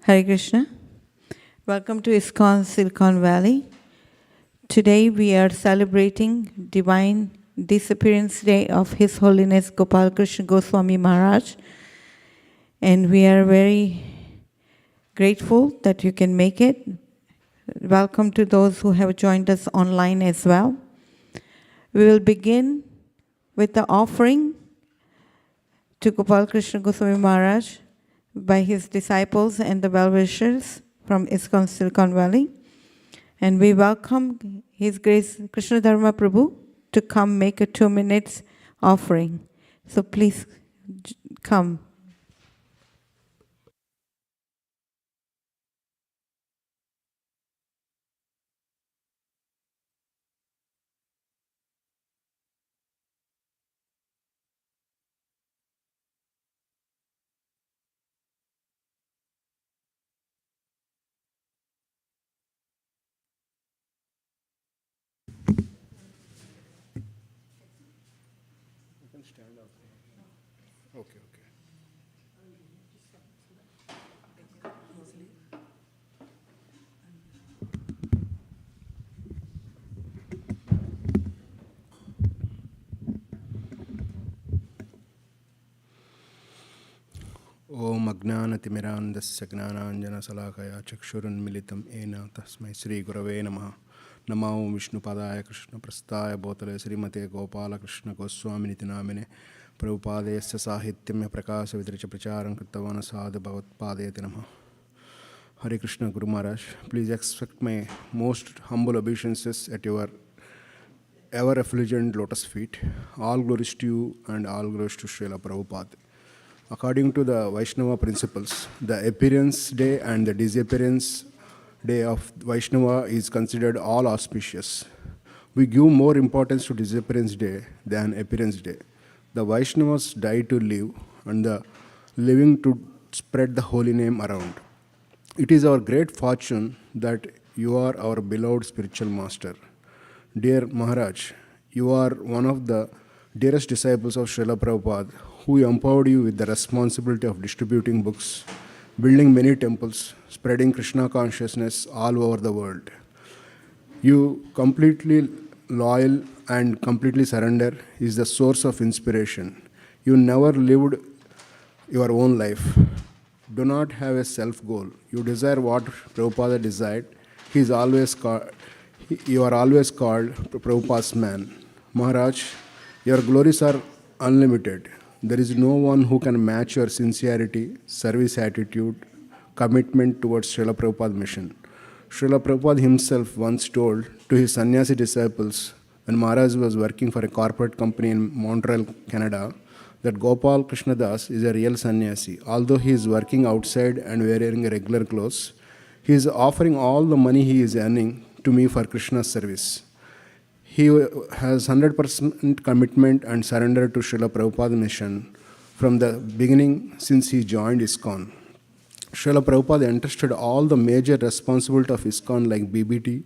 Hare Krishna. Welcome to ISKCON Silicon Valley. Today we are celebrating Divine Disappearance Day of His Holiness Gopal Krishna Goswami Maharaj. And we are very grateful that you can make it. Welcome to those who have joined us online as well. We will begin with the offering to Gopal Krishna Goswami Maharaj by his disciples and the well-wishers from ISKCON Silicon Valley. And we welcome His Grace Krishna Dharma Prabhu to come make a 2 minutes offering. So please come. Okay. Om Ajnanatimirandasya Gnananjana Salakaya Chakshurunmilitam Ena Tasmai Sri Gurave Namaha Namo Vishnu Padaya Krishna Prastaya Bhotale Srimate Gopala Krishna Goswami Nitinamine Prabhupadesya Sahityamya Prakasa Vidricha Pracharam Krittavana Sadha Bhavat Padayati Namaha. Hare Krishna Guru Maharaj, please accept my most humble obeisances at your ever effulgent lotus feet. All glories to you and all glories to Srila Prabhupada. According to the Vaishnava principles, the appearance day and the disappearance day of Vaishnava is considered all auspicious. We give more importance to disappearance day than appearance day. The Vaishnavas die to live and the living to spread the holy name around. It is our great fortune that you are our beloved spiritual master. Dear Maharaj, you are one of the dearest disciples of Srila Prabhupada, who empowered you with the responsibility of distributing books, building many temples, spreading Krishna consciousness all over the world. You completely loyal and completely surrender is the source of inspiration. You never lived your own life. Do not have a self-goal. You desire what Prabhupada desired. You are always called Prabhupada's man. Maharaj, your glories are unlimited. There is no one who can match your sincerity, service attitude, commitment towards Srila Prabhupada's mission. Srila Prabhupada himself once told to his sannyasi disciples when Maharaj was working for a corporate company in Montreal, Canada, that Gopal Krishna Das is a real sannyasi. Although he is working outside and wearing regular clothes, he is offering all the money he is earning to me for Krishna's service. He has 100% commitment and surrender to Srila Prabhupada's mission from the beginning since he joined ISKCON. Srila Prabhupada entrusted all the major responsibility of ISKCON like BBT,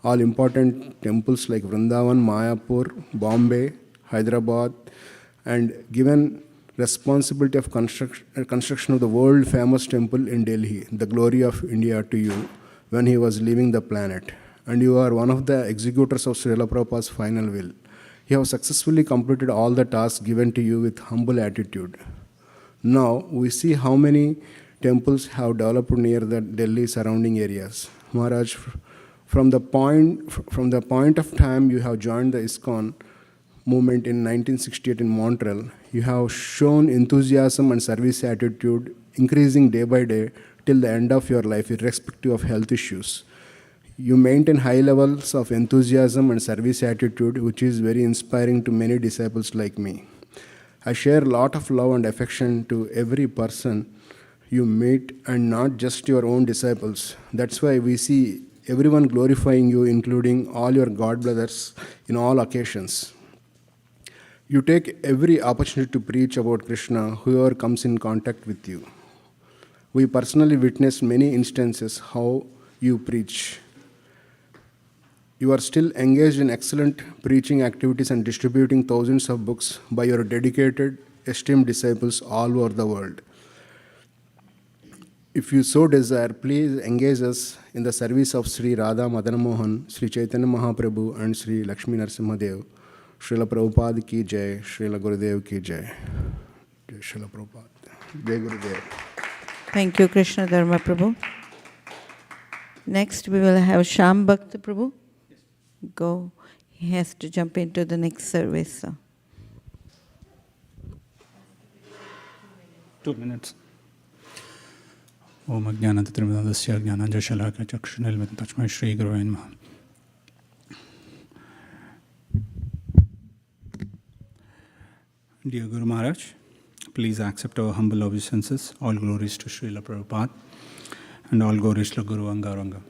all important temples like Vrindavan, Mayapur, Bombay, Hyderabad, and given responsibility of construction of the world famous temple in Delhi, the glory of India, to you when he was leaving the planet. And you are one of the executors of Srila Prabhupada's final will. You have successfully completed all the tasks given to you with humble attitude. Now we see how many temples have developed near the Delhi surrounding areas. Maharaj, from the point of time you have joined the ISKCON movement in 1968 in Montreal, you have shown enthusiasm and service attitude increasing day by day till the end of your life, irrespective of health issues. You maintain high levels of enthusiasm and service attitude, which is very inspiring to many disciples like me. I share a lot of love and affection to every person you meet and not just your own disciples. That's why we see everyone glorifying you, including all your God brothers in all occasions. You take every opportunity to preach about Krishna, whoever comes in contact with you. We personally witnessed many instances how you preach. You are still engaged in excellent preaching activities and distributing thousands of books by your dedicated, esteemed disciples all over the world. If you so desire, please engage us in the service of Sri Radha Madan Mohan, Sri Chaitanya Mahaprabhu and Sri Lakshmi Narasimhadev. Srila Prabhupada ki jai, Srila Gurudev ki jai. Jai Srila Prabhupada. Jai Gurudev. Thank you, Krishna Dharma Prabhu. Next, we will have Shyam Bhakta Prabhu. Go. He has to jump into the next service. So. 2 minutes. Om Ajnanata Trimadasya Jnananja Shalaka Chakshunilmit Tachmai Shri Guru Namaha. Dear Guru Maharaj, please accept our humble obeisances. All glories to Srila Prabhupada and all glories to Guru Angaranga.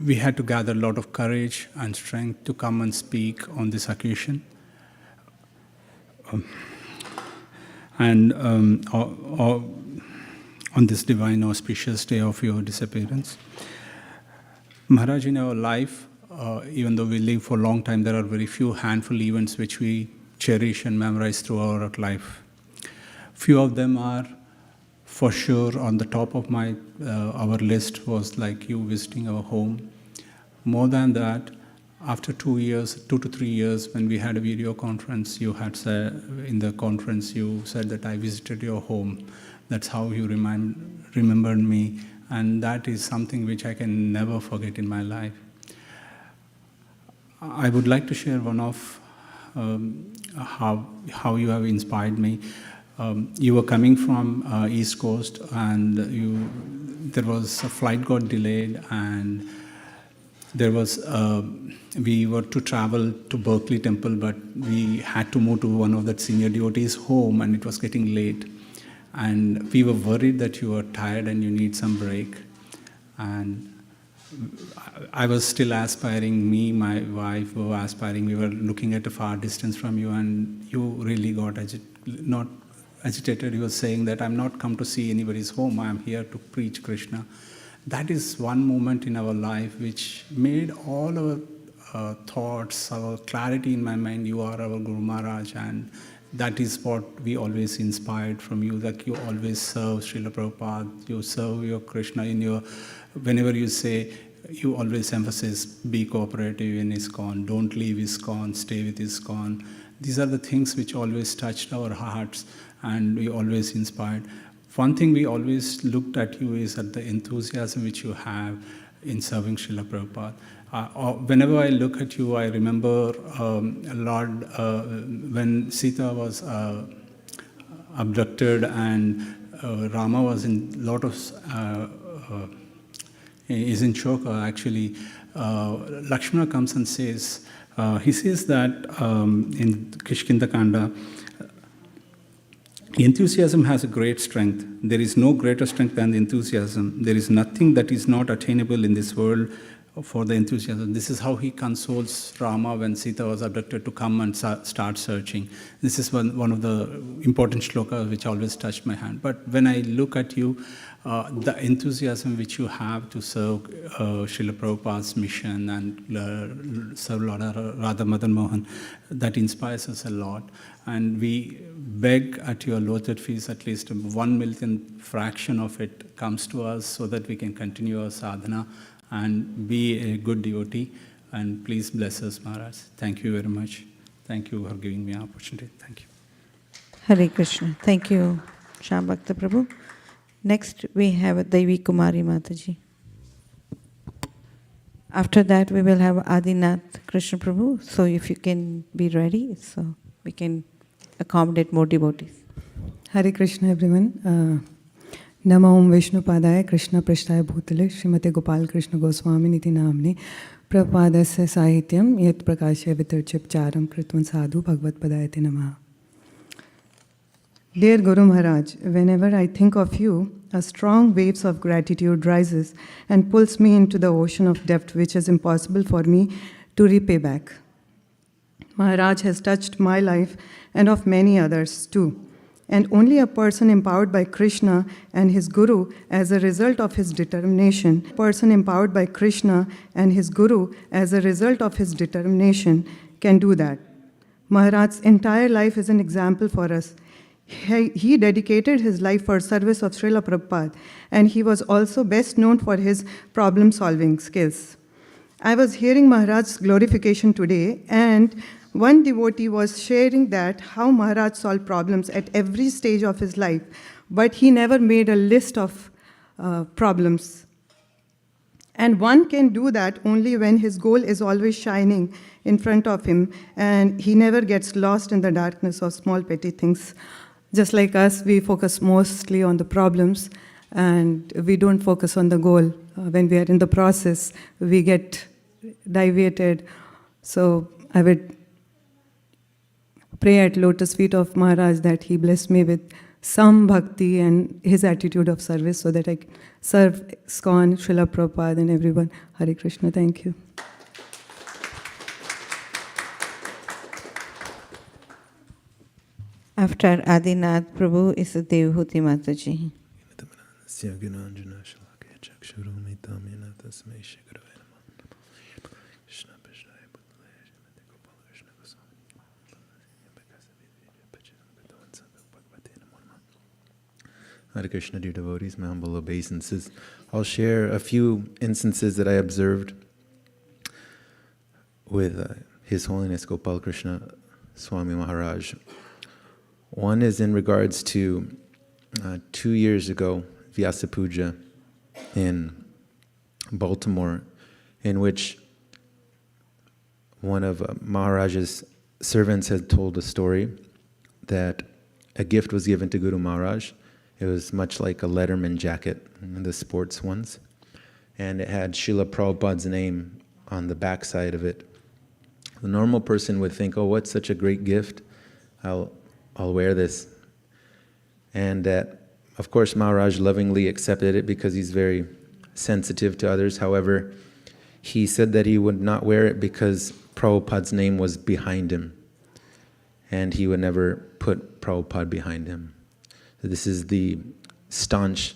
We had to gather a lot of courage and strength to come and speak on this occasion. On this divine auspicious day of your disappearance. Maharaj, in our life, even though we live for a long time, there are very few handful events which we cherish and memorize through our life. Few of them are for sure on the top of our list was like you visiting our home. More than that, after 2 to 3 years, when we had a video conference, you had said in the conference, you said that I visited your home. That's how you remembered me, and that is something which I can never forget in my life. I would like to share one of how you have inspired me. You were coming from East Coast, and there was a flight got delayed, and there was we were to travel to Berkeley Temple, but we had to move to one of the senior devotees' home, and it was getting late. And we were worried that you were tired and you need some break. And I was still aspiring, my wife were aspiring, we were looking at a far distance from you, and you really got not agitated. You were saying that I'm not come to see anybody's home, I'm here to preach Krishna. That is one moment in our life which made all our thoughts, our clarity in my mind. You are our Guru Maharaj, and that is what we always inspired from you, that you always serve Srila Prabhupada, you serve your Krishna whenever you say, you always emphasize, be cooperative in ISKCON, don't leave ISKCON, stay with ISKCON. These are the things which always touched our hearts, and we always inspired. One thing we always looked at you is at the enthusiasm which you have in serving Srila Prabhupada. Whenever I look at you, I remember a lot when Sita was abducted and Rama was in lot of is in shock actually. Lakshmana comes and says, he says that in Kishkinda Kanda, enthusiasm has a great strength. There is no greater strength than the enthusiasm. There is nothing that is not attainable in this world for the enthusiasm. This is how he consoles Rama when Sita was abducted to come and start searching. This is one of the important shlokas which always touched my hand. But when I look at you, the enthusiasm which you have to serve Srila Prabhupada's mission and serve Lord Radha Madan Mohan, that inspires us a lot. And we beg at your lotus fees, at least 1 millionth fraction of it comes to us so that we can continue our sadhana and be a good devotee. And please bless us, Maharaj. Thank you very much. Thank you for giving me an opportunity. Thank you. Hare Krishna. Thank you, Shyam Bhakta Prabhu. Next, we have Devi Kumari Mataji. After that, we will have Adinath Krishna Prabhu. So if you can be ready, so we can accommodate more devotees. Hare Krishna, everyone. Nama Om Vishnu Padaya Krishna Prashtaya Bhutale Srimate Gopal Krishna Goswami Niti Namne Prabhupadasya Sahityam Yat Prakashya Vitarchip Charam Kritvan Sadhu Bhagavad Padayate Namaha. Dear Guru Maharaj, whenever I think of you, a strong waves of gratitude rises and pulls me into the ocean of depth which is impossible for me to repay back. Maharaj has touched my life and of many others too. And only a person empowered by Krishna and his Guru as a result of his determination, can do that. Maharaj's entire life is an example for us. He dedicated his life for service of Srila Prabhupada, and he was also best known for his problem-solving skills. I was hearing Maharaj's glorification today, and one devotee was sharing that how Maharaj solved problems at every stage of his life, but he never made a list of problems. And one can do that only when his goal is always shining in front of him, and he never gets lost in the darkness of small petty things. Just like us, we focus mostly on the problems, and we don't focus on the goal. When we are in the process, we get deviated. So I would pray at lotus feet of Maharaj that he bless me with some bhakti and his attitude of service so that I can serve ISKCON, Srila Prabhupada and everyone. Hare Krishna, thank you. After Adinath Prabhu is Devhuti Mataji. Hare Krishna, dear devotees, my humble obeisances. I'll share a few instances that I observed with His Holiness Gopal Krishna Swami Maharaj. One is in regards to 2 years ago, Vyasa Puja in Baltimore, in which one of Maharaj's servants had told a story that a gift was given to Guru Maharaj. It was much like a Letterman jacket, the sports ones, and it had Srila Prabhupada's name on the backside of it. The normal person would think, oh, what's such a great gift? I'll wear this. And of course, Maharaj lovingly accepted it because he's very sensitive to others. However, he said that he would not wear it because Prabhupada's name was behind him, and he would never put Prabhupada behind him. So this is the staunch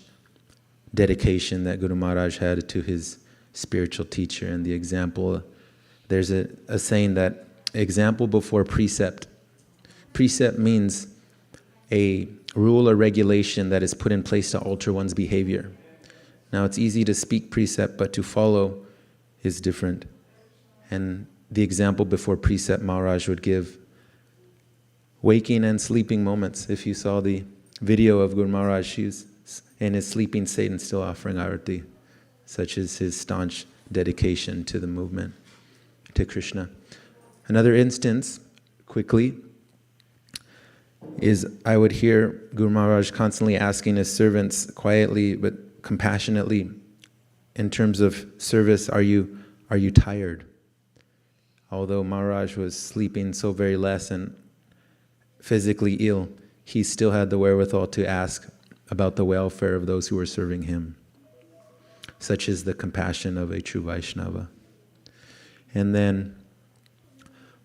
dedication that Guru Maharaj had to his spiritual teacher. And the example, there's a saying that example before precept. Precept means a rule or regulation that is put in place to alter one's behavior. Now it's easy to speak precept, but to follow is different. And the example before precept Maharaj would give waking and sleeping moments. If you saw the video of Guru Maharaj, he was in his sleeping state and still offering arati. Such is his staunch dedication to the movement, to Krishna. Another instance, quickly, is I would hear Guru Maharaj constantly asking his servants quietly but compassionately, in terms of service, are you tired? Although Maharaj was sleeping so very less and physically ill, he still had the wherewithal to ask about the welfare of those who were serving him. Such is the compassion of a true Vaishnava. And then,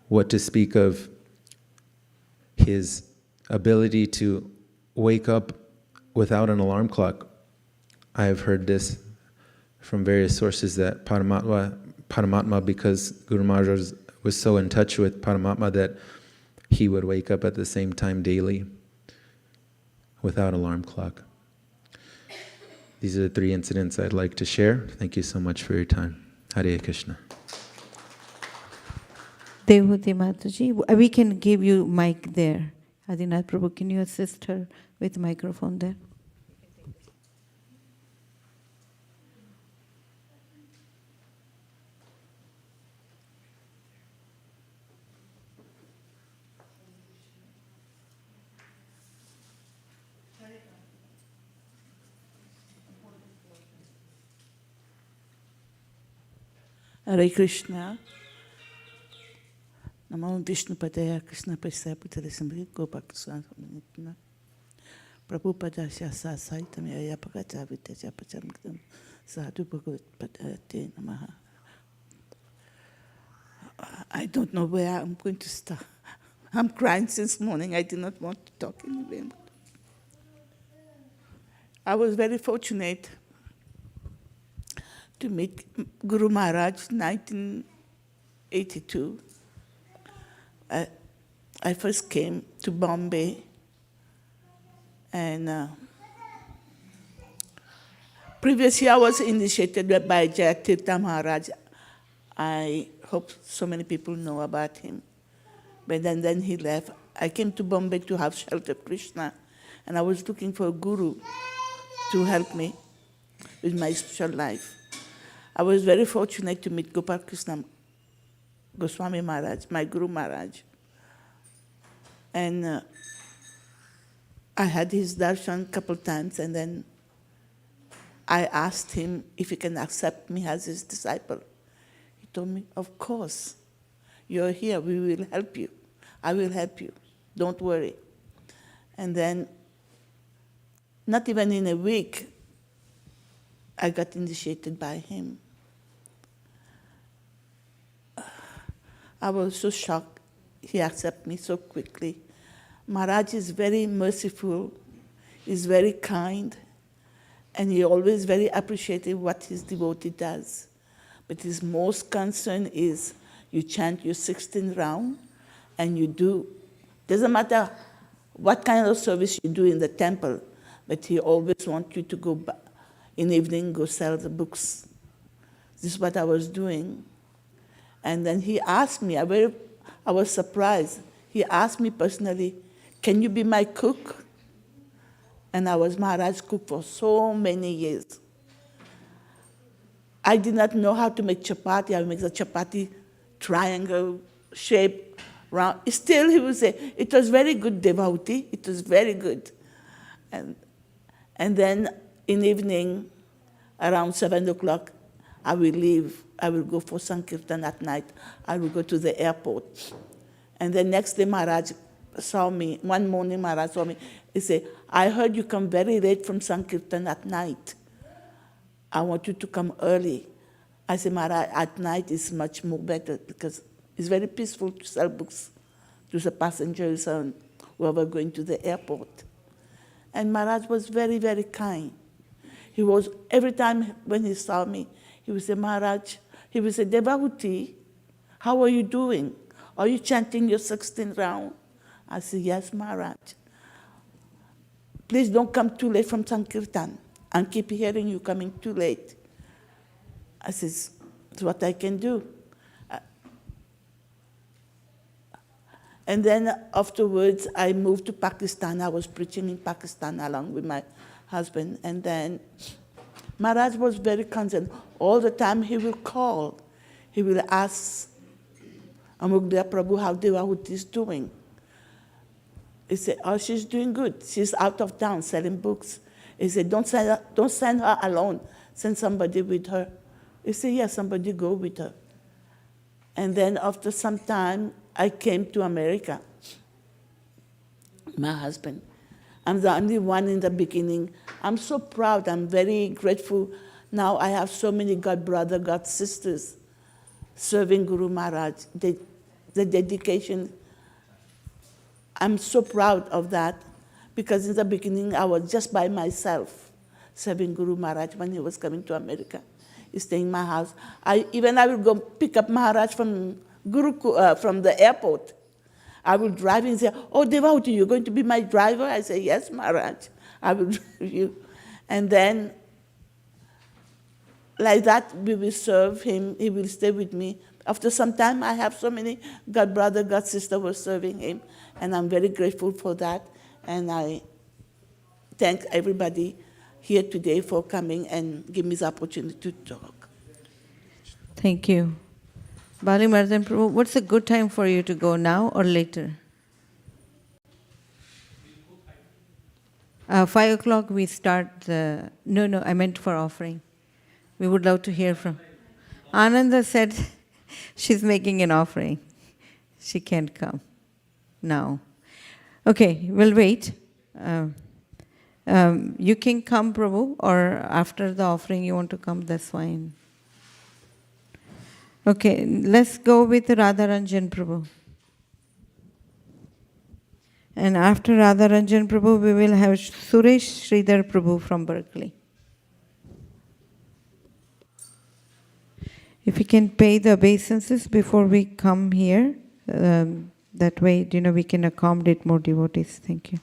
what to speak of his ability to wake up without an alarm clock. I have heard this from various sources that Paramatma, because Guru Maharaj was so in touch with Paramatma that he would wake up at the same time daily without alarm clock. These are the 3 incidents I'd like to share. Thank you so much for your time. Hare Krishna. Devhuti Mataji, we can give you mic there. Adinath Prabhu, can you assist her with microphone there? Hare Krishna. Namo Vishnu Padaya Krishna Prasaya Putara Gopal Krishna Prabhupada Shasa Saitam Yapakata Vitaja Pachamkam Sadhu Bhagavat Padate Namaha. I don't know where I'm going to start. I'm crying since morning. I did not want to talk anyway. I was very fortunate to meet Guru Maharaj in 1982. I first came to Bombay And previously I was initiated by Jayatita Maharaj. I hope so many people know about him. But then he left. I came to Bombay to have shelter of Krishna, and I was looking for a guru to help me with my spiritual life. I was very fortunate to meet Gopal Krishna Goswami Maharaj, my Guru Maharaj. And I had his darshan a couple times, and then I asked him if he can accept me as his disciple. He told me, of course, you're here, we will help you. I will help you, don't worry. And then, not even in a week, I got initiated by him. I was so shocked he accepted me so quickly. Maharaj is very merciful, he's very kind, and he always very appreciative what his devotee does. But his most concern is you chant your 16th round, and you do, doesn't matter what kind of service you do in the temple, but he always wants you to go in the evening, go sell the books. This is what I was doing. And then he asked me, I was surprised. He asked me personally, can you be my cook? And I was Maharaj's cook for so many years. I did not know how to make chapati. I make the chapati triangle shape, round. Still, he would say, it was very good, devotee. It was very good. And then in the evening, around 7 o'clock, I will leave. I will go for Sankirtan at night. I will go to the airport. And the next day, Maharaj saw me. One morning, Maharaj saw me. He said, I heard you come very late from Sankirtan at night. I want you to come early. I said, Maharaj, at night is much more better because it's very peaceful to sell books to the passengers and whoever going to the airport. And Maharaj was very, very kind. He was, every time when he saw me, he would say, Maharaj, he would say, Devavati, how are you doing? Are you chanting your 16th round? I said, yes, Maharaj. Please don't come too late from Sankirtan. I keep hearing you coming too late. I said, it's what I can do. And then afterwards, I moved to Pakistan. I was preaching in Pakistan along with my husband. And then Maharaj was very concerned. All the time he will call. He will ask Amugdaya Prabhu how Devavati is doing. He said, oh, she's doing good. She's out of town selling books. He said, don't send her alone. Send somebody with her. He said, yes, somebody go with her. And then after some time, I came to America. My husband. I'm the only one in the beginning. I'm so proud. I'm very grateful. Now I have so many God brothers, God sisters serving Guru Maharaj. The dedication, I'm so proud of that because in the beginning I was just by myself serving Guru Maharaj when he was coming to America. He's staying in my house. I will go pick up Maharaj from from the airport. I will drive and say, oh, Devavati, you're going to be my driver? I say, yes, Maharaj, I will drive you. And then, like that, we will serve him. He will stay with me. After some time, I have so many God brother, God sister were serving him. And I'm very grateful for that. And I thank everybody here today for coming and give me the opportunity to talk. Thank you. Palimardan Prabhu, what's a good time for you to go, now or later? 5 o'clock we start the... No, I meant for offering. We would love to hear from... Ananda said she's making an offering. She can't come now. Okay, we'll wait. You can come, Prabhu, or after the offering you want to come, that's fine. Okay, let's go with Radha Ranjan Prabhu. And after Radha Ranjan Prabhu, we will have Suresh Sridhar Prabhu from Berkeley. If we can pay the obeisances before we come here, that way, we can accommodate more devotees. Thank you.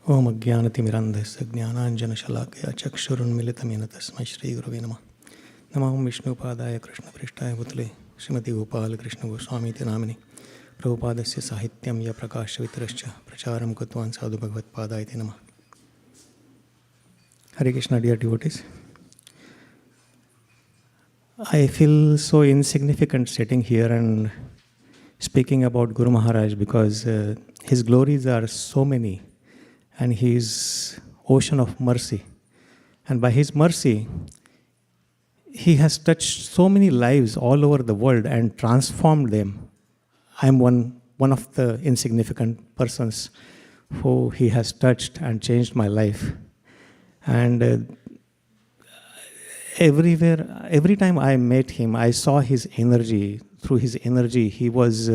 ओम अज्ञानतिमिरन्धस्य ज्ञानाञ्जनशलाकया चक्षुरुन्मिलितमेन तस्मै श्रीगुरवे नमः। नमो विष्णुपादाय कृष्णपृष्ठाय भूतले श्रीमती गोपाल कृष्ण गोस्वामी इति नामिने प्रभुपादस्य साहित्यं य प्रकाशवितरश्च प्रचारं कृतवान् साधु भगवत्पादाय इति नमः। Hare Krishna, dear devotees. I feel so insignificant sitting here and speaking about Guru Maharaj because his glories are so many and he is ocean of mercy. And by his mercy, he has touched so many lives all over the world and transformed them. I am one of the insignificant persons who he has touched and changed my life. And every time I met him, I saw his energy. Through his energy, he was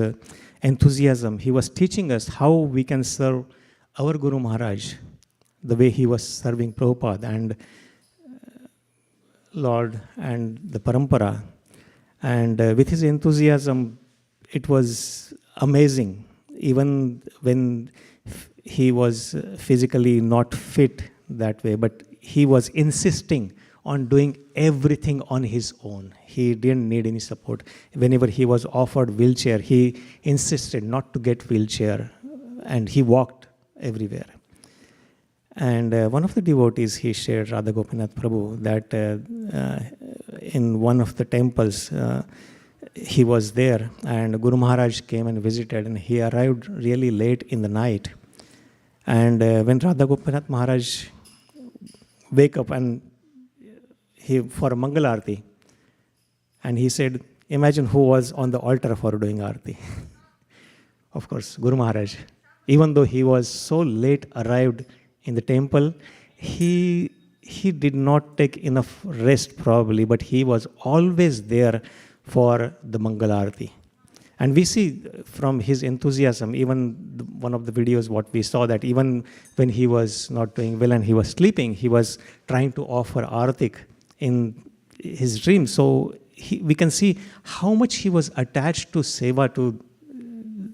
enthusiasm. He was teaching us how we can serve our Guru Maharaj, the way he was serving Prabhupada and Lord and the Parampara. And with his enthusiasm, it was amazing. Even when he was physically not fit that way, but he was insisting on doing everything on his own. He didn't need any support. Whenever he was offered wheelchair, he insisted not to get wheelchair, and he walked everywhere. And one of the devotees, he shared, Radha Gopinath Prabhu, that in one of the temples, he was there, and Guru Maharaj came and visited, and he arrived really late in the night. And when Radha Gopinath Maharaj wake up and for a Mangal Arti, and he said, imagine who was on the altar for doing Arti. Of course, Guru Maharaj. Even though he was so late arrived in the temple, he did not take enough rest probably, but he was always there for the Mangal Arti. And we see from his enthusiasm, even one of the videos what we saw, that even when he was not doing well and he was sleeping, he was trying to offer Artik in his dream. So we can see how much he was attached to seva, to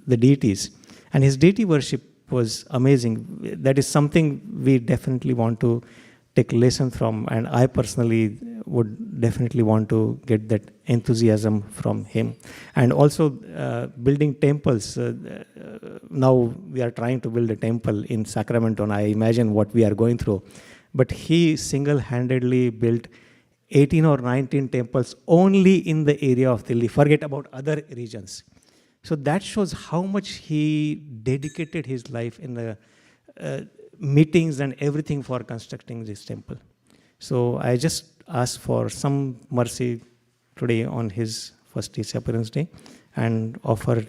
the deities. And his deity worship was amazing. That is something we definitely want to take lesson from, and I personally would definitely want to get that enthusiasm from him. And also building temples. Now we are trying to build a temple in Sacramento, and I imagine what we are going through. But he single-handedly built 18 or 19 temples only in the area of Delhi. Forget about other regions. So that shows how much he dedicated his life in the meetings and everything for constructing this temple. So I just ask for some mercy today on his first Disappearance Day and offer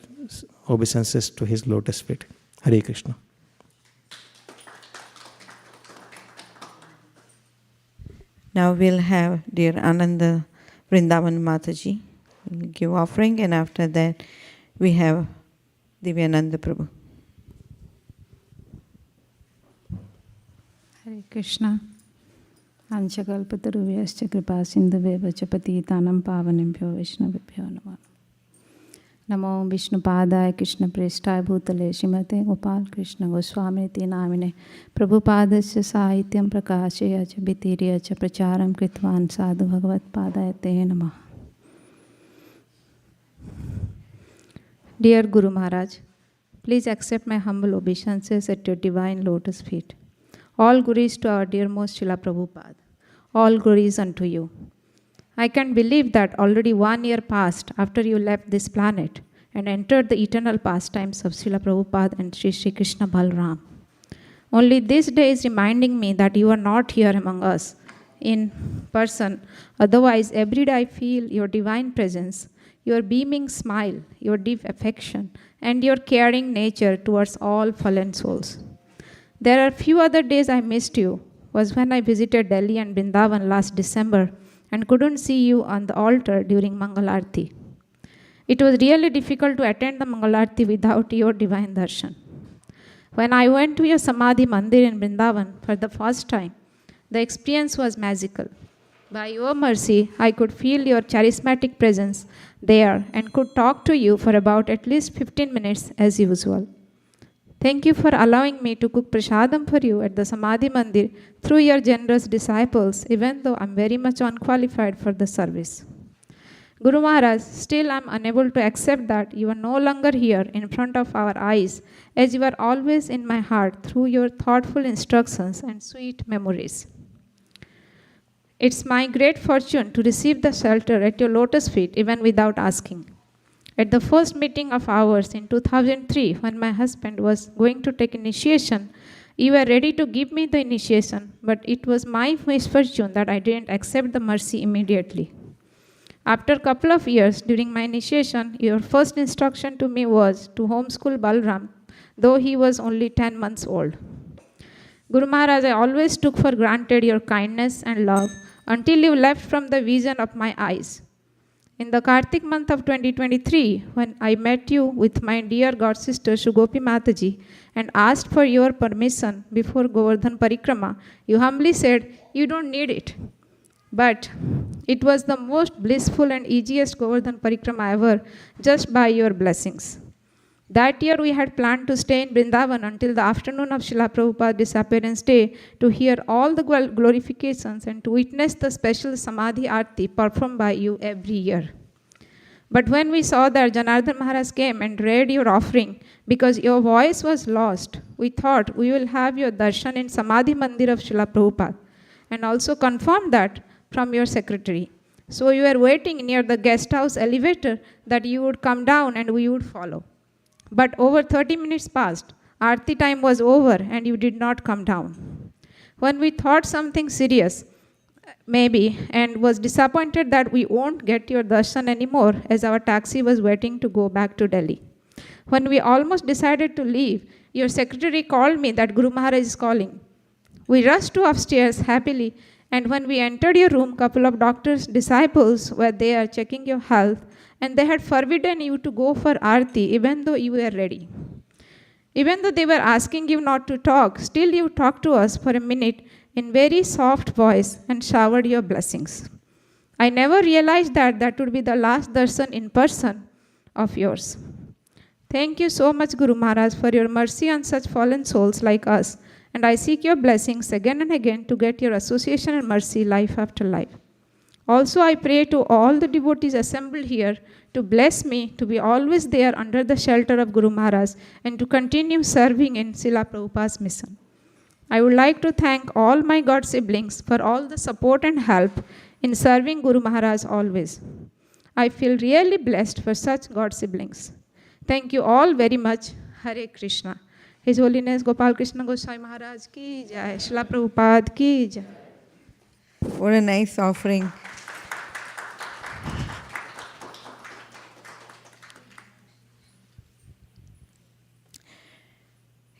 obeisances to his lotus feet. Hare Krishna. Now we'll have dear Ananda Vrindavan Mataji will give offering, and after that we have Divyananda Prabhu. Hare Krishna. Anchakalpataruvayascha kripa sindhuvyeva cha patitanam pavanebhyo Vaishnavibhyo namo. Namo Vishnupadaya Krishna Preshthaya Bhutale Srimate Gopal Krishna Goswami iti namine Prabhupadasya sahityam prakashaya cha bhitirya cha pracharam kritvan sadhu bhagavatpadaya te namah. Dear Guru Maharaj, please accept my humble obeisances at your divine lotus feet. All glories to our dearmost Srila Prabhupada. All glories unto you. I can't believe that already 1 year passed after you left this planet and entered the eternal pastimes of Srila Prabhupada and Sri Krishna Balaram. Only this day is reminding me that you are not here among us in person. Otherwise, every day I feel your divine presence, your beaming smile, your deep affection, and your caring nature towards all fallen souls. There are few other days I missed you, was when I visited Delhi and Vrindavan last December and couldn't see you on the altar during Mangal Arti. It was really difficult to attend the Mangal Arti without your divine darshan. When I went to your Samadhi Mandir in Vrindavan for the first time, the experience was magical. By your mercy, I could feel your charismatic presence there and could talk to you for about at least 15 minutes as usual. Thank you for allowing me to cook prasadam for you at the Samadhi Mandir through your generous disciples, even though I'm very much unqualified for the service. Guru Maharaj, still I'm unable to accept that you are no longer here in front of our eyes, as you are always in my heart through your thoughtful instructions and sweet memories. It's my great fortune to receive the shelter at your lotus feet even without asking. At the first meeting of ours in 2003, when my husband was going to take initiation, you were ready to give me the initiation, but it was my misfortune that I didn't accept the mercy immediately. After a couple of years during my initiation, your first instruction to me was to homeschool Balram, though he was only 10 months old. Guru Maharaj, I always took for granted your kindness and love until you left from the vision of my eyes. In the Kartik month of 2023, when I met you with my dear god sister Shugopi Mataji and asked for your permission before Govardhan Parikrama, you humbly said, you don't need it. But it was the most blissful and easiest Govardhan Parikrama ever, just by your blessings. That year we had planned to stay in Vrindavan until the afternoon of Srila Prabhupada's Disappearance Day to hear all the glorifications and to witness the special Samadhi Aarti performed by you every year. But when we saw that Janardhan Maharaj came and read your offering, because your voice was lost, we thought we will have your darshan in Samadhi Mandir of Srila Prabhupada, and also confirmed that from your secretary. So you were waiting near the guest house elevator that you would come down and we would follow. But over 30 minutes passed, Aarti time was over and you did not come down. When we thought something serious, maybe, and was disappointed that we won't get your darshan anymore as our taxi was waiting to go back to Delhi. When we almost decided to leave, your secretary called me that Guru Maharaj is calling. We rushed to upstairs happily, and when we entered your room, couple of doctors' disciples were there checking your health, and they had forbidden you to go for Aarti even though you were ready. Even though they were asking you not to talk, still you talked to us for a minute in very soft voice and showered your blessings. I never realized that that would be the last darshan in person of yours. Thank you so much, Guru Maharaj, for your mercy on such fallen souls like us, and I seek your blessings again and again to get your association and mercy life after life. Also, I pray to all the devotees assembled here to bless me to be always there under the shelter of Guru Maharaj and to continue serving in Srila Prabhupada's mission. I would like to thank all my God siblings for all the support and help in serving Guru Maharaj always. I feel really blessed for such God siblings. Thank you all very much. Hare Krishna. His Holiness Gopal Krishna Goswami Maharaj ki jai. Srila Prabhupada ki jai. What a nice offering.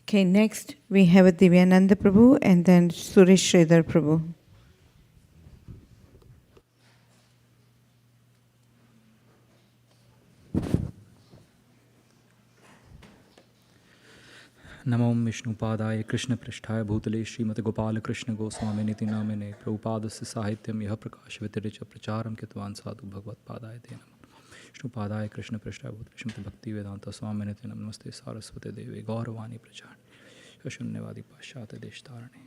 Okay, next we have a Divyananda Prabhu and then Sureshwar Prabhu. नमो विष्णुपादाय कृष्ण पृष्ठाय भूतले श्रीमते गोपाल कृष्ण गोस्वामी निति नामिने प्रभुपादस्य साहित्यम यह प्रकाश वितरिच प्रचारम कृतवान् साधु भगवत्पादाय ते नमः विष्णुपादाय कृष्ण पृष्ठाय भूतले श्रीमते भक्ति वेदांत स्वामी निति नमस्ते सारस्वते देवे गौरवाणी प्रचार शून्यवादी पाश्चात्य देश तारणे.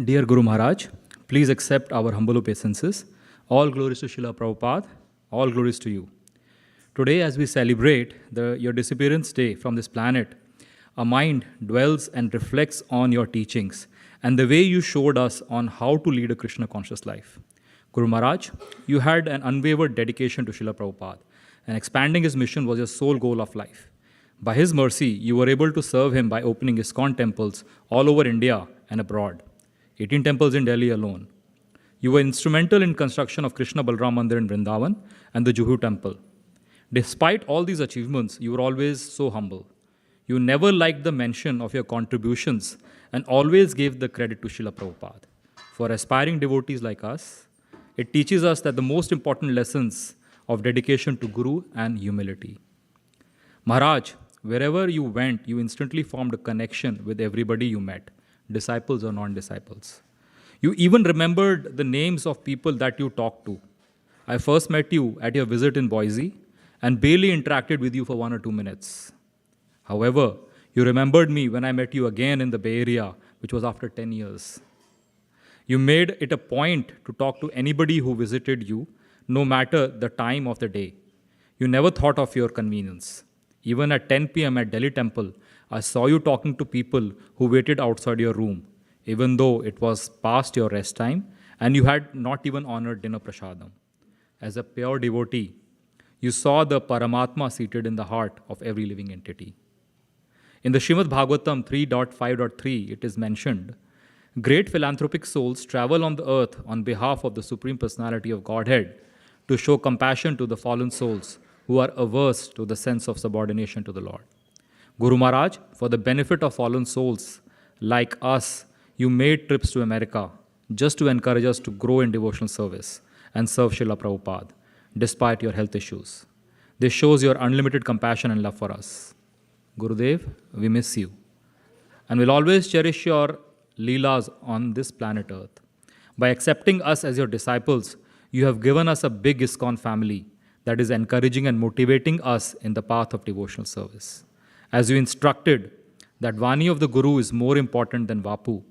Dear Guru Maharaj, please accept our humble obeisances. All glories to Srila Prabhupada, all glories to you. Today, as we celebrate your disappearance day from this planet, our mind dwells and reflects on your teachings and the way you showed us on how to lead a Krishna conscious life. Guru Maharaj, you had an unwavered dedication to Srila Prabhupada, and expanding his mission was your sole goal of life. By his mercy, you were able to serve him by opening ISKCON temples all over India and abroad, 18 temples in Delhi alone. You were instrumental in construction of Krishna Balram Mandir in Vrindavan and the Juhu temple. Despite all these achievements, you were always so humble. You never liked the mention of your contributions and always gave the credit to Srila Prabhupada. For aspiring devotees like us, it teaches us that the most important lessons of dedication to Guru and humility. Maharaj, wherever you went, you instantly formed a connection with everybody you met, disciples or non-disciples. You even remembered the names of people that you talked to. I first met you at your visit in Boise and barely interacted with you for 1 or 2 minutes. However, You remembered me when I met you again in the Bay Area, which was after 10 years. You made it a point to talk to anybody who visited you, no matter the time of the day. You never thought of your convenience. Even at 10 p.m. at Delhi Temple, I saw you talking to people who waited outside your room, even though it was past your rest time and you had not even honored dinner prasadam. As a pure devotee, you saw the Paramatma seated in the heart of every living entity. In the Srimad Bhagavatam 3.5.3, it is mentioned, great philanthropic souls travel on the earth on behalf of the Supreme Personality of Godhead to show compassion to the fallen souls who are averse to the sense of subordination to the Lord. Guru Maharaj, for the benefit of fallen souls like us, you made trips to America just to encourage us to grow in devotional service and serve Srila Prabhupada, despite your health issues. This shows your unlimited compassion and love for us. Gurudev, we miss you. And will always cherish your Leelas on this planet Earth. By accepting us as your disciples, you have given us a big ISKCON family that is encouraging and motivating us in the path of devotional service. As you instructed that Vani of the Guru is more important than Vapu,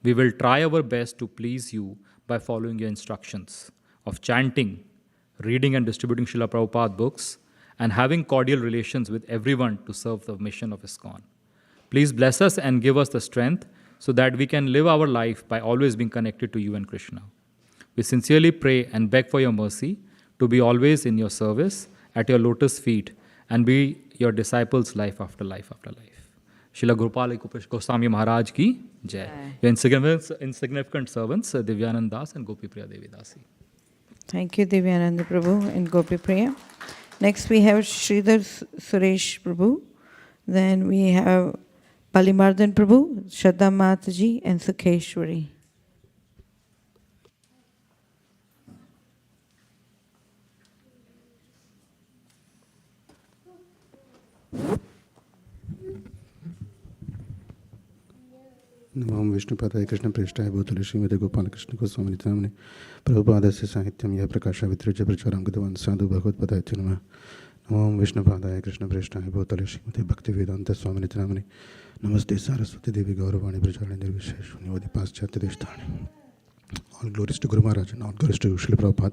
we will try our best to please you by following your instructions of chanting, reading and distributing Srila Prabhupada books, and having cordial relations with everyone to serve the mission of ISKCON. Please bless us and give us the strength so that we can live our life by always being connected to you and Krishna. We sincerely pray and beg for your mercy to be always in your service, at your lotus feet, and be your disciples life after life after life. Srila Gopal Goswami Maharaj ki Jai. Your insignificant servants, Divyananda Das and Gopi Priya Devi Dasi. Thank you, Divyananda Prabhu and Gopi Priya. Next we have Sridhar Suresh Prabhu. Then we have Palimardan Prabhu, Shatam Matji and Sukeshwari. नमो विष्णुपदाय कृष्ण प्रेष्ठाय भूतले श्रीमते गोपाल कृष्ण गोस्वामी नित्यानंद प्रभुपादस्य साहित्यम यह प्रकाश वितृज्य प्रचारं कृतवान् साधु भगवत्पदाय नमः नमो विष्णुपदाय कृष्ण प्रेष्ठाय भूतले श्रीमते भक्ति वेदांत स्वामी नित्यानंद नमस्ते सरस्वती देवी गौरवाणी प्रचारणे निर्विशेष शून्यवादी पाश्चात्य देशस्थाने. All glories to Guru Maharaj and all glories to Srila Prabhupada.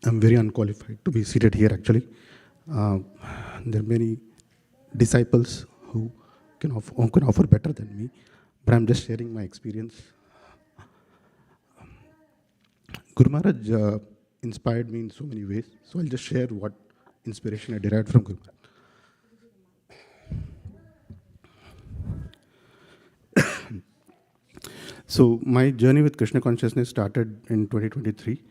I'm very unqualified to be seated here actually. There are many disciples who can offer better than me, but I'm just sharing my experience. Guru Maharaj inspired me in so many ways, so I'll just share what inspiration I derived from Guru Maharaj. So my journey with Krishna consciousness started in 2023.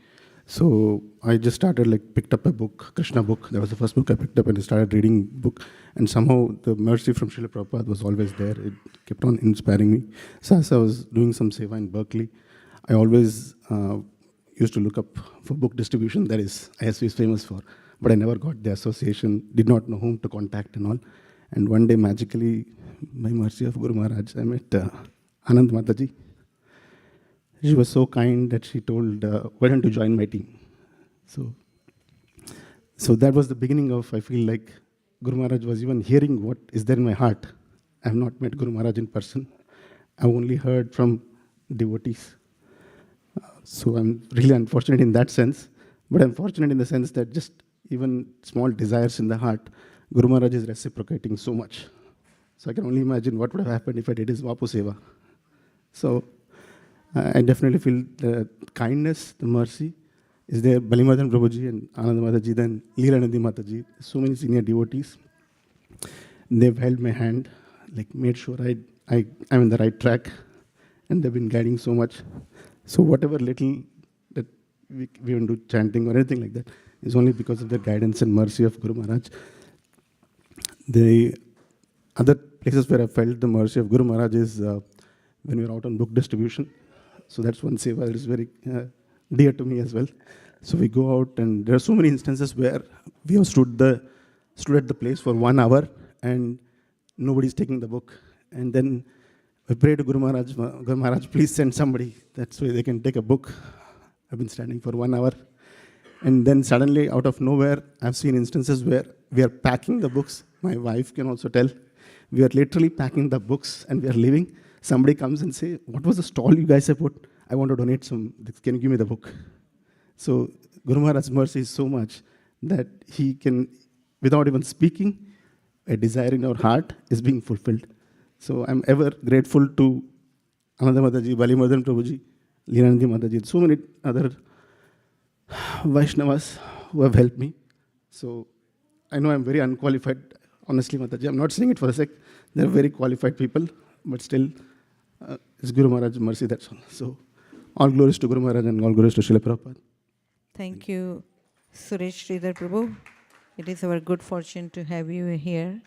So I just started, picked up a book, Krishna book. That was the first book I picked up, and I started reading book. And somehow the mercy from Srila Prabhupada was always there. It kept on inspiring me. So as I was doing some seva in Berkeley, I always used to look up for book distribution. That is, ISV is famous for. But I never got the association, did not know whom to contact and all. And one day, magically, by mercy of Guru Maharaj, I met Ananda Mataji. She was so kind that she told, why don't you join my team? So that was the beginning of, I feel like Guru Maharaj was even hearing what is there in my heart. I have not met Guru Maharaj in person. I've only heard from devotees. So I'm really unfortunate in that sense. But I'm fortunate in the sense that just even small desires in the heart, Guru Maharaj is reciprocating so much. So I can only imagine what would have happened if I did his Vapu Seva. So I definitely feel the kindness, the mercy is there. Palimardan Prabhuji and Ananda Mataji, then Leelanandi Mataji, so many senior devotees. They've held my hand, made sure I'm in the right track, and they've been guiding so much. So whatever little that we even do chanting or anything like that is only because of the guidance and mercy of Guru Maharaj. The other places where I felt the mercy of Guru Maharaj is when we were out on book distribution. So that's one seva that is very dear to me as well. So we go out, and there are so many instances where we have stood at the place for 1 hour and nobody's taking the book. And then we pray to Guru Maharaj, please send somebody. That's why they can take a book. I've been standing for 1 hour. And then suddenly, out of nowhere, I've seen instances where we are packing the books. My wife can also tell. We are literally packing the books and we are leaving. Somebody comes and say, what was the stall you guys have put? I want to donate some. Can you give me the book? So Guru Maharaj's mercy is so much that he can, without even speaking, a desire in our heart is being fulfilled. So I'm ever grateful to Ananda Mataji, Palimardan Prabhuji, Leelanandi Mataji, so many other Vaishnavas who have helped me. So I know I'm very unqualified, honestly, Mataji. I'm not saying it for the sake. They're very qualified people, but still, it's Guru Maharaj's mercy, that's all. So all glories to Guru Maharaj and all glories to Srila Prabhupada. Thank you, Suresh Sridhar Prabhu. It is our good fortune to have you here.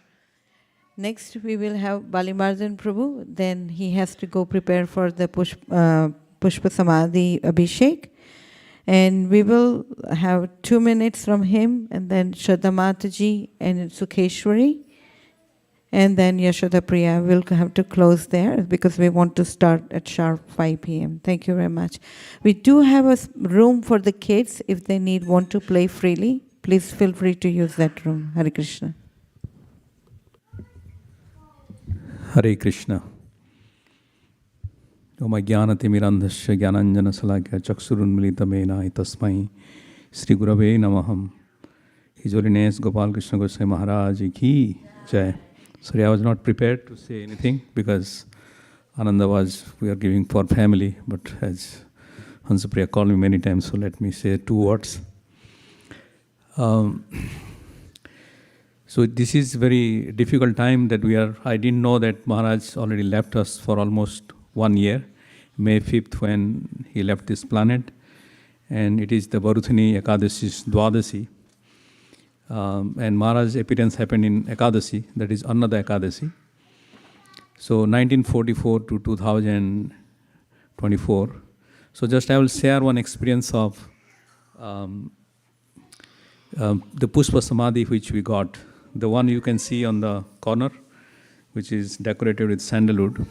Next, we will have Palimardan Prabhu. Then he has to go prepare for the Pushpa Samadhi Abhishek. And we will have 2 minutes from him, and then Shraddha Mataji and Sukeshwari. And then Yashoda Priya will have to close there because we want to start at sharp 5 p.m. Thank you very much. We do have a room for the kids if they want to play freely. Please feel free to use that room. Hare Krishna. Hare Krishna. Om Ajnanatimirandhasya Jnananjana Salakya Chaksurunmilitamena Tasmai Sri Gurave Namaham. His Holiness Gopal Krishna Goswami Maharaj Ki Jai. Sorry, I was not prepared to say anything because Ananda we are giving for family, but as Hansapriya called me many times, so let me say 2 words. So this is very difficult time that I didn't know that Maharaj already left us for almost 1 year, May 5th when he left this planet. And it is the Bharuthini Ekadasi Dwadasi. And Maharaj's appearance happened in Ekadasi, that is Ananda Ekadasi. So 1944 to 2024. So just I will share one experience of the Pushpa Samadhi which we got. The one you can see on the corner, which is decorated with sandalwood.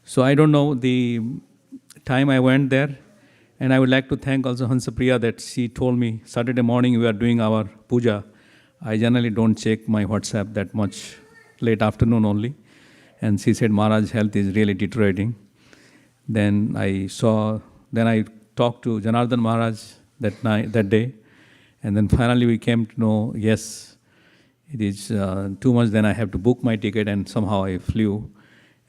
So I don't know the time I went there, and I would like to thank also Hansapriya that she told me Saturday morning we are doing our puja. I generally don't check my WhatsApp that much, late afternoon only. And she said Maharaj's health is really deteriorating. Then I talked to Janardhan Maharaj that day. And then finally we came to know, yes, it is too much, then I have to book my ticket, and somehow I flew.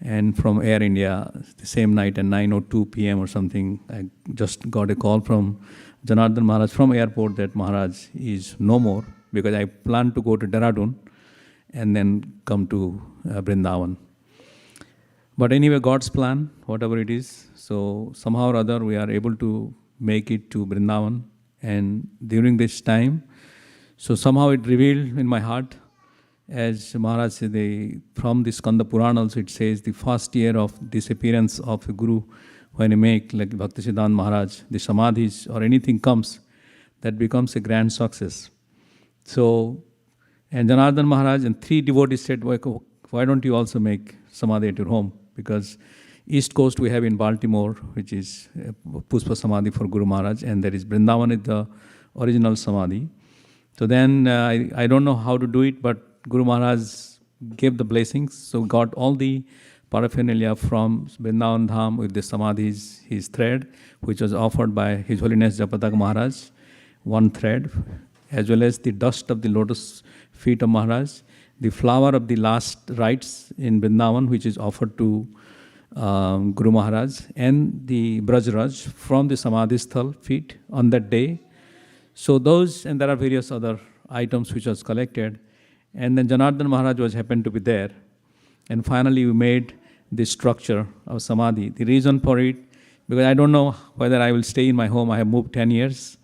And from Air India, the same night at 9:02 p.m. or something, I just got a call from Janardhan Maharaj from airport that Maharaj is no more, because I planned to go to Dehradun and then come to Vrindavan. But anyway, God's plan, whatever it is, so somehow or other we are able to make it to Vrindavan. And during this time, so somehow it revealed in my heart, as Maharaj said, from the Skanda Purana also it says, the first year of disappearance of a Guru, when you make, like Bhaktisiddhanta Maharaj, the Samadhis or anything comes, that becomes a grand success. So, and Janardhan Maharaj and 3 devotees said, why don't you also make Samadhi at your home? Because East Coast we have in Baltimore, which is Pushpa Samadhi for Guru Maharaj, and there is Vrindavan is the original Samadhi. So then I don't know how to do it, but Guru Maharaj gave the blessings. So got all the paraphernalia from Vrindavan Dham with the Samadhis, his thread, which was offered by His Holiness Japatak Maharaj, 1 thread, as well as the dust of the lotus feet of Maharaj, the flower of the last rites in Vrindavan, which is offered to Guru Maharaj, and the Brajraj from the Samadhisthal feet on that day. So those, and there are various other items which was collected. And then Janardhan Maharaj happened to be there. And finally we made this structure of Samadhi. The reason for it, because I don't know whether I will stay in my home. I have moved 10 years.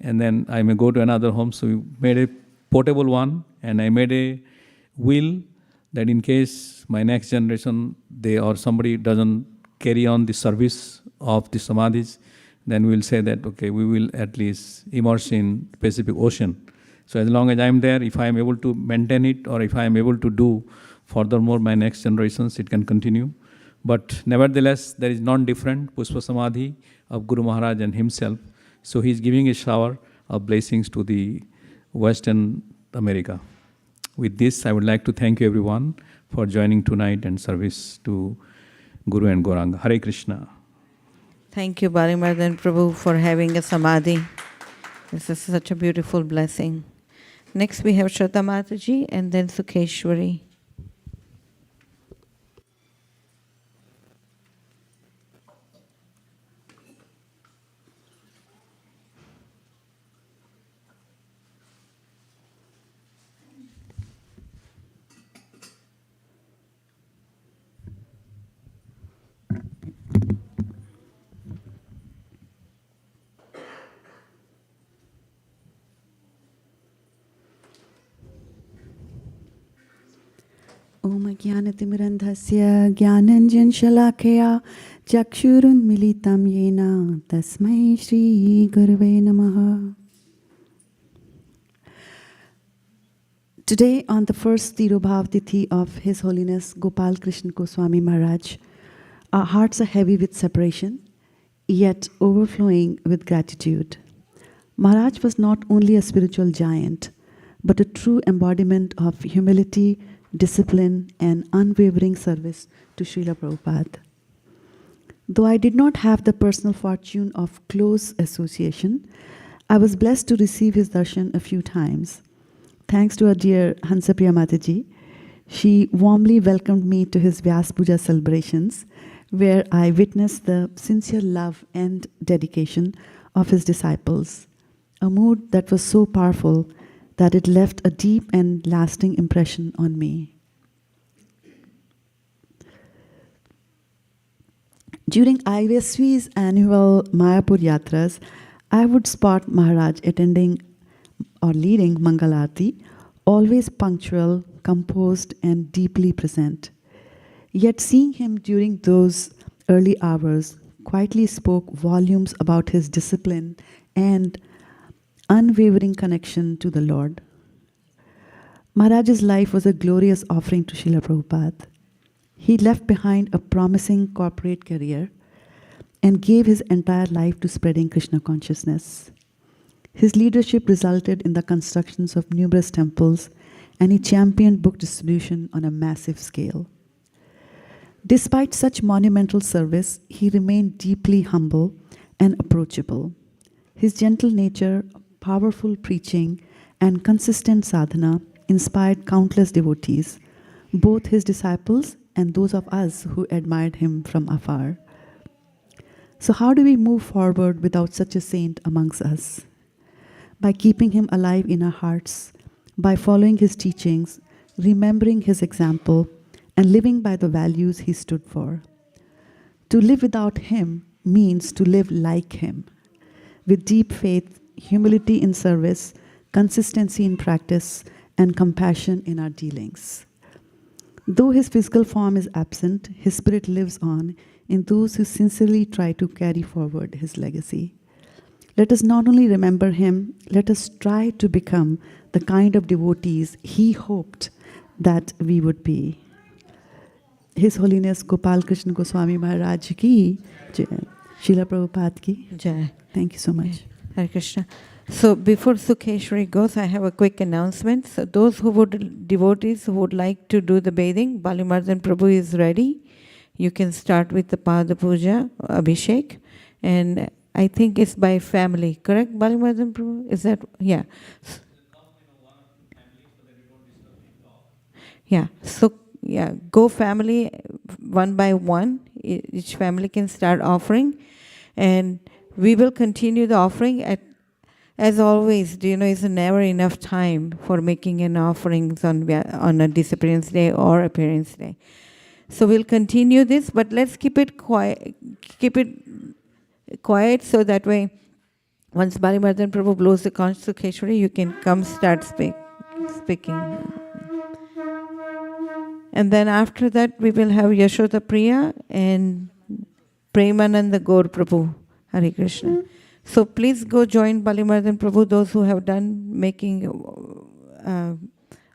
And then I may go to another home. So we made a portable one. And I made a will that in case my next generation, or somebody doesn't carry on the service of the Samadhis, then we will say that, okay, we will at least immerse in Pacific Ocean. So as long as I am there, if I am able to maintain it, or if I am able to do furthermore my next generations, it can continue. But nevertheless, there is non-different Pushpa Samadhi of Guru Maharaj and himself. So he is giving a shower blessings to the Western America. With this, I would like to thank you everyone for joining tonight and service to Guru and Gauranga. Hare Krishna. Thank you, Palimardan Prabhu, for having a samadhi. This is such a beautiful blessing. Next we have Shatam Matji and then Sukeshwari. Om Jnanatimirandhasya Jnananjan Shalakaya Chakshurun Militam Yena Tasmai Shri Gurave Namaha. Today, on the first Tirobhav Tithi of His Holiness Gopal Krishna Goswami Maharaj, our hearts are heavy with separation, yet overflowing with gratitude. Maharaj was not only a spiritual giant, but a true embodiment of humility, discipline, and unwavering service to Srila Prabhupada. Though I did not have the personal fortune of close association, I was blessed to receive his darshan a few times. Thanks to our dear Hansapriya Mataji, she warmly welcomed me to his Vyas Puja celebrations, where I witnessed the sincere love and dedication of his disciples, a mood that was so powerful that it left a deep and lasting impression on me. During ISV's annual Mayapur Yatras, I would spot Maharaj attending or leading Mangalarti, always punctual, composed, and deeply present. Yet seeing him during those early hours quietly spoke volumes about his discipline and unwavering connection to the Lord. Maharaj's life was a glorious offering to Srila Prabhupada. He left behind a promising corporate career and gave his entire life to spreading Krishna consciousness. His leadership resulted in the constructions of numerous temples, and he championed book distribution on a massive scale. Despite such monumental service, he remained deeply humble and approachable. His gentle nature, powerful preaching, and consistent sadhana inspired countless devotees, both his disciples and those of us who admired him from afar. So how do we move forward without such a saint amongst us? By keeping him alive in our hearts, by following his teachings, remembering his example, and living by the values he stood for. To live without him means to live like him, with deep faith, humility in service, consistency in practice, and compassion in our dealings. Though his physical form is absent, his spirit lives on in those who sincerely try to carry forward his legacy. Let us not only remember him, let us try to become the kind of devotees he hoped that we would be. His Holiness Gopal Krishna Goswami Maharaj ki jai. Srila Prabhupada ki Jai. Thank you so much. Hare Krishna. So before Sukeshwari goes, I have a quick announcement. So those devotees who would like to do the bathing, Palimardan Prabhu is ready. You can start with the Pada Puja, Abhishek, and I think it's by family, correct, Palimardan Prabhu? Is that, yeah. Yeah, so yeah, go family one by one. Each family can start offering, and we will continue the offering as always. It's never enough time for making an offerings on a Disappearance Day or Appearance Day. So we'll continue this, but let's keep it quiet. So that way, once Palimardan Prabhu blows the conch to Sukeshwari, you can come start speaking. And then after that, we will have Yashoda Priya and Premananda Gor Prabhu. Hare Krishna. So please go join Palimardan Prabhu, those who have done making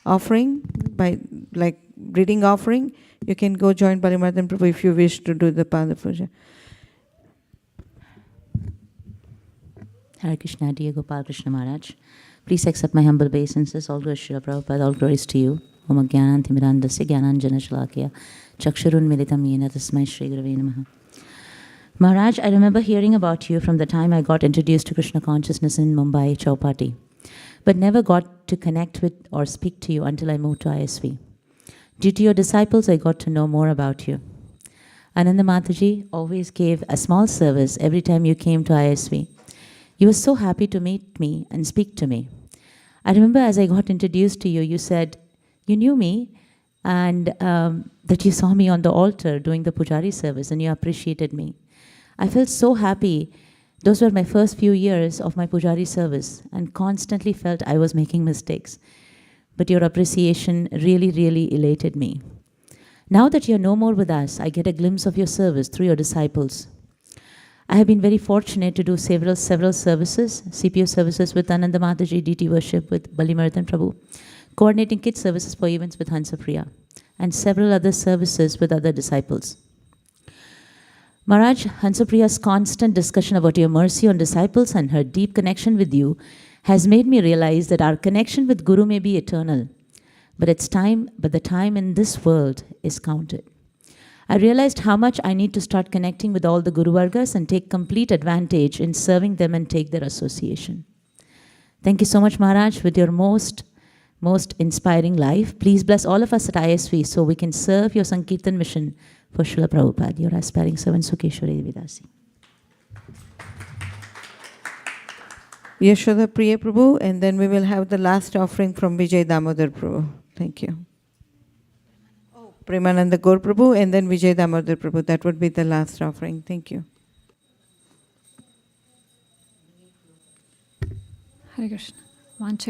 offering, by like reading offering. You can go join Palimardan Prabhu if you wish to do the Pada Puja. Hare Krishna, dear Gopal Krishna Maharaj. Please accept my humble obeisances. All glories to Srila Prabhupada, all glories to you. Om Ajnanantimirandasya Jnananjana Shalakya Chakshurun Militam Yena Tasmai Shri Gurave Namaha. Maharaj, I remember hearing about you from the time I got introduced to Krishna consciousness in Mumbai, Chowpatty, but never got to connect with or speak to you until I moved to ISV. Due to your disciples, I got to know more about you. Ananda Mataji always gave a small service every time you came to ISV. You were so happy to meet me and speak to me. I remember as I got introduced to you, you said you knew me and that you saw me on the altar doing the Pujari service and you appreciated me. I felt so happy. Those were my first few years of my Pujari service and constantly felt I was making mistakes. But your appreciation really, really elated me. Now that you're no more with us, I get a glimpse of your service through your disciples. I have been very fortunate to do several services, CPO services with Ananda Mataji, DT worship with Palimardan Prabhu, coordinating kids services for events with Hansapriya, and several other services with other disciples. Maharaj, Hansapriya's constant discussion about your mercy on disciples and her deep connection with you has made me realize that our connection with Guru may be eternal, but the time in this world is counted. I realized how much I need to start connecting with all the Guru Vargas and take complete advantage in serving them and take their association. Thank you so much, Maharaj, with your most inspiring life. Please bless all of us at ISV so we can serve your Sankirtan mission for Srila Prabhupada, your aspiring servant Sukeshwari Vidasi. Yashoda Priya Prabhu, and then we will have the last offering from Vijay Damodar Prabhu. Thank you. Premananda Gor Prabhu, and then Vijay Damodar Prabhu. That would be the last offering. Thank you. Hare Krishna. Thank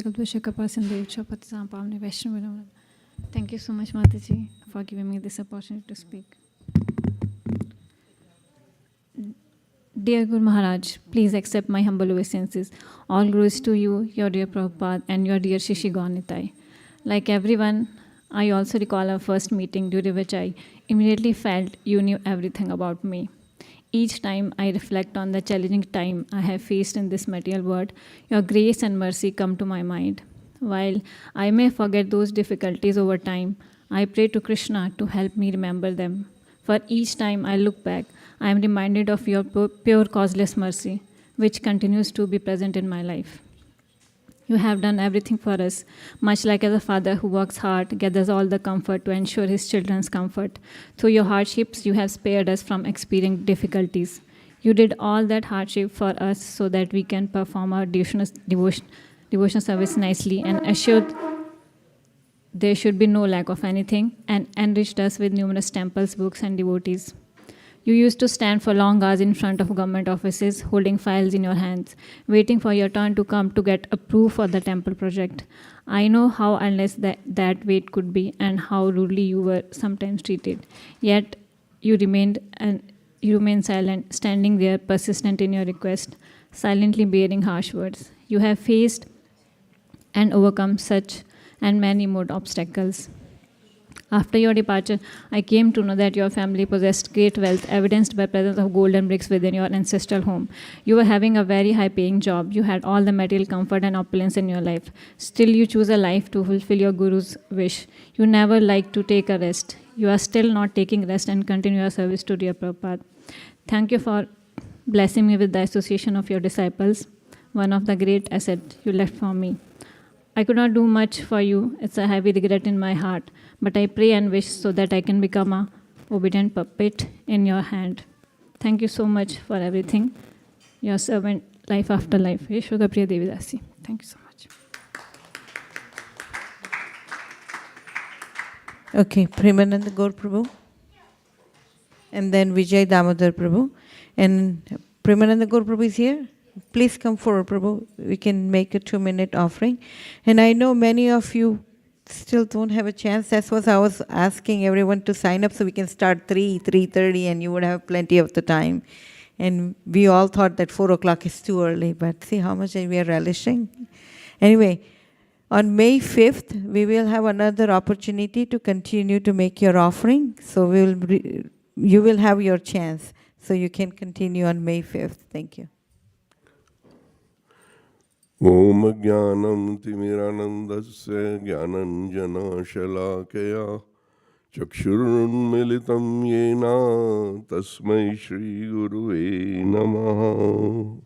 you so much, Mataji, for giving me this opportunity to speak. Dear Guru Maharaj, please accept my humble obeisances. All glories to you, your dear Prabhupada, and your dear Shishi Gaunitai. Like everyone, I also recall our first meeting during which I immediately felt you knew everything about me. Each time I reflect on the challenging time I have faced in this material world, your grace and mercy come to my mind. While I may forget those difficulties over time, I pray to Krishna to help me remember them. For each time I look back, I am reminded of your pure causeless mercy, which continues to be present in my life. You have done everything for us, much like as a father who works hard, gathers all the comfort to ensure his children's comfort. Through your hardships, you have spared us from experiencing difficulties. You did all that hardship for us so that we can perform our devotional service nicely and assured there should be no lack of anything, and enriched us with numerous temples, books, and devotees. You used to stand for long hours in front of government offices, holding files in your hands, waiting for your turn to come to get approved for the temple project. I know how endless that wait could be and how rudely you were sometimes treated. Yet you remained silent, standing there, persistent in your request, silently bearing harsh words. You have faced and overcome such and many more obstacles. After your departure, I came to know that your family possessed great wealth, evidenced by presence of golden bricks within your ancestral home. You were having a very high-paying job. You had all the material comfort and opulence in your life. Still, you choose a life to fulfill your Guru's wish. You never liked to take a rest. You are still not taking rest and continue your service to dear Prabhupada. Thank you for blessing me with the association of your disciples, one of the great assets you left for me. I could not do much for you. It's a heavy regret in my heart. But I pray and wish so that I can become an obedient puppet in your hand. Thank you so much for everything. Your servant, life after life. Yashoda Priya Devi Dasi. Thank you so much. Okay, Premananda Gor Prabhu. And then Vijay Damodar Prabhu. And Premananda Gor Prabhu is here. Please come forward, Prabhu. We can make a 2-minute offering. And I know many of you still don't have a chance. That's what I was asking everyone to sign up so we can start 3:30, and you would have plenty of the time. And we all thought that 4 o'clock is too early, but see how much we are relishing. Anyway, on May 5th, we will have another opportunity to continue to make your offering. So you will have your chance. So you can continue on May 5th. Thank you. Om Jnanam Timiranandasya Jnananjana Shalakaya Chakshurunmilitam Yena Tasmai Shri Guruve Namaha.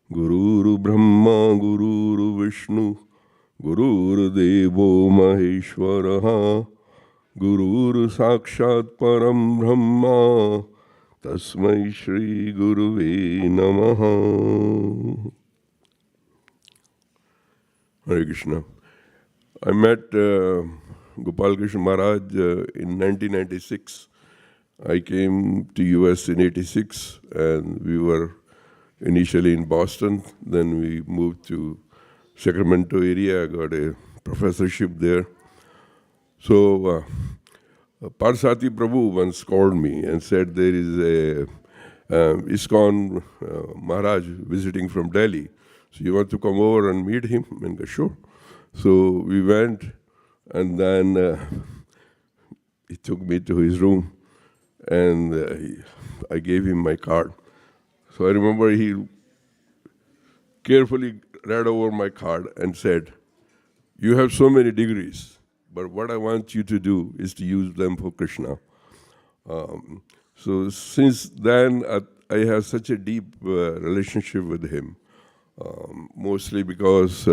Gururu Brahma Gururu Vishnu Gururu Devo Maheshwaraha Gururu Sakshat Param Brahma Tasmai Shri Guruve Namaha. Hare Krishna. I met Gopal Krishna Maharaj in 1996. I came to US in 86 and we were initially in Boston. Then we moved to Sacramento area. I got a professorship there. So Parsati Prabhu once called me and said there is a ISKCON Maharaj visiting from Delhi. So you want to come over and meet him? And go, sure. So we went, and then he took me to his room, and I gave him my card. So I remember he carefully read over my card and said, "You have so many degrees, but what I want you to do is to use them for Krishna." So since then, I have such a deep relationship with him. Mostly because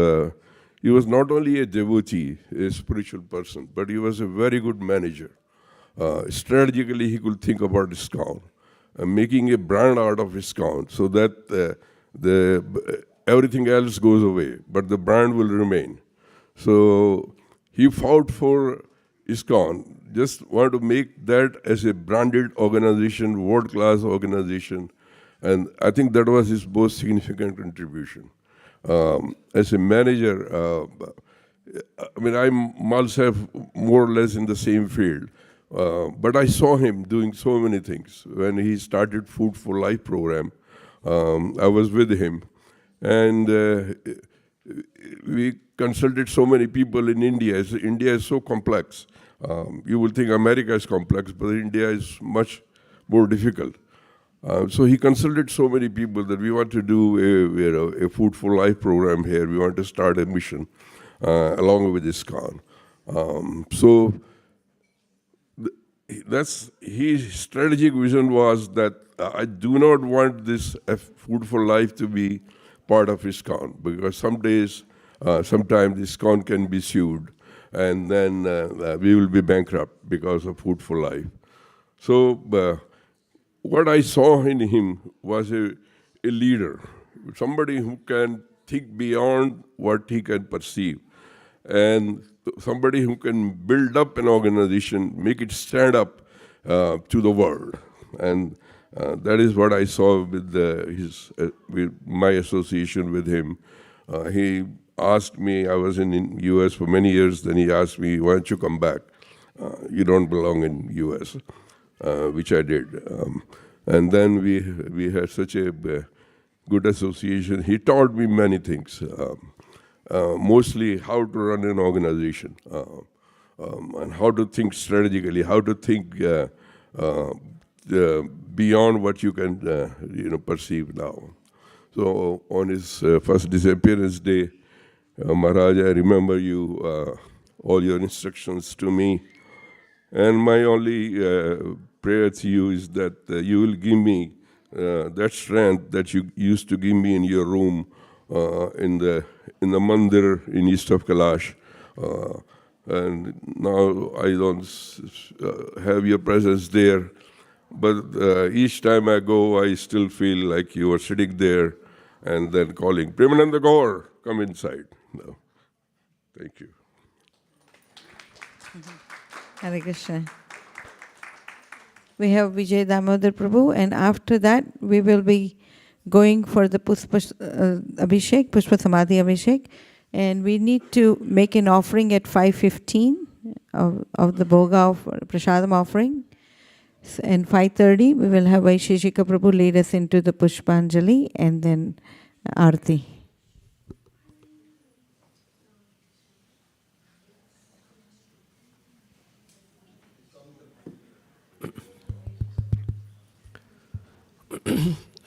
he was not only a devotee, a spiritual person, but he was a very good manager. Strategically, he could think about ISKCON, making a brand out of ISKCON so that everything else goes away, but the brand will remain. So he fought for ISKCON, just wanted to make that as a branded organization, world-class organization. And I think that was his most significant contribution. As a manager, I mean, I'm myself more or less in the same field, but I saw him doing so many things. When he started Food for Life program, I was with him, and we consulted so many people in India. India is so complex. You will think America is complex, but India is much more difficult. So he consulted so many people that we want to do a Food for Life program here. We want to start a mission along with ISKCON. So that's his strategic vision was that I do not want this Food for Life to be part of ISKCON, because sometimes ISKCON can be sued, and then we will be bankrupt because of Food for Life. So what I saw in him was a leader, somebody who can think beyond what he can perceive, and somebody who can build up an organization, make it stand up to the world. And that is what I saw with with my association with him. He asked me, I was in US for many years, then he asked me, why don't you come back? You don't belong in US. Which I did. And then we had such a good association. He taught me many things, mostly how to run an organization, and how to think strategically, how to think beyond what you can perceive now. So on his first disappearance day, Maharaj, I remember you, all your instructions to me. And my only prayer to you is that you will give me that strength that you used to give me in your room in the mandir in east of Kailash. And now I don't have your presence there, but each time I go, I still feel like you are sitting there and then calling, Premananda Gor, come inside. No. Thank you. Hare Krishna. We have Vijay Damodar Prabhu, and after that we will be going for the Abhishek, Pushpa Samadhi Abhishek, and we need to make an offering at 5:15 of the Bhoga of Prasadam offering. And 5:30 we will have Vaisesika Prabhu lead us into the Pushpanjali and then Aarti.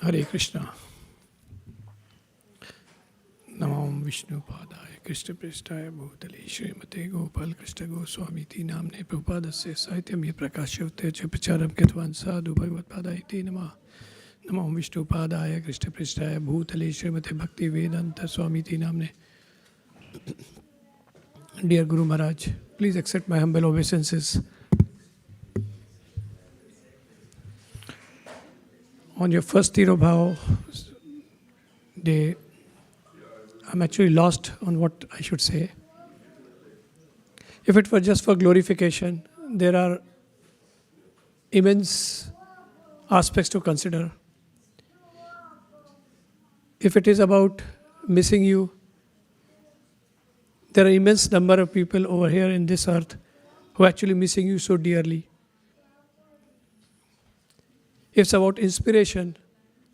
Hare Krishna. Now Vishnu Padaya Krishna Prasthaya Bhutale Srimate Gopal Krishna Goswami Ti Namne Prabhupadasya Sahityam Ye Prakashavte Cha Pracharam Kitvan Sadhu Bhagavad Padaya Te Namah Namo Vishnu Padaya Krishna Prasthaya Bhutale Srimate Bhakti Vedanta Swami Ti Namne. Dear Guru Maharaj, please accept my humble obeisances. On your first Tirobhav day, I'm actually lost on what I should say. If it were just for glorification, there are immense aspects to consider. If it is about missing you, there are immense number of people over here in this earth who are actually missing you so dearly. If it's about inspiration,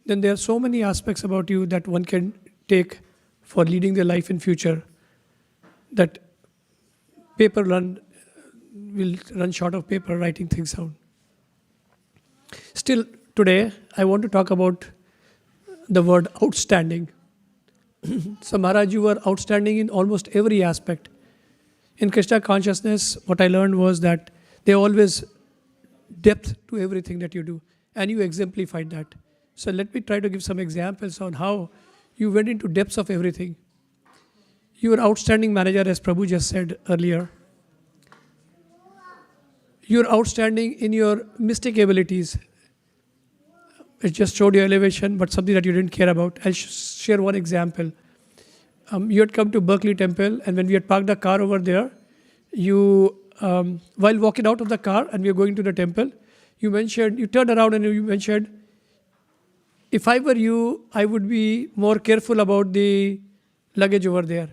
then there are so many aspects about you that one can take for leading their life in future, that will run short of paper writing things down. Still, today, I want to talk about the word outstanding. So Maharaj, you were outstanding in almost every aspect. In Krishna consciousness, what I learned was that there always depth to everything that you do, and you exemplified that. So let me try to give some examples on how you went into depths of everything. You were outstanding manager, as Prabhu just said earlier. You're outstanding in your mystic abilities. It just showed your elevation, but something that you didn't care about. I'll share one example. You had come to Berkeley Temple, and when we had parked the car over there, you, while walking out of the car and we were going to the temple, you turned around and you mentioned, if I were you, I would be more careful about the luggage over there.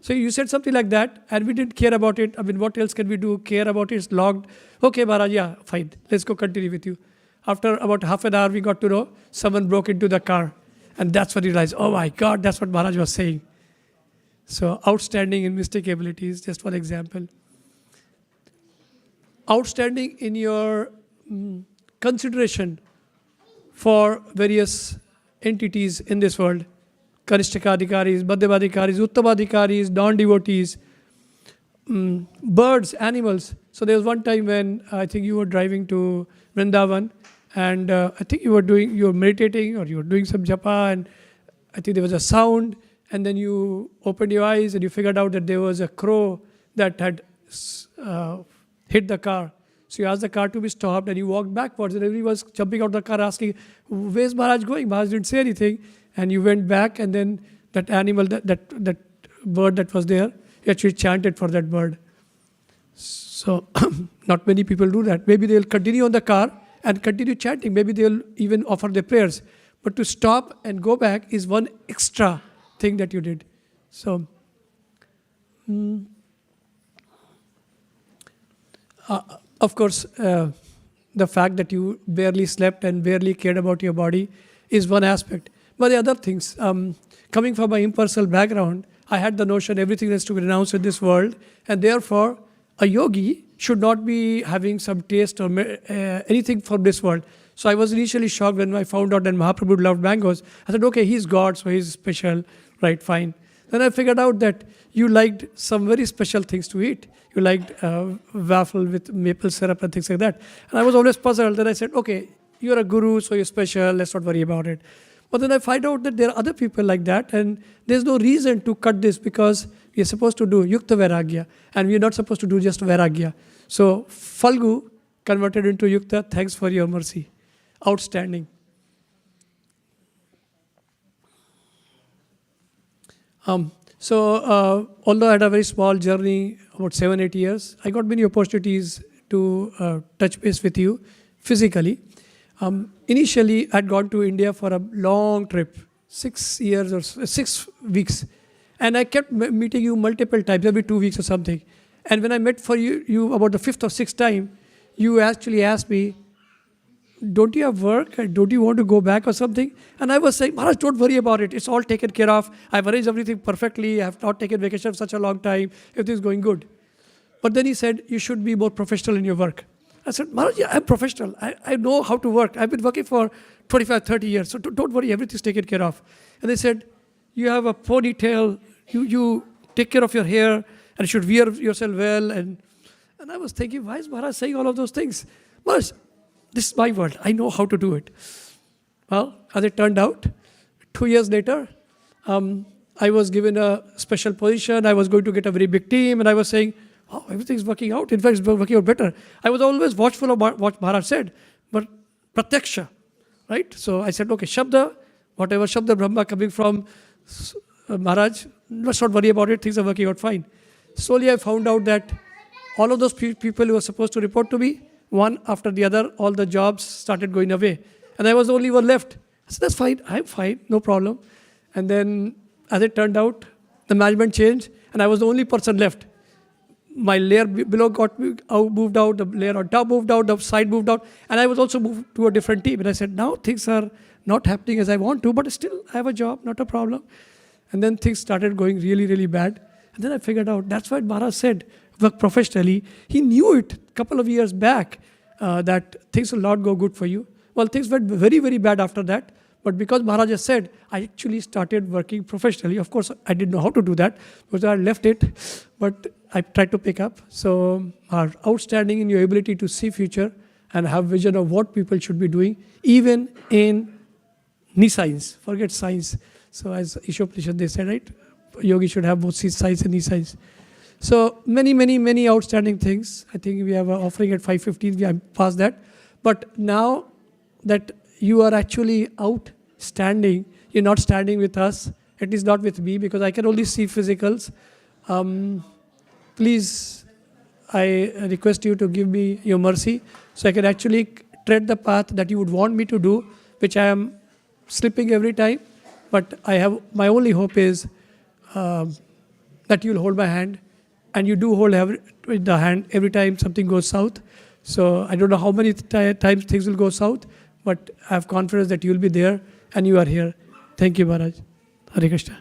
So you said something like that, and we didn't care about it. I mean, what else can we do? Care about it? It's logged. Okay, Maharaj, yeah, fine. Let's go continue with you. After about half an hour, we got to know someone broke into the car. And that's when we realized, oh my God, that's what Maharaj was saying. So outstanding in mystic abilities, just one example. Outstanding in your consideration for various entities in this world. Kanishtaka-adhikaris, Madhyama-adhikaris, Uttama-adhikaris, non-devotees, birds, animals. So there was one time when I think you were driving to Vrindavan, and I think you were meditating or you were doing some japa, and I think there was a sound, and then you opened your eyes and you figured out that there was a crow that had hit the car. So you asked the car to be stopped, and you walked backwards, and everyone was jumping out of the car asking, where's Maharaj going? Maharaj didn't say anything. And you went back, and then that animal, that bird that was there, you actually chanted for that bird. So not many people do that. Maybe they'll continue on the car and continue chanting. Maybe they'll even offer their prayers. But to stop and go back is one extra thing that you did. So, of course, the fact that you barely slept and barely cared about your body is one aspect. But the other things, coming from my impersonal background, I had the notion everything has to be renounced in this world, and therefore a yogi should not be having some taste or anything from this world. So I was initially shocked when I found out that Mahaprabhu loved mangoes. I said, okay, he's God, so he's special, right, fine. Then I figured out that you liked some very special things to eat. You liked waffle with maple syrup and things like that. And I was always puzzled. Then I said, okay, you're a guru, so you're special, let's not worry about it. But then I find out that there are other people like that, and there's no reason to cut this because we are supposed to do Yukta Vairagya, and we are not supposed to do just Vairagya. So Falgu converted into Yukta, thanks for your mercy. Outstanding. Although I had a very small journey, about 7-8 years, I got many opportunities to touch base with you physically. Initially, I had gone to India for a long trip, 6 years or 6 weeks. And I kept meeting you multiple times, every 2 weeks or something. And when I met for you about the 5th or 6th time, you actually asked me, don't you have work? Don't you want to go back or something? And I was saying, Maharaj, don't worry about it. It's all taken care of. I've arranged everything perfectly. I have not taken vacation for such a long time. Everything's going good. But then he said, you should be more professional in your work. I said, Maharaj, yeah, I'm professional. I know how to work. I've been working for 25, 30 years. So don't worry, everything's taken care of. And they said, you have a ponytail you take care of your hair and you should wear yourself well. And I was thinking, why is Maharaj saying all of those things? Maharaj, this is my world. I know how to do it. Well, as it turned out, 2 years later, I was given a special position. I was going to get a very big team, and I was saying, oh, everything's working out. In fact, it's working out better. I was always watchful of what Maharaj said, but pratyaksha, right? So I said, okay, Shabda, whatever Shabda Brahma coming from Maharaj, let's not worry about it. Things are working out fine. Slowly I found out that all of those people who were supposed to report to me, one after the other, all the jobs started going away. And I was the only one left. I said, that's fine. I'm fine. No problem. And then, as it turned out, the management changed, and I was the only person left. My layer below got moved out, the layer on top moved out, the side moved out, and I was also moved to a different team. And I said, now things are not happening as I want to, but still I have a job, not a problem. And then things started going really, really bad. And then I figured out, that's why Maharaj said, work professionally. He knew it a couple of years back that things will not go good for you. Well, things went very, very bad after that. But because Maharaj has said, I actually started working professionally. Of course, I didn't know how to do that because I left it. But I tried to pick up. So, are outstanding in your ability to see future and have vision of what people should be doing, even in knee science. Forget science. So, as Ishopanishad they said, right? Yogi should have both science and knee science. So, many, many, many outstanding things. I think we have an offering at 5:15. We are past that. But now that you are actually outstanding, you're not standing with us, at least not with me, because I can only see physicals. Please, I request you to give me your mercy so I can actually tread the path that you would want me to do, which I am slipping every time. But I have, my only hope is that you'll hold my hand, and you do hold the hand every time something goes south. So I don't know how many times things will go south, but I have confidence that you will be there and you are here. Thank you, Maharaj. Hare Krishna.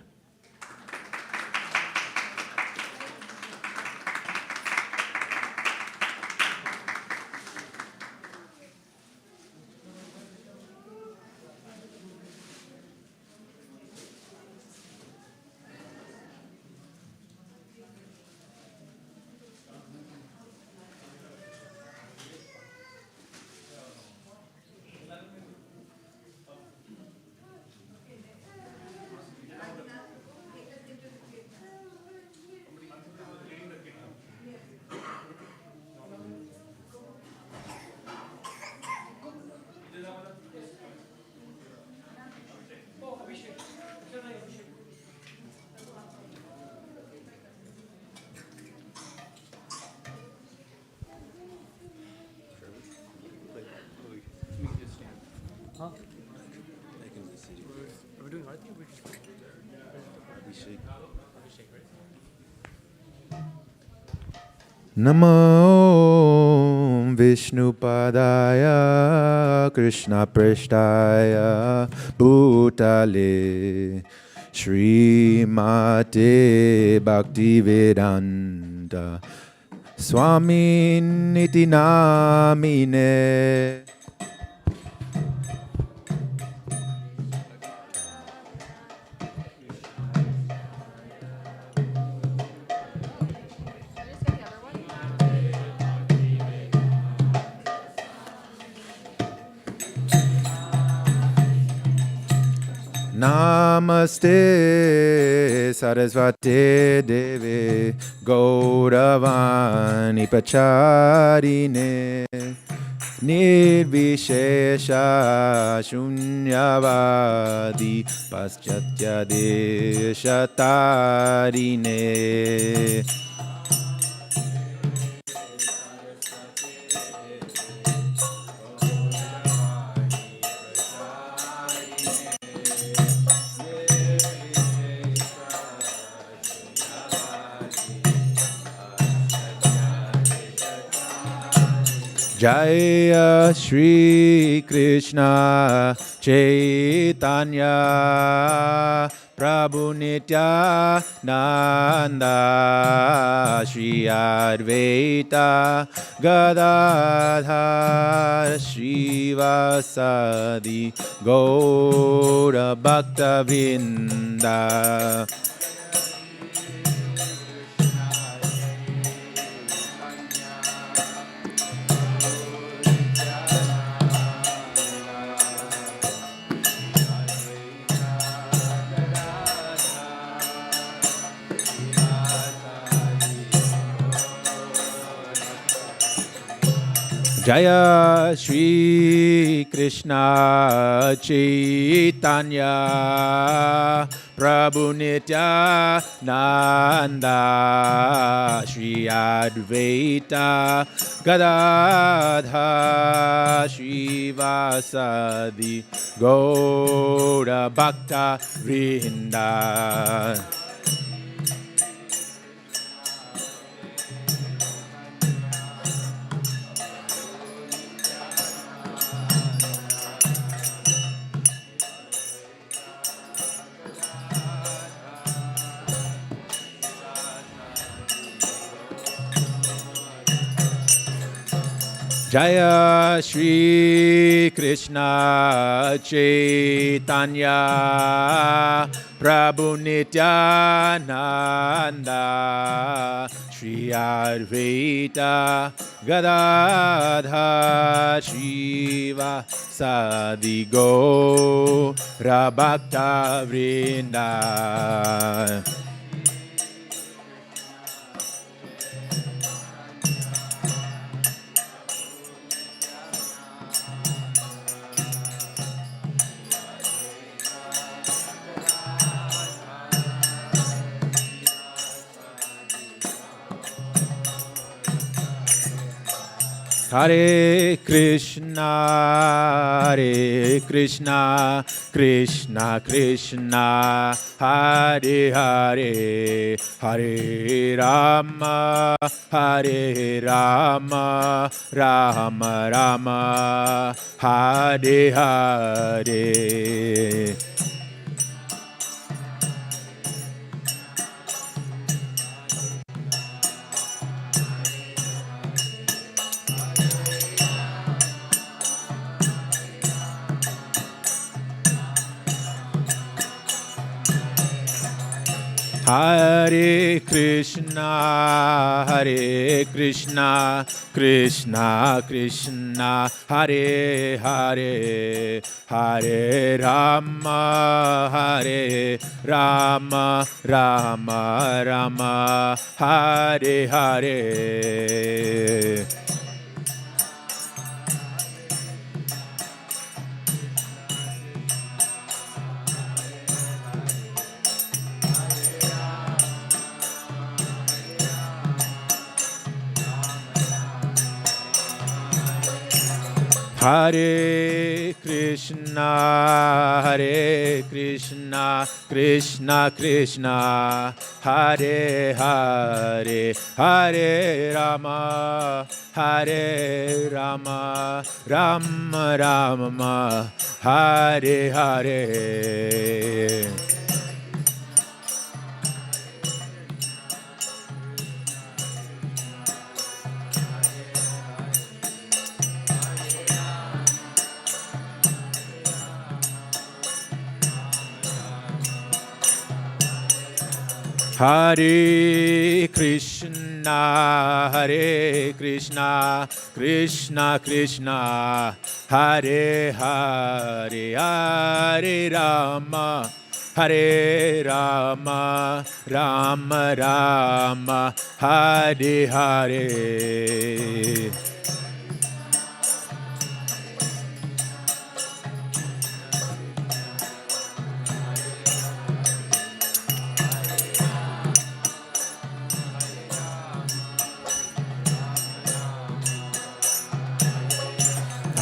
Namo Vishnupadaya Krishna Prishtaya Bhutale Srimate Bhaktivedanta Swami Niti Namine. Namaste Sarasvate Deve Gauravani Pacharine Nirvishesha Shunyavadi Paschatya Deshatarine. Jaya Shri Krishna Chaitanya Prabhu Nityananda Shri Advaita Gadadhar Shri Vasadi Gaura Bhakta Vrinda. Jaya Shri Krishna Chaitanya Prabhu Nityananda Shri Advaita Gadadha Shri Vasadi Gaura Bhakta Vrinda. Jaya Shri Krishna Chaitanya Prabhu Nityananda Shri Advaita Gadadha Shiva Sadigo Rabhakta Vrinda. Hare Krishna, Krishna Krishna, Hare Hare, Hare Rama, Hare Rama, Rama Rama, Hare Hare. Hare Krishna, Krishna Krishna, Hare Hare, Hare Rama, Hare Rama, Rama Rama, Hare Hare. Hare Krishna, Krishna Krishna, Hare Hare, Hare Rama, Hare Rama, Rama Rama, Hare Hare. Hare Krishna, Krishna Krishna, Hare Hare, Hare Rama, Hare Rama, Rama Rama, Hare Hare.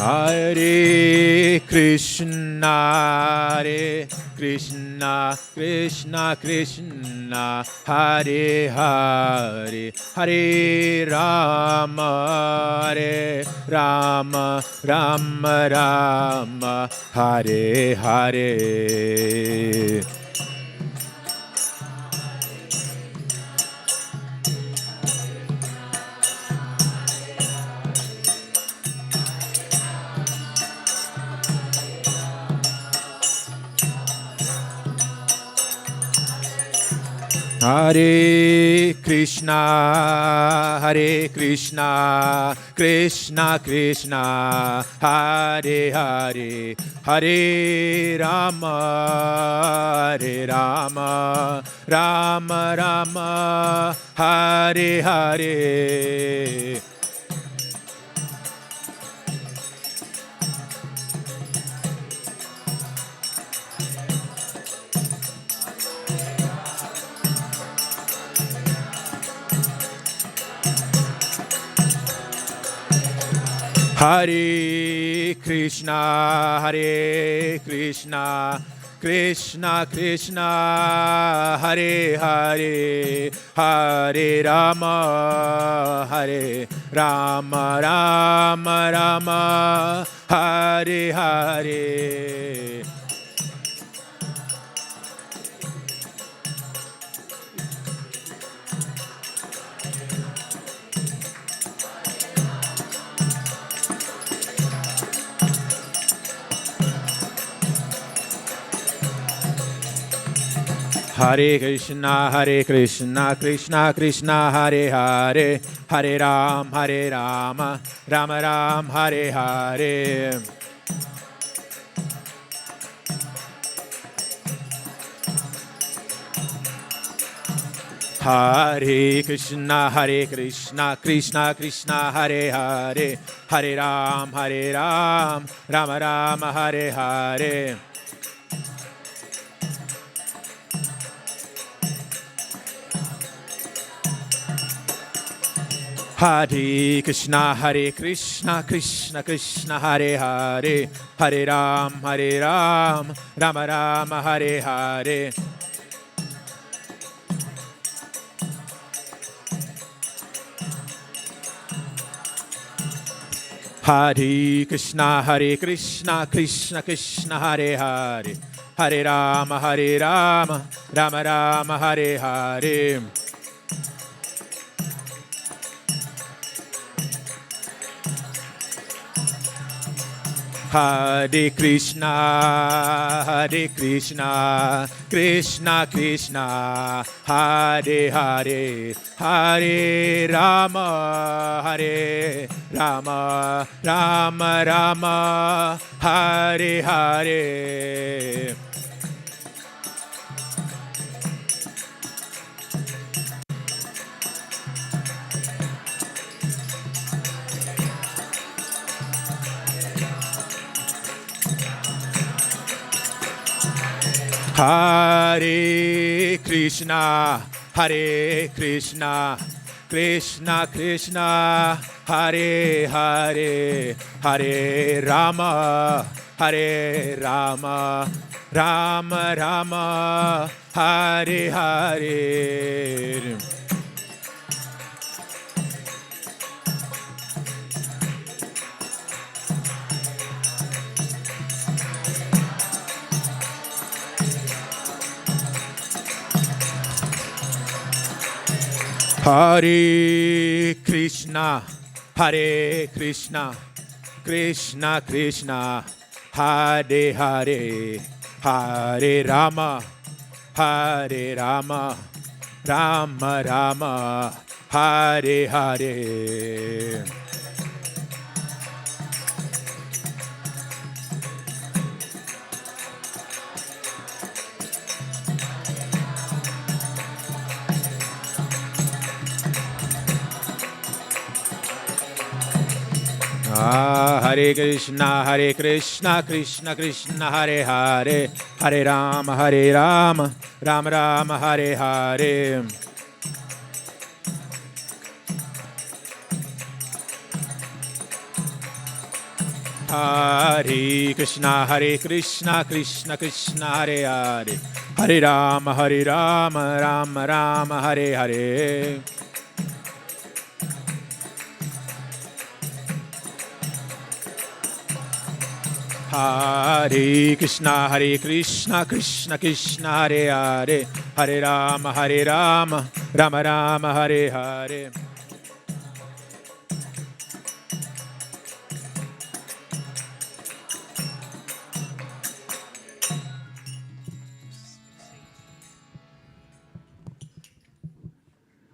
Hare Krishna, Krishna Krishna, Hare Hare, Hare Rama, Rama Rama, Hare Hare. Hare Krishna, Krishna Krishna, Hare Hare, Hare Rama, Rama Rama, Hare Hare. Hare Krishna, Krishna Krishna, Hare Hare, Hare Rama, Rama Rama, Hare Hare. Hare Krishna, Krishna Krishna, Hare Hare, Hare Rama, Rama Rama, Hare Hare. Hare Krishna, Krishna Krishna, Hare Hare, Hare Rama, Rama Rama, Hare Hare. Hare Krishna, Krishna Krishna, Hare Hare, Hare Rama, Rama Rama, Hare Hare. Hare Krishna, Krishna Krishna, Hare Hare, Hare Rama, Rama Rama, Hare Hare. Hare Krishna, Krishna Krishna, Hare Hare, Hare Rama, Rama Rama, Hare Hare. Hare Krishna, Krishna Krishna, Hare Hare, Hare Rama, Rama Rama, Hare Hare. Hare Krishna, Krishna Krishna, Hare Hare, Hare Rama, Rama Rama, Hare Hare. Hare Krishna, Krishna Krishna, Hare Hare, Hare Rama, Rama Rama, Hare Hare. Hare Krishna, Krishna Krishna, Hare Hare, Hare Rama, Rama Rama, Hare Hare. Hare Krishna, Krishna Krishna, Hare Hare, Hare Rama, Rama Rama, Hare Hare.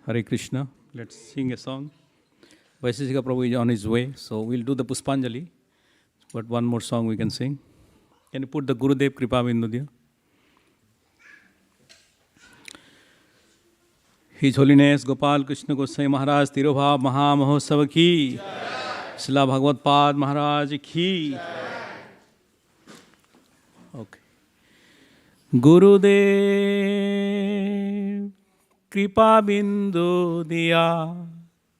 Hare Krishna. Let's sing a song. Vaisesika Prabhu is on his way, so we'll do the Pushpanjali. But one more song we can sing. Can you put the Gurudev Kripa Bindu there? His Holiness Gopal Krishna Goswami Maharaj Tirobhav Maha Mahotsav ki, Srila Bhagavad Pad Maharaj ki. Okay. Gurudev Kripa Bindu diya,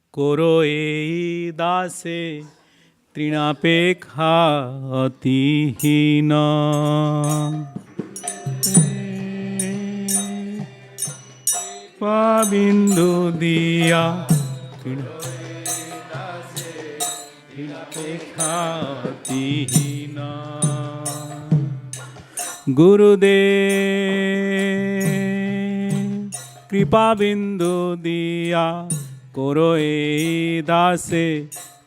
koro ei dase তৃণাপেক্ষা অতিহীন বিন্দু দিয়া তৃণাপেক্ষা অতিহীন গুরুদেব কৃপা বিন্দু দিয়া করো এই দাসে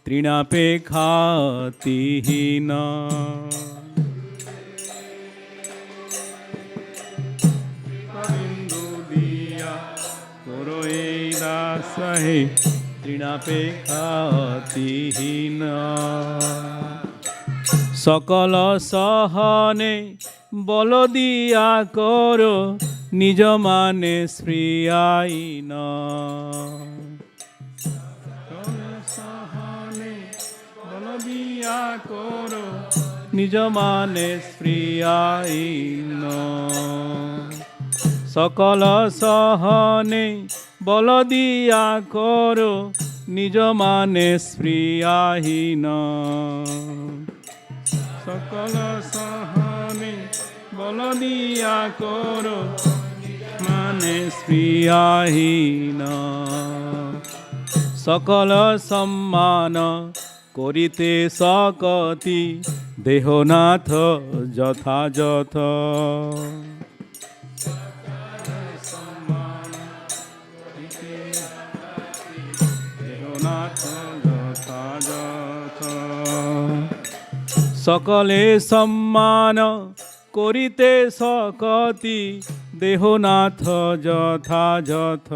তৃণাপেক্ষা অতিহীন বিন্দু দিয়া করো এই দাসে তৃণাপেক্ষা অতিহীন সকল সহনে বল দিয়া করো নিজ মানে স্প্রিয়াইন সহনে বল দিয়া করো নিজ মানে স্প্রিয়াইন সকল সহনে বল দিয়া করো নিজ মানে স্প্রিয়াহীন সকল সহনে বল দিয়া করো মানে স্প্রিয়াহীন সকল সম্মান করিতে সকতি দেহনাথ যথাযথ সকলে সম্মান করিতে সকতি দেহনাথ যথাযথ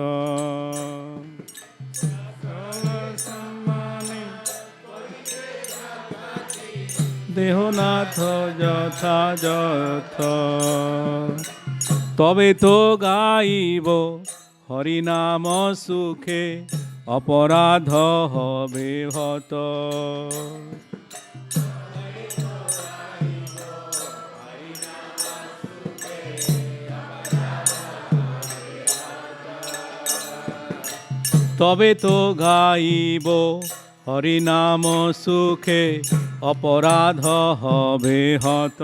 দেহনাথ যথাযথ তবে তো গাইব হরিনাম সুখে অপরাধ হবে হত তবে তো গাইব হরিনাম সুখে অপরাধ হবে হত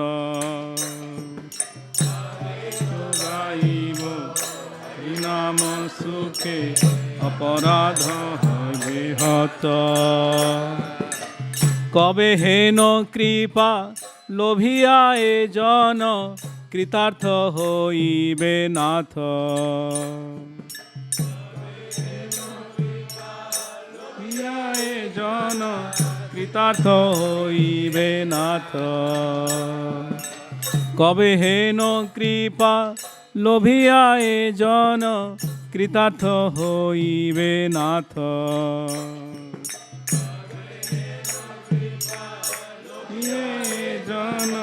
গাইব হরিনাম সুখে অপরাধ হবে হত কবে হেন কৃপা লোভিয়া এ জন কৃতার্থ হইবে নাথ জন কৃতার্থ হইবে নাথ কবে হেন কৃপা লোভিয়া এ জন কৃতার্থ হইবে নাথ জন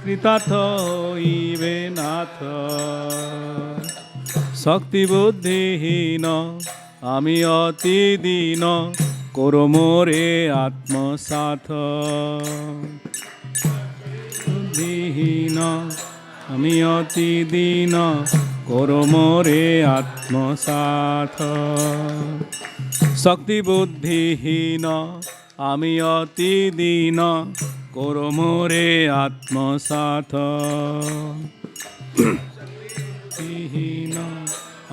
কৃতার্থ হইবে নাথ শক্তি বুদ্ধিহীন আমি অতি দীন করো মোরে আত্মসাথ বুদ্ধিহীন আমি অতি দীন করো মোরে আত্মসাথ শক্তি বুদ্ধিহীন আমি অতি দীন করো মোরে আত্মসাথ বুদ্ধিহীন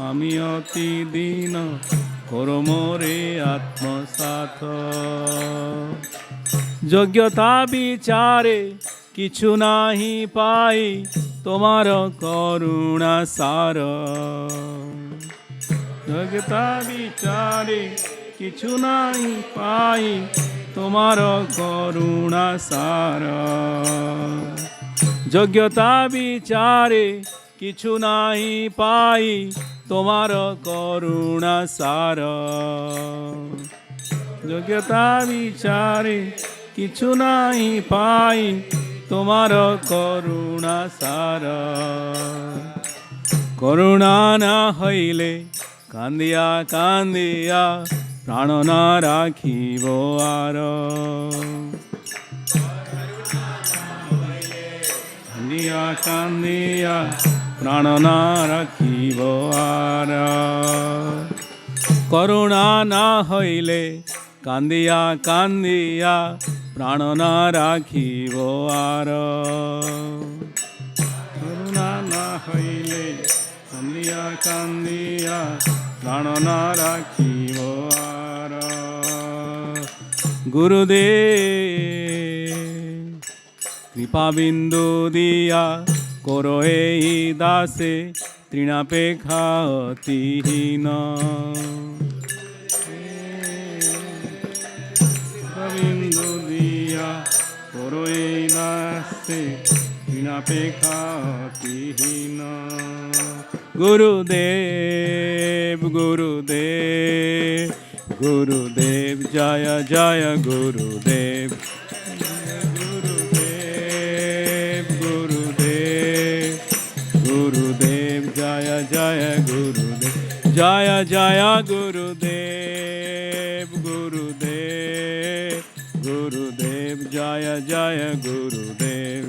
আমি অতি দীন করো মোরে আত্মসাথ যোগ্যতা বিচারে কিছু নাহি পাই তোমার করুণা সার যোগ্যতা বিচারে কিছু নাহি পাই তোমার করুণা সার যোগ্যতা বিচারে কিছু নাহি পাই তোমার করুণা সার যোগ্যতা বিচারে কিছু নাহি পাই তোমার করুণা সার করুণা না হইলে কান্দিয়া কান্দিয়া প্রাণ না রাখিব আর কান্দিয়া কান্দিয়া প্রাণ না রাখিব আর করুণা না হইলে কান্দিয়া কান্দিয়া প্রাণ না রাখিব আর করুণা না হইলে কান্দিয়া কান্দিয়া প্রাণ না রাখিব আর গুরুদেব কৃপা বিন্দু দিয়া করো এই দাসে তৃণাপেক্ষা অতিহীন বিন্দু দিয়া করো এই দাসে তৃণাপেক্ষা অতিহীন গুরুদেব গুরুদেব গুরুদেব জয় জয় গুরুদেব গুরুদেব গুরুদেব গুরুদেব জয় জয় গুরুদেব জয় জয় গুরুদেব গুরুদেব গুরুদেব জয় জয় গুরুদেব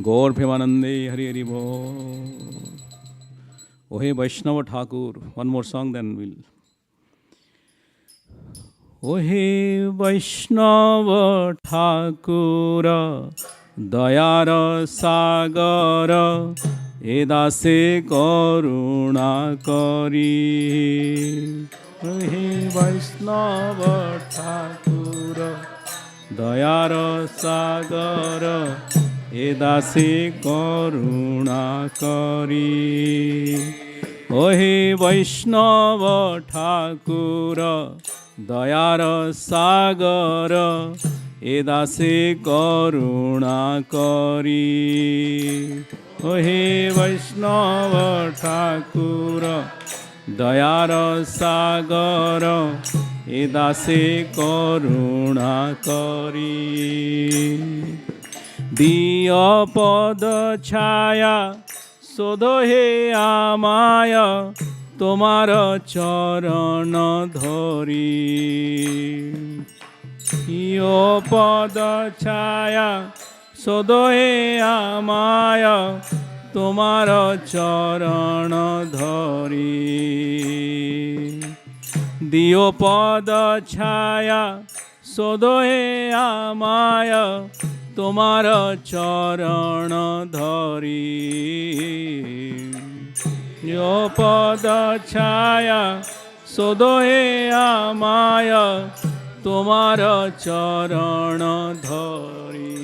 गौर प्रेमानंदे हरि हरि बोल. O hey Vaishnava Thakur, one more song then we'll. O hey Vaishnava Thakur, Dayal सागर एदासे करुणा करी. O hey Vaishnava Thakur, Dayal सागर एदासे करुणा करी. ओ हे वैष्णव ठाकुर दयार सागर एदासे करुणा करी. ओ हे वैष्णव ठाकुर दयार सागर एदासे करुणा करी. दिय पद छाया शोधो हे आमाय तोमार चरण धरी. दिय पद छाया शोधो हे आमाय तोमार चरण धरी. दियो पद छाया शोधो हे आमाय তোমার চরণ ধরি. পদ ছায়া শোধো হে আমায় তোমার চরণ ধরি.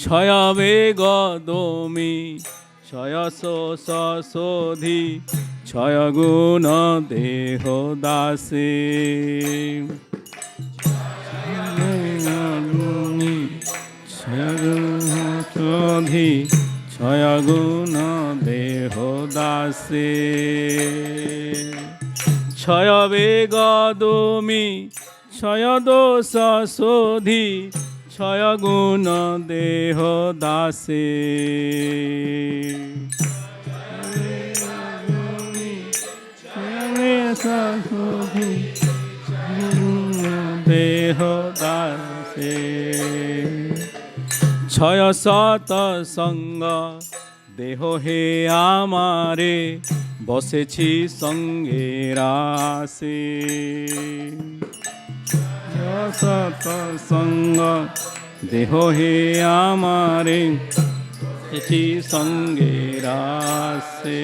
ছয় বেগ দমি ছয় শোষ শোধি ছয় গুণ দেহ দাসে. ছয় গুণ দেহ দাসে. ছয় বেগ দমি ছয় দোষ শোধি ছয় গুণ দেহ দাসে. দেহ দাসে. ছয় শত সঙ্গ দেহ হে আমারে বসেছি সঙ্গে রাসে. ছয় শত সঙ্গ দেহ হে আমারে বসেছি সঙ্গে রাসে.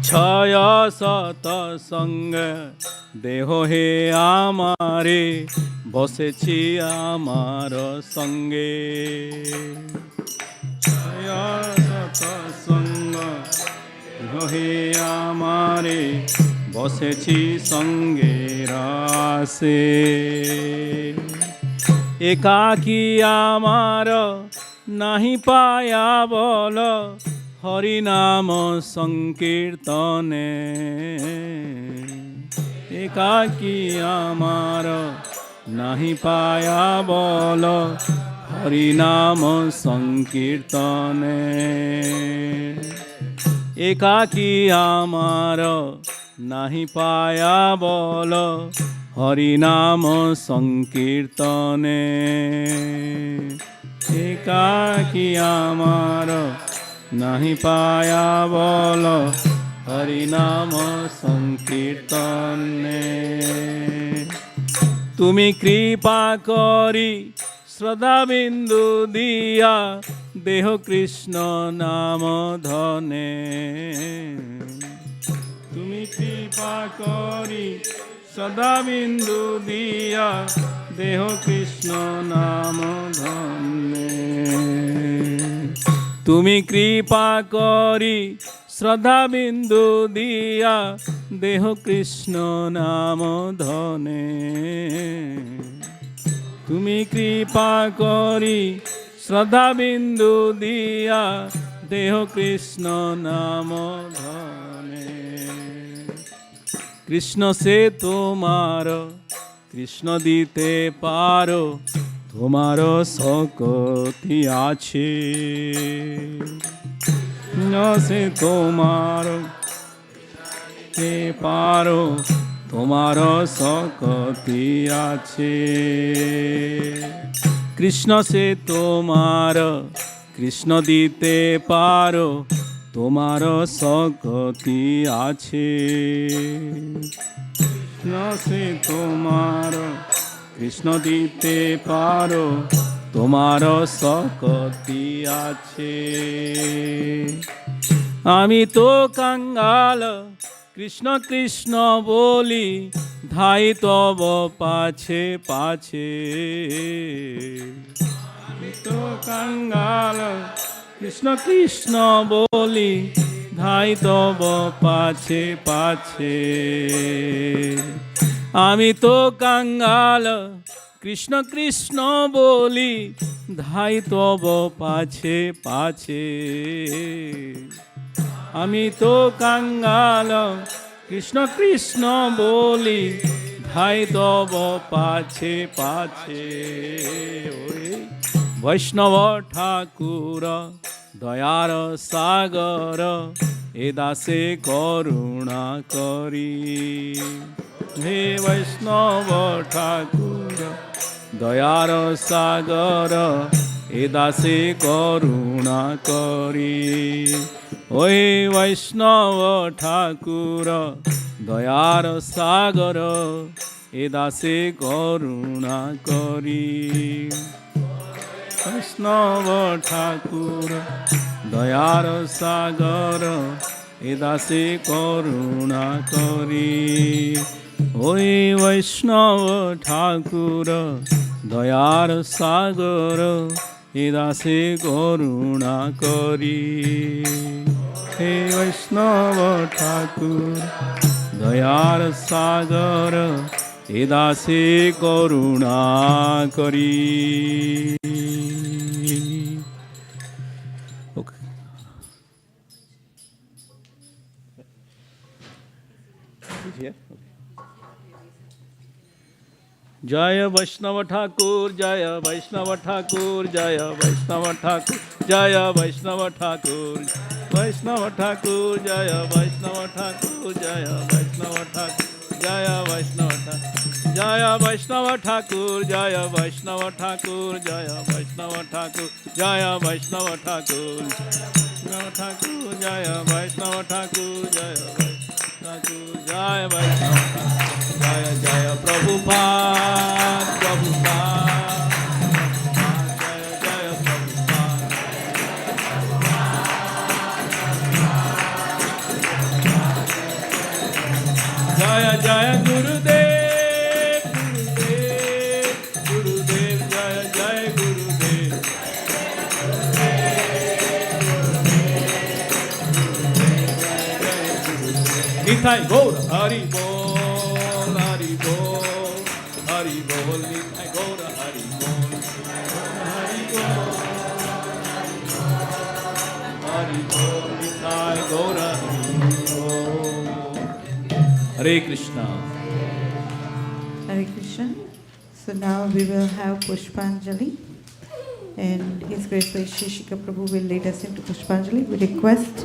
ছয় শত সঙ্গ দেহ হে আমারে বসেছি আমার সঙ্গে. ছয় শত সঙ্গ দেহ হে আমারে বসেছি সঙ্গে রাসে. একাকী আমার নাহি পায়া বল হরি নাম সংকীর্তনে. একাকী আমার নাহি পায়া বল হরি নাম সংকীর্তনে. একাকী আমার নাহি পায়া বল হরি নাম সংকীর্তনে. একাকী আমার নাহি পায়া বল হরিনাম সংকীর্তনে। তুমি কৃপা করি শ্রদ্ধা বিন্দু দিয়া দেহ কৃষ্ণ নাম ধনে। তুমি কৃপা করি শ্রদ্ধা বিন্দু দিয়া দেহ কৃষ্ণ নাম ধনে। তুমি কৃপা করি শ্রদ্ধা বিন্দু দিয়া দেহ কৃষ্ণ নাম ধনে। তুমি কৃপা করি শ্রদ্ধা বিন্দু দিয়া দেহ কৃষ্ণ নাম ধনে। কৃষ্ণ সে তোমার কৃষ্ণ দিতে পারো তোমার শক্তি আছে। কৃষ্ণ সে তোমার দিতে পারো তোমার শক্তি আছে। কৃষ্ণ সে তোমার কৃষ্ণ দিতে পারো তোমার শক্তি আছে। কৃষ্ণ সে তোমার কৃষ্ণ দিতে পারো তোমার শক্তি আছে। আমি তো কাঙ্গাল কৃষ্ণ কৃষ্ণ বলি ধাই তব পাছে পাছে। আমি তো কাঙ্গাল কৃষ্ণ কৃষ্ণ বলি ধাই তব পাছে পাছে। আমি তো কাঙ্গাল কৃষ্ণ কৃষ্ণ বলি ধাই তব পাছে পাছে। আমি তো কাঙ্গাল কৃষ্ণ কৃষ্ণ বলি ধাই তব পাছে পাছে। বৈষ্ণব ঠাকুর দয়ার সাগর এ দাসে করুণা করি। হে বৈষ্ণব ঠাকুর দয়ার সাগর এ দাসে করুণা করি। ওই বৈষ্ণব ঠাকুর দয়ার সাগর এ দাসে করুণা করি। বৈষ্ণব ঠাকুর দয়ার সাগর এ দাসে করুণা করি। ওই বৈষ্ণব ঠাকুর দয়ার সাগর এ দাসে করুণা করি। হে বৈষ্ণব ঠাকুর দয়ার সাগর এ দাসে করুণা করি। জয় বৈষ্ণব ঠাকুর জয় বৈষ্ণব ঠাকুর জয় বৈষ্ণব ঠাকুর জয় বৈষ্ণব ঠাকুর। বৈষ্ণব ঠাকুর জয় বৈষ্ণব ঠাকুর জয় বৈষ্ণব ঠাকুর জয় বৈষ্ণব ঠাকুর জয় বৈষ্ণব ঠাকুর জয় বৈষ্ণব ঠাকুর জয় বৈষ্ণব ঠাকুর জয় বৈষ্ণব ঠাকুর। বৈষ্ণব ঠাকুর জয় বৈষ্ণব ঠাকুর জয় ঠাকুর জয় বৈষ্ণব জয় জয় প্রভুপাদ প্রভুপাদ জয় জয় প্রভুপাদ। জয় জয় গুরুদেব গুরুদেব গুরুদেব জয় জয় গুরুদেব। নিতাই গৌর হরি বল হরি বল হরি বল নিতাই গৌর হরি বল হরি বল হরি বল নিতাই গৌর হরি বল। Hare Krishna. Hare Krishna. So now we will have Pushpanjali, and His Grace Vaisesika Prabhu will lead us into Pushpanjali. We request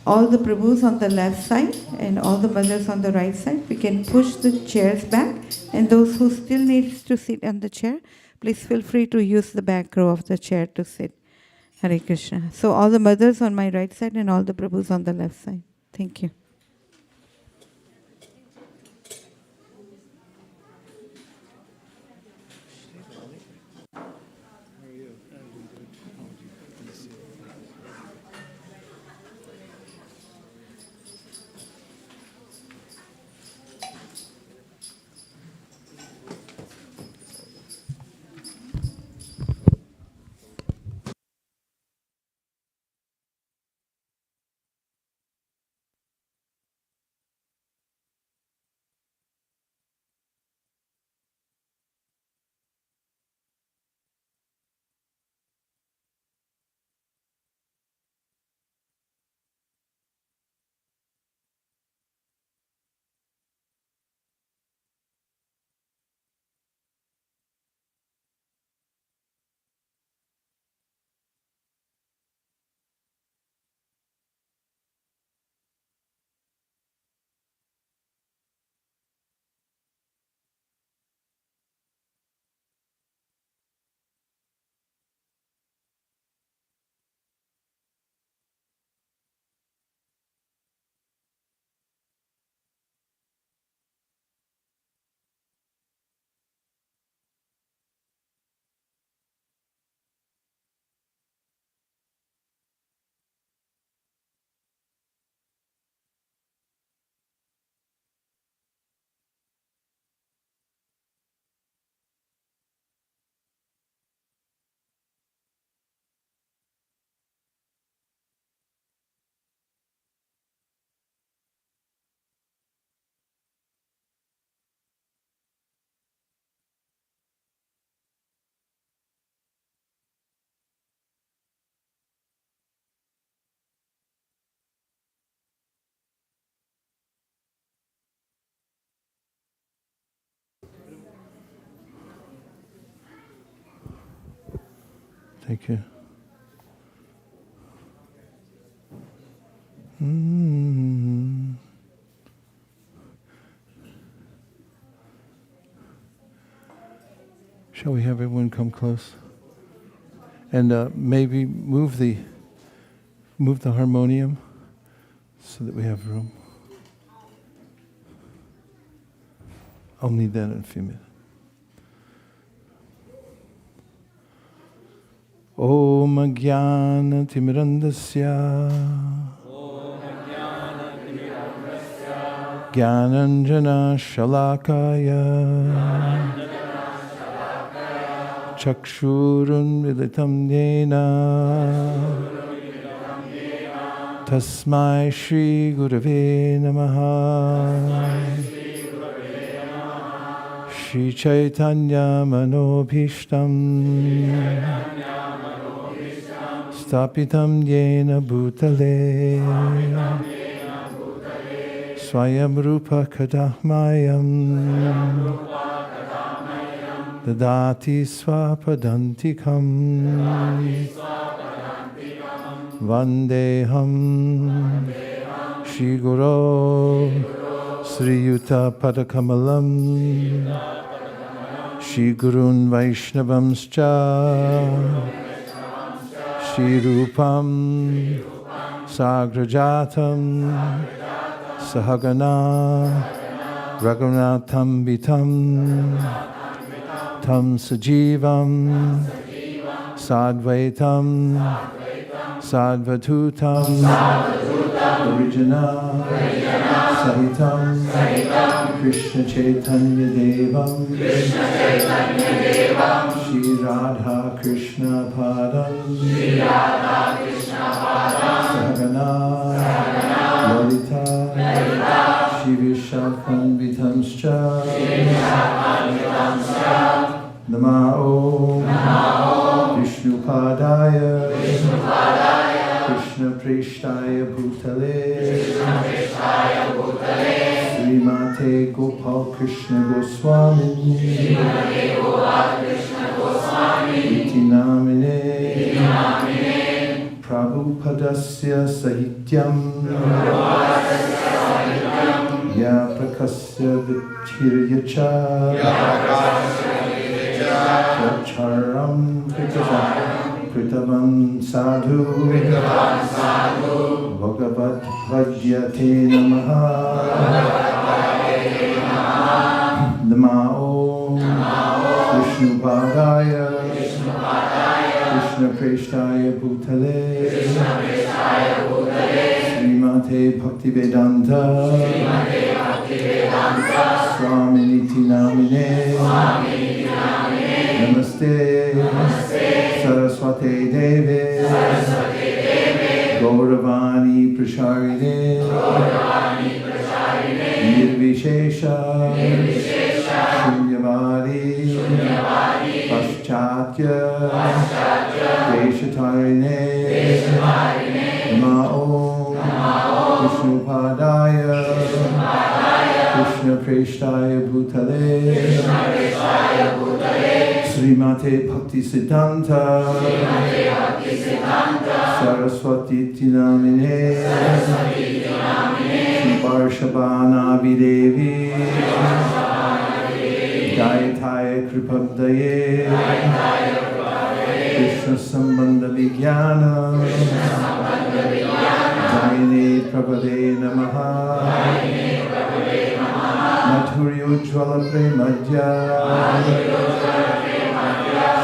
all the Prabhus on the left side and all the mothers on the right side, we can push the chairs back, and those who still need to sit on the chair, Please feel free to use the back row of the chair to sit. Hare Krishna. So all the mothers on my right side and all the Prabhus on the left side. Thank you. Thank you. Shall we have everyone come close? And maybe move the harmonium so that we have room. I'll need that in a few minutes. Om Jnana Timirandasya Jnananjana Shalakaya Chakshurun Militam Yena Tasmai Shri Gurave Namaha Shri Chaitanya Manobhishtam Stapitam Yena Bhutale Swayam Rupa Kadahmayam Dadati Swapadantikam Vandeham Shri Guru Sri Yuta Padakamalam Shri Gurun Vaishnavamscha Shri Rupam Sagrajatam Sahagana Raghunatham Vitam Tam Sajivam Sadvaitam Sadvatutam Original Sahitam Krishna Chaitanya Devam Shri Radha Krishna Padam Sahagana Lalita Shri Vishakam Vitamscha Namao Vishnu Padaya Krishna Prishtaya Bhutale Srimate Gopal Krishna Goswami Iti Namine Prabhupadasya Sahityam Ya Prakasya Vichiryacha Chacharam Kritavan Sadhu Bhagavat Vadyate Namaha Namao Vishnu Padaya Krishna Preshtaya Bhutale Srimate Bhaktivedanta Swaminiti Namine Namaste Saraswate Deve Gauravani Prasharine Nirvishesha Shunyavadi Paschatya Deshatarine Namao Vishnu Padaya Krishna Preshtaya Bhutale Srimate Bhakti Siddhanta Saraswati Tinamine Varshabhana Videvi Dayataya Kripabdaye Krishna Sambandha Vijnana Dayane Prabhade Namaha Madhurya Ujjvala Premadya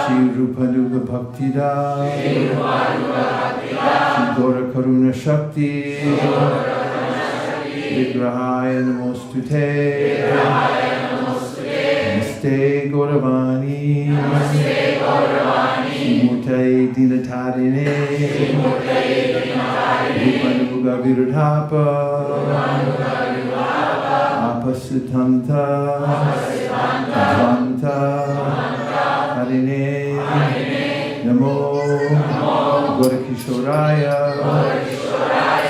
Shri Rupanuga Bhaktida Shri Gora Karuna Shakti Vigrahaya Namostute Namaste Gauravani Murte Dinatarine Rupanuga Viradhapa Apasiddhanta Advanta Harine Namo Gorakishoraya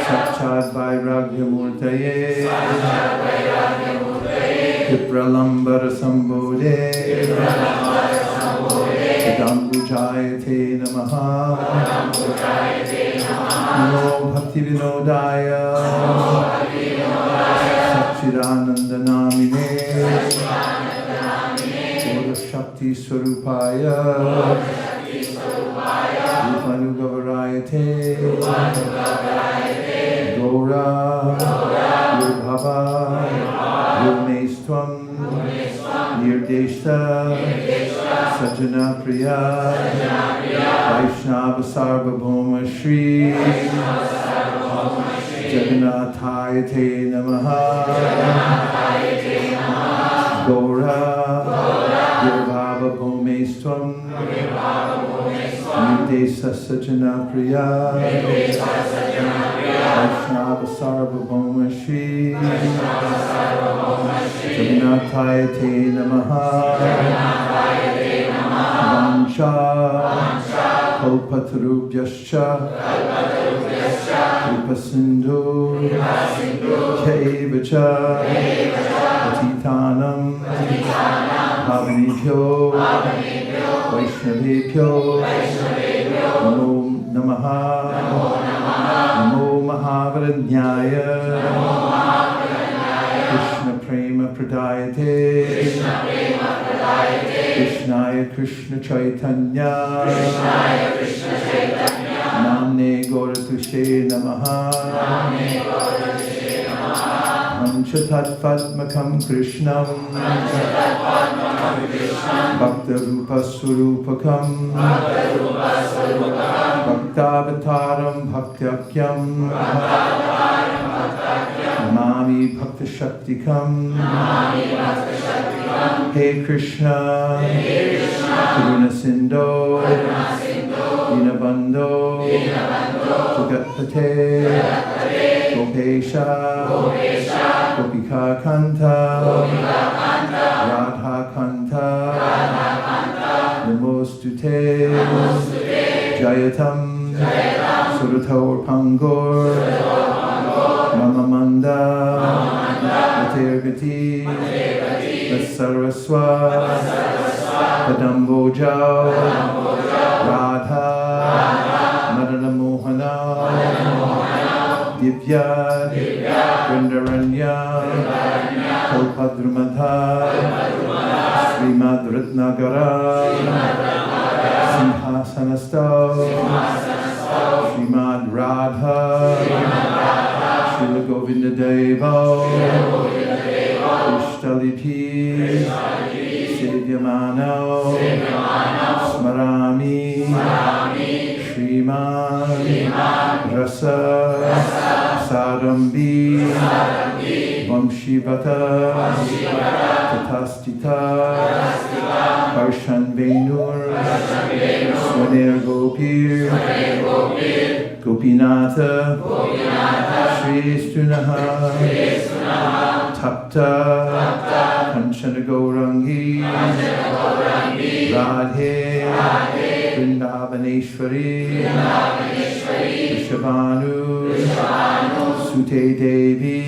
Sakshat Vairagya Murtaye Vipralambara Sambodhe Dambuchayate Namaha Namo Bhakti Vinodaya Satchidananda Namine Gora Shakti Swarupaya Rupanugavarayate Gora Yurbhava Yurmestvam Nirdeshta Sajjana Priya Vaishnava Sarvabhauma Shri Jagannathayate Namaha Gora Yurvava Bhumestvam Nirdesa Sajjana Priya Vaishnava Sarvabhauma Shri Jagannathayate Namaha Vansha Kalpatarubhyascha Kripasindhu Kaivacha Patitanam Pavanebhyo Vaishnavebhyo Namo Namaha Namo Mahavaranyaya Krishna Prema Pradayate Krishnaya Krishna Chaitanya Namne Gauratushe Namaha Pancha Tattvatmakam Krishnam Bhakta Rupa Surupakam Bhaktavataram Bhaktakyam Namami Bhakta Shaktikam Hey Krishna Karuna Sindho Dinabandho Jagatpate Gopesha Gopika Kanta Radha Kanta Namostute Jayatam Surataur Pangor Mamamanda Matergati Vasaraswa Padamboja Radha Madana Mohana Divya, Vrindaranya, Kalpadrumadha, Srimad Ratnagara, Simhasanasto, Srimad Radha, Srila Govinda Devo, Ishtalipi, Sevyamano, Smarami, Srimad Rasa, Sadambi, Vamshivata, Tatastita, Harshan Venur, Swaner Gopir, Gopinatha, Shri Stunaha, Tapta, Kanchana Gourangi, Radhe, Vrindavaneshwari, Vrishabhanu, Sute Devi,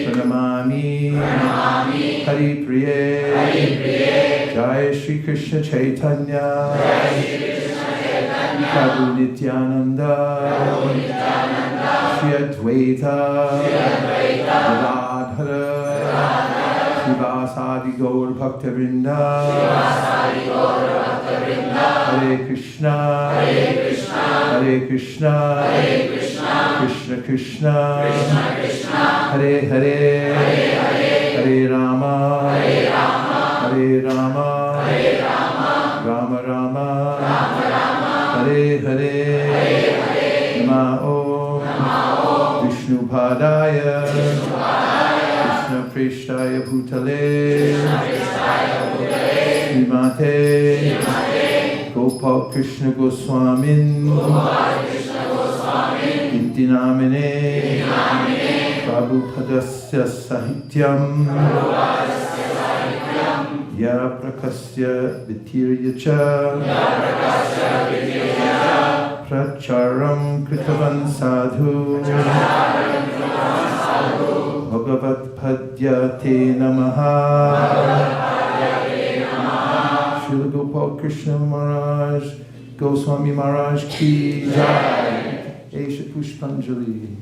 Pranamami, Hari Priye, Jai Shri Krishna Chaitanya, Prabhu Nityananda, Shri Advaita, Radhara, Shivasadi Gaur Bhakta Vrinda, Hare Krishna, Hare Krishna, Krishna Krishna, Hare Hare, Hare Rama, Hare Rama, Rama Rama, Hare Hare, Namo Vishnu Padaya, Krishna Preshtaya Bhutale, Srimate Gopal Krishna Goswamin, Idinamine, Prabhupadasya Sahityam, Ya Prakasya Vitiryacha, Pracharam Kritavan Sadhu, Bhagavat Padyate Namaha, Srila Gopal Krishna Maharaj, Goswami Maharaj Ki Jai, Esha Pushpanjali.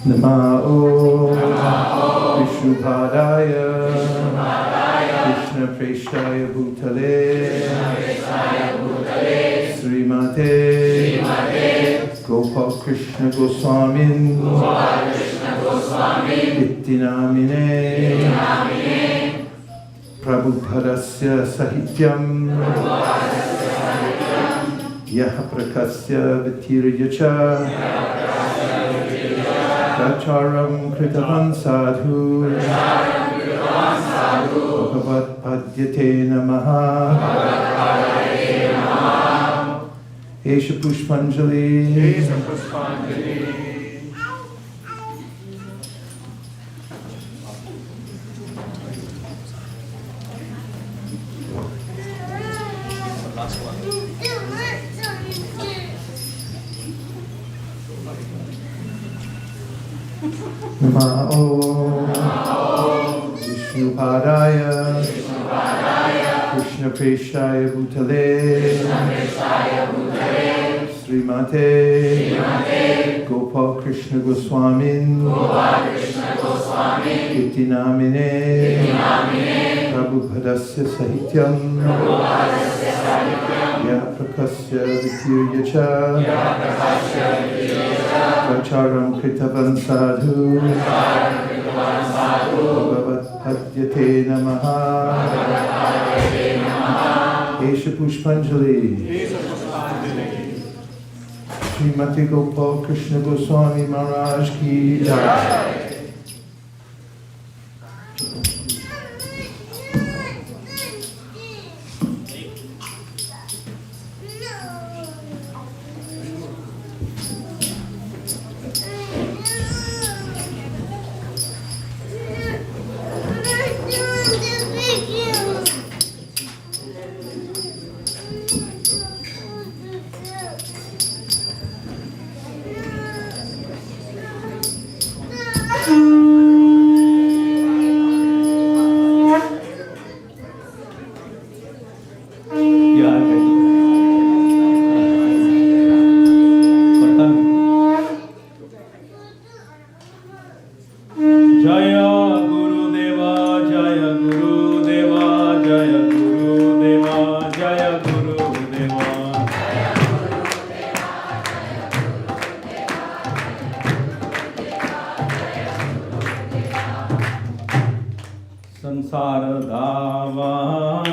Namo Vishnupadaya, Krishna Preshtaya Bhutale, Srimate Gopal Krishna Goswamin, Ittinamine, Prabhupadasya Sahityam, Yaha Prakasya Vitiryacha, Pracharam Kritavan Sadhu, Bhagavat Padyate Namaha, Esha Pushpanjali, Namo Vishnupadaya, Krishna Preshtaya Bhutale, Srimate Gopal Krishna Goswamin, Ittinamine, Prabhupadasya Sahityam, Ya Prakasya Vitiryacha, Pracharam Kritavan Sadhu, Bhagavat Padyate Namaha, Esha Pushpanjali, Srimati Gopal Krishna Goswami Maharaj Ki Jai.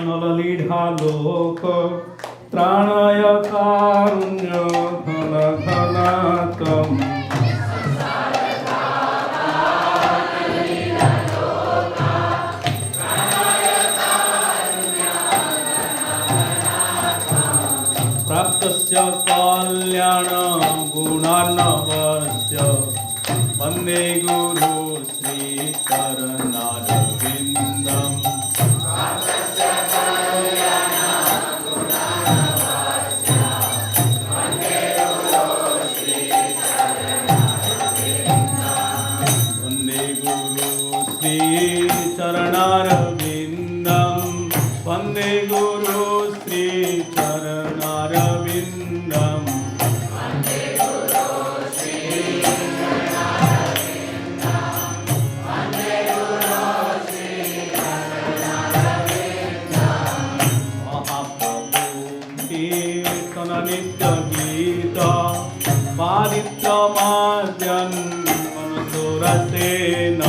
नललीढालोक त्राणय कारुण्य घन घनातम् प्राप्तस्य कल्याणं गुणार्णवस्य वन्दे गुरु श्रीचरणारविन्दम् वन्दे गुरु श्रीचरणारविन्दं वन्दे गुरु श्रीचरणारविन्दम् नित्यगीता पारित्रमाद्यन् मनसुरसेन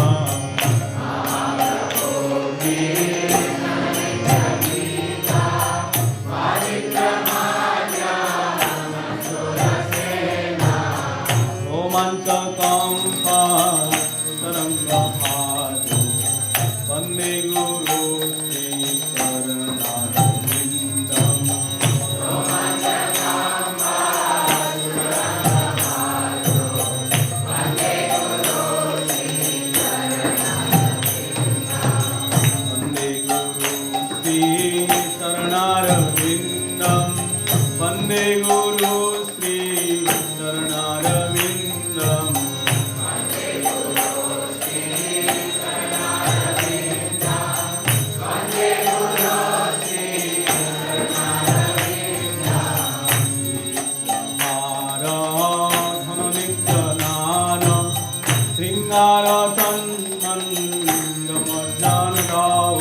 रोमाञ्चकं तरङ्गभाजो वन्दे गुरु श्रीचरणारविन्दम् वन्दे गुरु श्रीचरणारविन्दम् धननित्यनान शृङ्गारतन्मन्यमज्ञानदाौ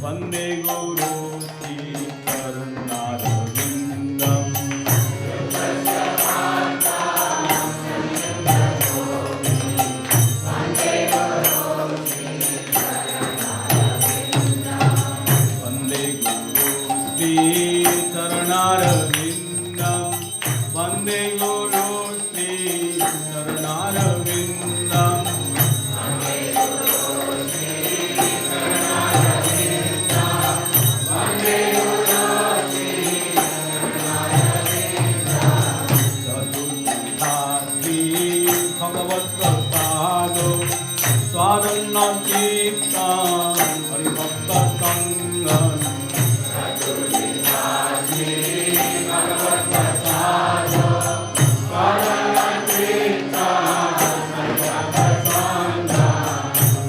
वन्दे गुरु श्रीचरणारविन्दम् वन्दे गुरु श्रीचरणारविन्दम् वन्दे गुरु श्रीचरणारविन्दम् भगवत्प्रसादो स्वादन्नतीर्थं हरिभक्तसङ्गम् भगवत्प्रसादो स्वादन्नतीर्थं हरिभक्तसङ्गम्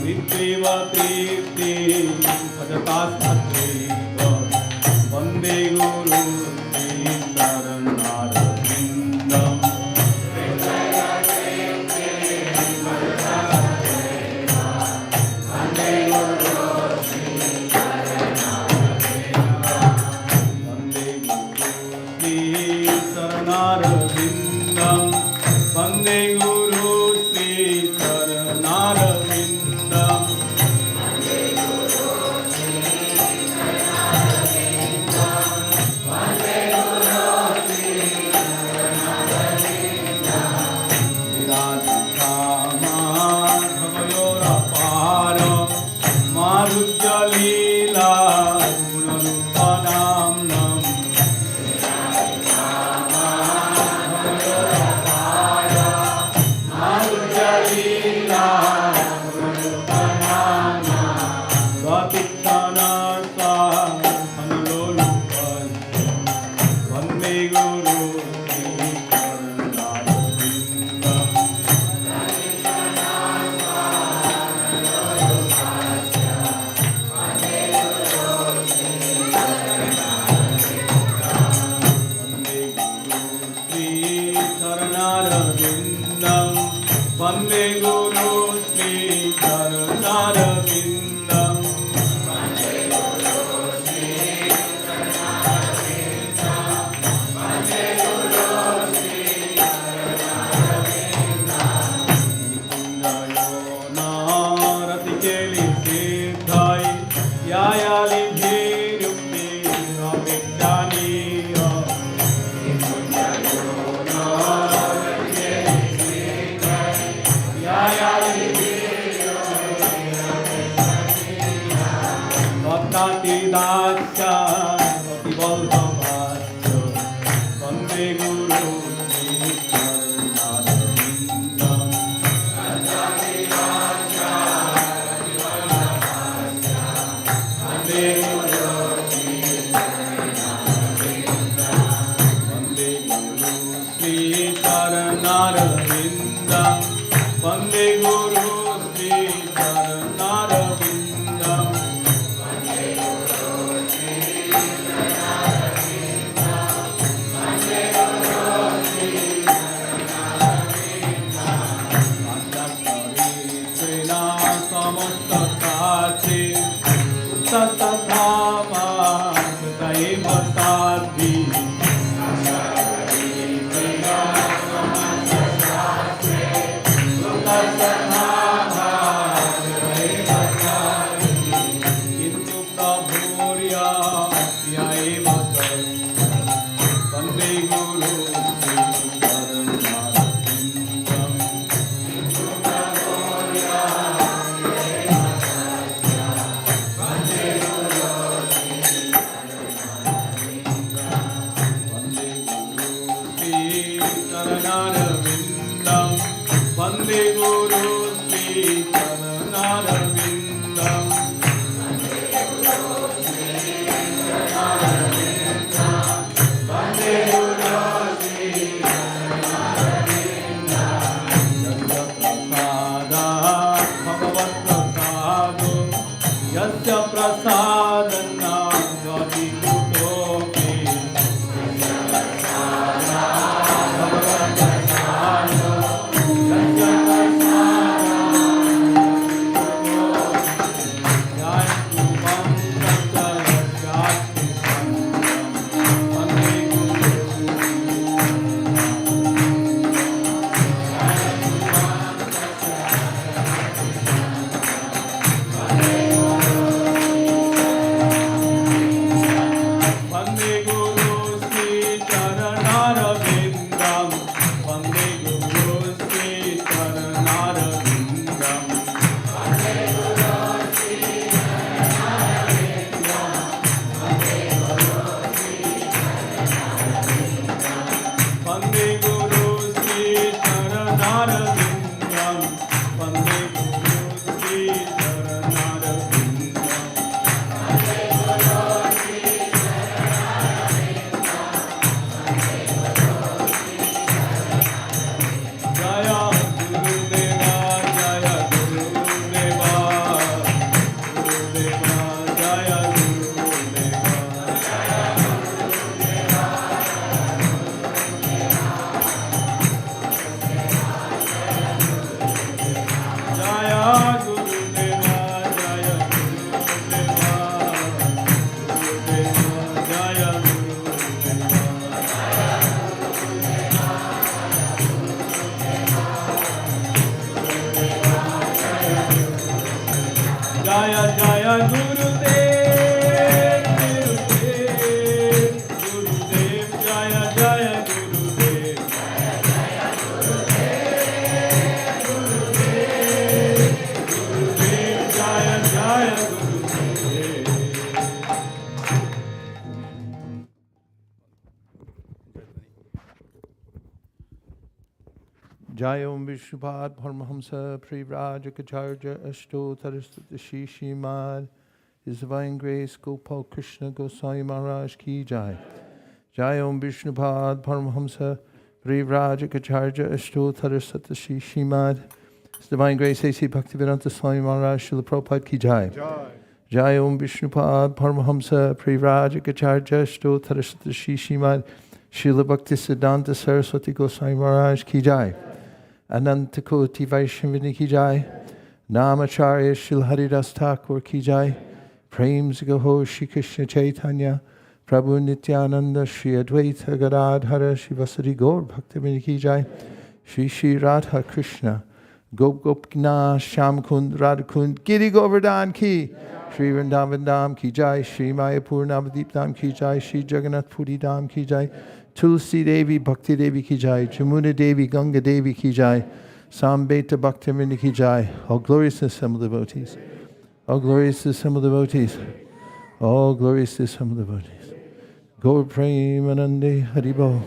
नित्यैव प्रीतिं भजतास्मद्देव वन्दे गुरु श्रीचरणारविन्दम् वन्दे गुरु श्रीचरणारविन्दम् विराजितामाधवयोरपार मारुज्यलीला गुणरूपनाम्नम् वन्दे गुरु श्रीचरणारविन्दम् वन्दे गुरु श्रीचरणारविन्दम् Jai Om Vishnupad Paramahamsa Privrajacharya Ashtotarasthata Shishimad. His Divine Grace Gopal Krishna Goswami Maharaj Ki Jai. Jai Om Vishnupad Paramahamsa Privrajacharya Ashtotarasthata Shishimad. His Divine Grace A.C. Bhaktivedanta Swami Maharaj Srila Prabhupada Ki Jai. Jai Om Vishnupad Paramahamsa Privrajacharya Ashtotarasthata Shishimad. Srila Bhaktisiddhanta Saraswati Goswami Maharaj Ki Jai. Ananta Koti Vaishnavini Ki Jai. Namacharya Shri Haridas Thakur Ki Jai. Prem Gaho Shri Krishna Chaitanya. Prabhu Nityananda Shri Advaita Gadadhara Shri Vasari Gaur Bhaktivinoda Ki Jai. Shri Shri Radha Krishna Gop Gopinath Shyam Kund Radha Kund Giri Govardhan Ki. Shri Vrindavan Dham ki jai, Shri Mayapur Navadip Dham ki jai, Shri Jagannath Puri Dham ki jai, Tulsi Devi Bhakti Devi ki jai, Jamuna Devi Ganga Devi ki jai, Sambeta Bhaktivinoda ki jai. All glorious to some devotees. All glorious to some devotees. All glorious to some devotees. Gaur Premananda Haribo.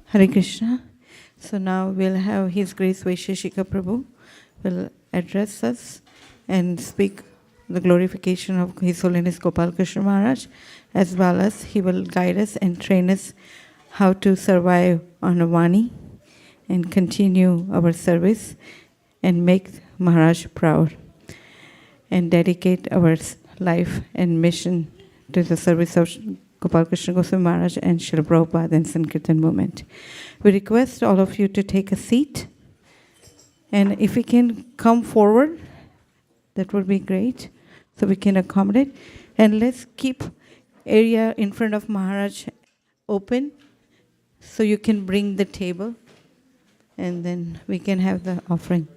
Hare Krishna. So now we'll have His Grace Vaisesika Prabhu will address us and speak the glorification of His Holiness Gopal Krishna Maharaj, as well as he will guide us and train us how to survive on a Vani and continue our service and make Maharaj proud and dedicate our life and mission to the service of Gopal Krishna Goswami Maharaj and Srila Prabhupada and Sankirtan movement. We request all of you to take a seat, and if we can come forward, that would be great, so we can accommodate. And let's keep area in front of Maharaj open, so you can bring the table, and then we can have the offering.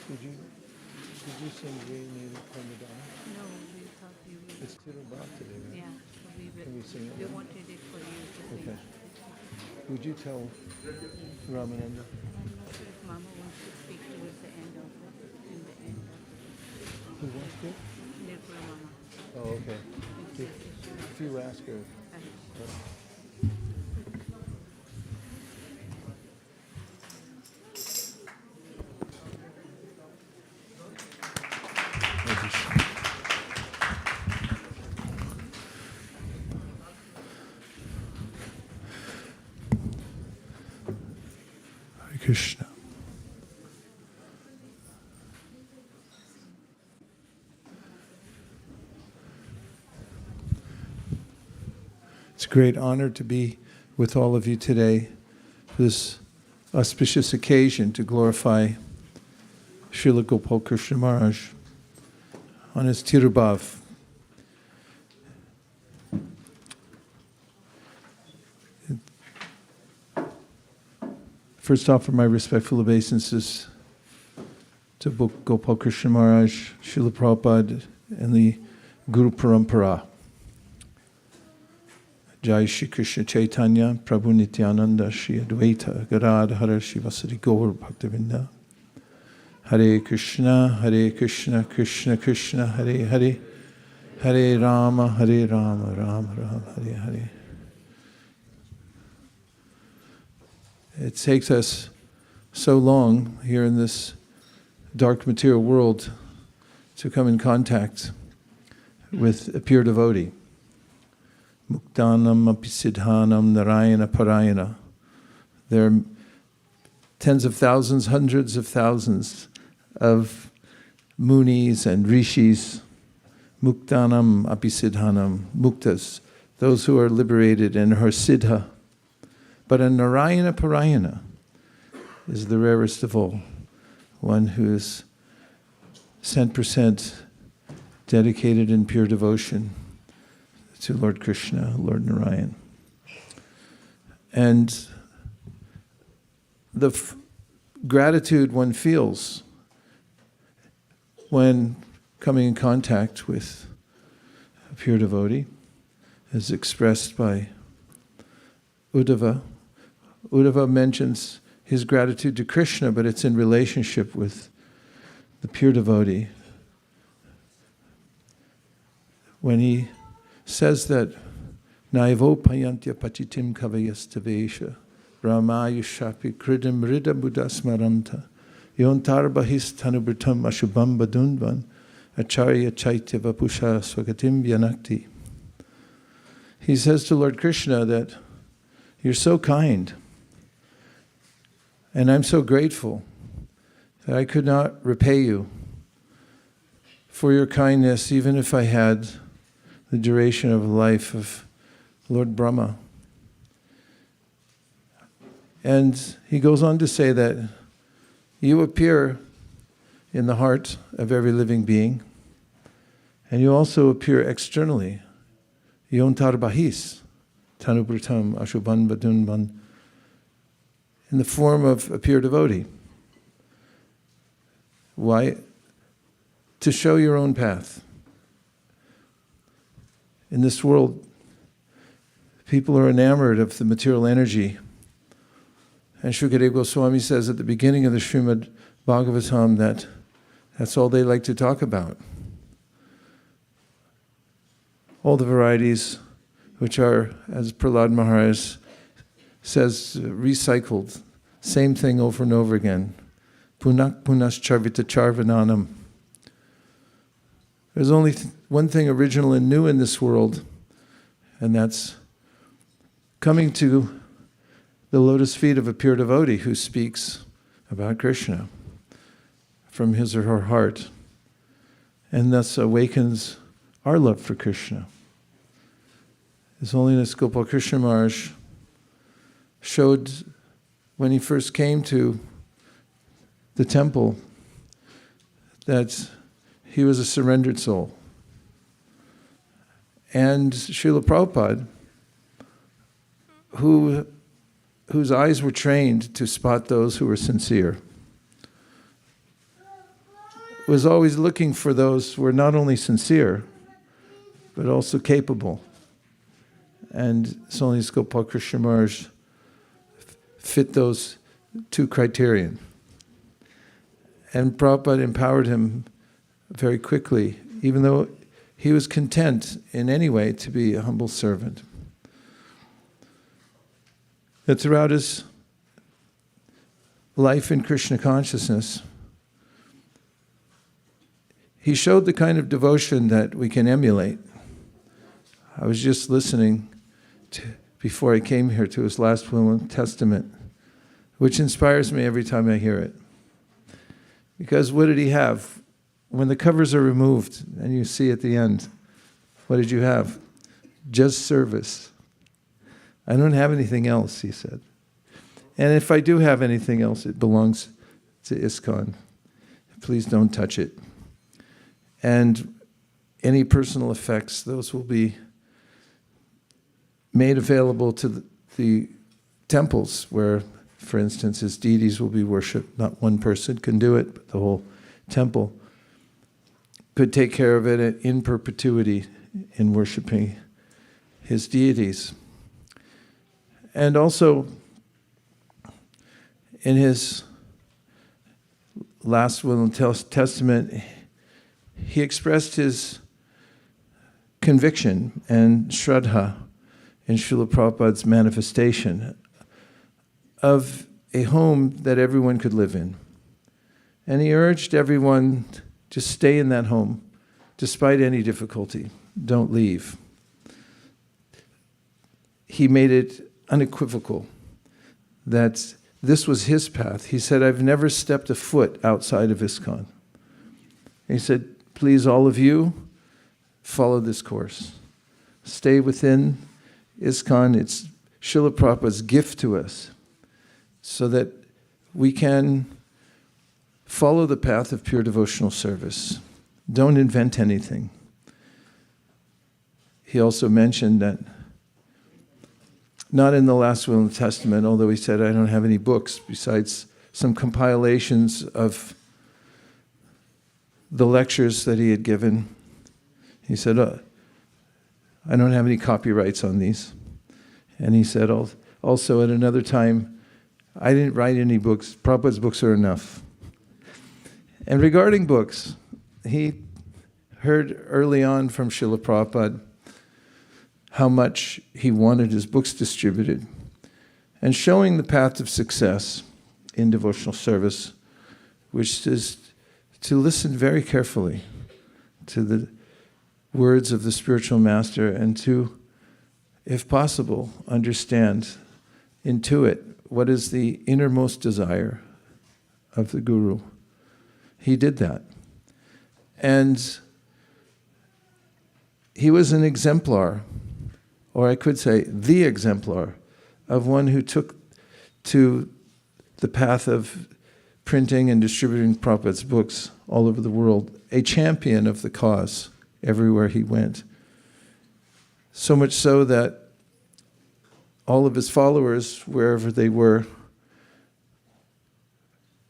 Did you sing Rainy Parmesan? No, we thought you would. It's still about today, right? Yeah, so Can we sing it? we wanted it for you to sing. Okay. Would you tell Ramananda? I'm not sure if Mama wants to speak towards the end of it, in the end of it. Who wants to? Nirpura Mama. Oh, okay. If you ask her. Hare Krishna. It's a great honor to be with all of you today for this auspicious occasion to glorify Srila Gopal Krishna Maharaj on his Tirubhav. First, offer my respectful obeisances to Gopal Krishna Maharaj, Srila Prabhupada, and the Guru Parampara. Jai Shri Krishna Chaitanya, Prabhu Nityananda, Shri Advaita, Gadadhara, Shivasari Gaur Bhaktivinoda. Hare Krishna, Krishna Krishna, Hare Hare, Hare Rama, Rama Rama, Hare Hare. It takes us so long here in this dark material world to come in contact with a pure devotee. Muktanam apisidhanam narayana parayana. There are tens of thousands, hundreds of thousands of munis and rishis. Muktanam apisidhanam, muktas, those who are liberated and are siddha. But a narayana parayana is the rarest of all, one who is 100% dedicated in pure devotion to Lord Krishna, Lord Narayan. And the gratitude one feels when coming in contact with a pure devotee is expressed by Uddhava. Uddhava mentions his gratitude to Krishna, but it's in relationship with the pure devotee. When he says that Naivo payantya pachitim kavayastavesha Brahmayushapi kridim rida buddhasmaranta Yontarbahis tanubritam ashubam badunvan Acharya chaitya vapusha swagatim vyanakti. He says to Lord Krishna that you're so kind, and I'm so grateful that I could not repay you for your kindness, even if I had the duration of the life of Lord Brahma. And he goes on to say that you appear in the heart of every living being, and you also appear externally. Yontar bahis, tanubratam ashubhan vadunban, in the form of a pure devotee. Why? To show your own path. In this world, people are enamored of the material energy. And Shukadeva Goswami says at the beginning of the Srimad Bhagavatam that that's all they like to talk about. All the varieties which are, as Prahlad Maharaj says, recycled. Same thing over and over again. Punak punas charvita charvananam. There's only one thing original and new in this world, and that's coming to the lotus feet of a pure devotee who speaks about Krishna from his or her heart, and thus awakens our love for Krishna. His Holiness Gopal Krishna Maharaj showed when he first came to the temple that he was a surrendered soul. And Srila Prabhupada, whose eyes were trained to spot those who were sincere, was always looking for those who were not only sincere, but also capable. And His Holiness Gopal Krishna Maharaj fit those two criterion. And Prabhupada empowered him very quickly, even though he was content in any way to be a humble servant. That throughout his life in Krishna consciousness, he showed the kind of devotion that we can emulate. I was just listening before I came here to his last will and testament, which inspires me every time I hear it. Because what did he have? When the covers are removed and you see at the end, what did you have? Just service. I don't have anything else, he said. And if I do have anything else, it belongs to ISKCON. Please don't touch it. And any personal effects, those will be made available to the temples where, for instance, his deities will be worshipped. Not one person can do it, but the whole temple could take care of it in perpetuity in worshiping his deities. And also, in his last will and testament, he expressed his conviction and shraddha in Srila Prabhupada's manifestation of a home that everyone could live in. And he urged everyone to stay in that home despite any difficulty. Don't leave. He made it unequivocal that this was his path. He said, I've never stepped a foot outside of ISKCON. He said, please, all of you, follow this course. Stay within ISKCON. It's Srila Prabhupada's gift to us so that we can follow the path of pure devotional service. Don't invent anything. He also mentioned that, not in the last will and testament, although he said, I don't have any books besides some compilations of the lectures that he had given. He said, I don't have any copyrights on these. And he said also at another time, I didn't write any books. Prabhupada's books are enough. And regarding books, he heard early on from Srila Prabhupada how much he wanted his books distributed. And showing the path of success in devotional service, which is to listen very carefully to the words of the spiritual master and to, if possible, understand, intuit what is the innermost desire of the Guru. He did that. And he was an exemplar, or I could say the exemplar, of one who took to the path of printing and distributing Prabhupada's books all over the world, a champion of the cause everywhere he went. So much so that all of his followers, wherever they were,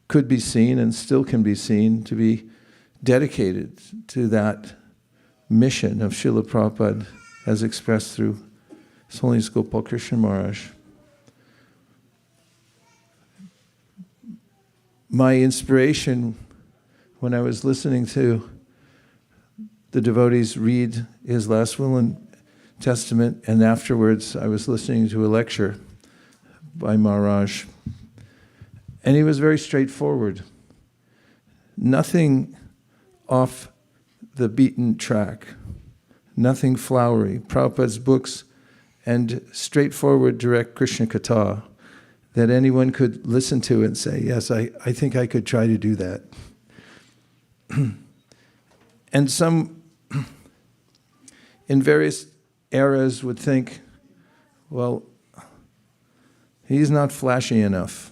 could be seen and still can be seen to be dedicated to that mission of Srila Prabhupada as expressed through His Holiness Gopal Krishna Maharaj. My inspiration when I was listening to the devotees read his last will and testament, and afterwards I was listening to a lecture by Maharaj, and he was very straightforward. Nothing off the beaten track, nothing flowery. Prabhupada's books and straightforward, direct Krishna Katha that anyone could listen to and say, yes, I think I could try to do that. And some, in various eras, would think, well, he's not flashy enough.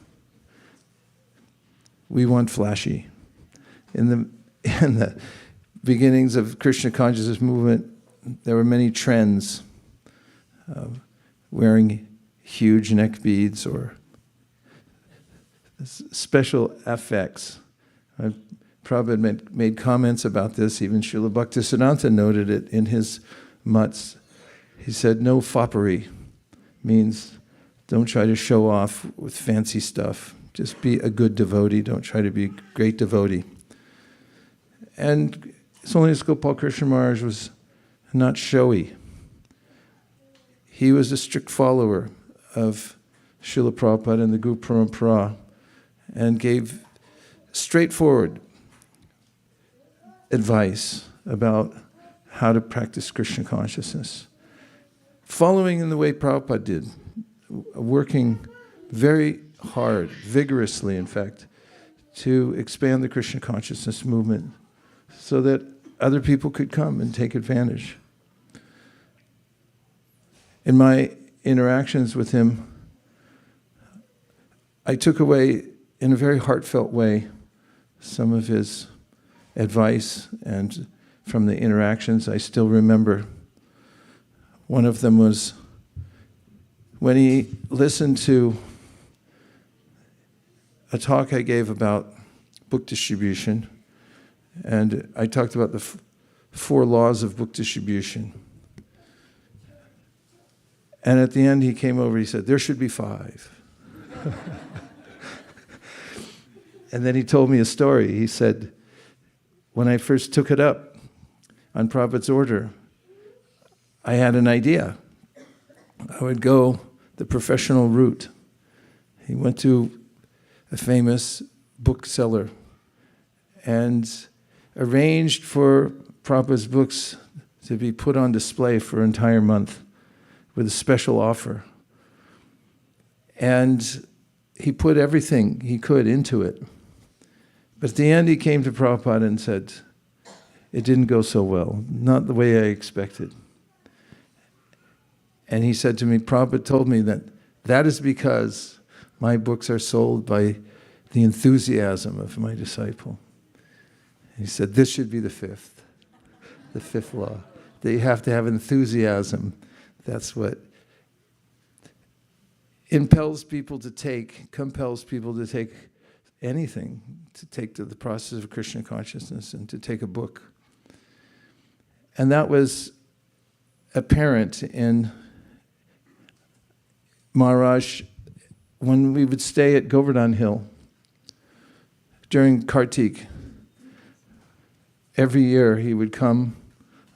We want flashy. In the beginnings of Krishna consciousness movement, there were many trends, wearing huge neck beads or special effects. Prabhupada made comments about this. Even Srila Bhaktisiddhanta noted it in his mutts. He said, no foppery means don't try to show off with fancy stuff. Just be a good devotee. Don't try to be a great devotee. And His Holiness Gopal Krishna Maharaj was not showy. He was a strict follower of Srila Prabhupada and the Guru Parampara, and gave straightforward advice about how to practice Krishna consciousness. Following in the way Prabhupada did, working very hard, vigorously in fact, to expand the Krishna consciousness movement so that other people could come and take advantage. In my interactions with him, I took away, in a very heartfelt way, some of his advice, and from the interactions I still remember. One of them was when he listened to a talk I gave about book distribution, and I talked about the 4 laws of book distribution. And at the end he came over, he said, there should be 5. And then he told me a story. He said, when I first took it up on Prabhupada's order, I had an idea. I would go the professional route. He went to a famous bookseller and arranged for Prabhupada's books to be put on display for an entire month with a special offer. And he put everything he could into it. But at the end he came to Prabhupada and said, it didn't go so well, not the way I expected. And he said to me, Prabhupada told me that is because my books are sold by the enthusiasm of my disciple. He said, this should be the 5th law, that you have to have enthusiasm. That's what compels people to take anything, to take to the process of Krishna consciousness and to take a book. And that was apparent in Maharaj when we would stay at Govardhan Hill during Kartik. Every year he would come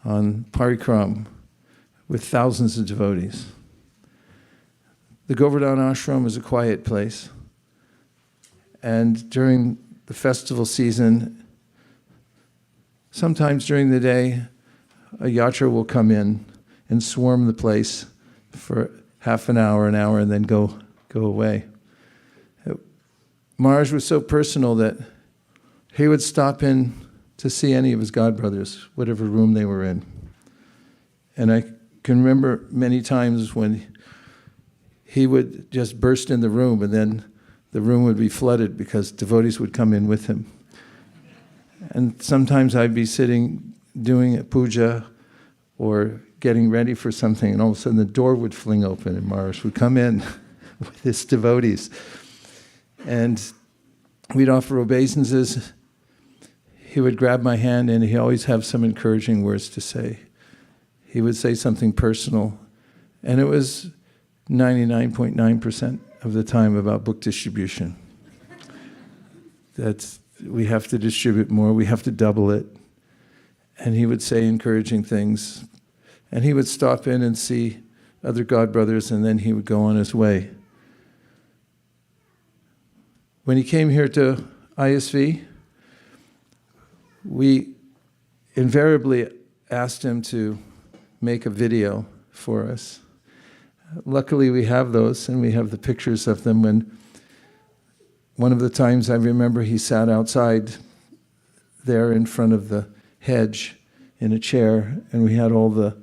on parikram with thousands of devotees. The Govardhan ashram is a quiet place. And during the festival season, sometimes during the day, a yatra will come in and swarm the place for half an hour, and then go away. Maharaj was so personal that he would stop in to see any of his godbrothers, whatever room they were in. And I can remember many times when he would just burst in the room, and then the room would be flooded because devotees would come in with him. And sometimes I'd be sitting doing a puja or getting ready for something, and all of a sudden the door would fling open and Maharaj would come in with his devotees. And we'd offer obeisances. He would grab my hand and he'd always have some encouraging words to say. He would say something personal. And it was 99.9% of the time about book distribution. That we have to distribute more, we have to double it. And he would say encouraging things. And he would stop in and see other God brothers, and then he would go on his way. When he came here to ISV, we invariably asked him to make a video for us. Luckily, we have those, and we have the pictures of them. When one of the times I remember he sat outside there in front of the hedge in a chair, and we had all the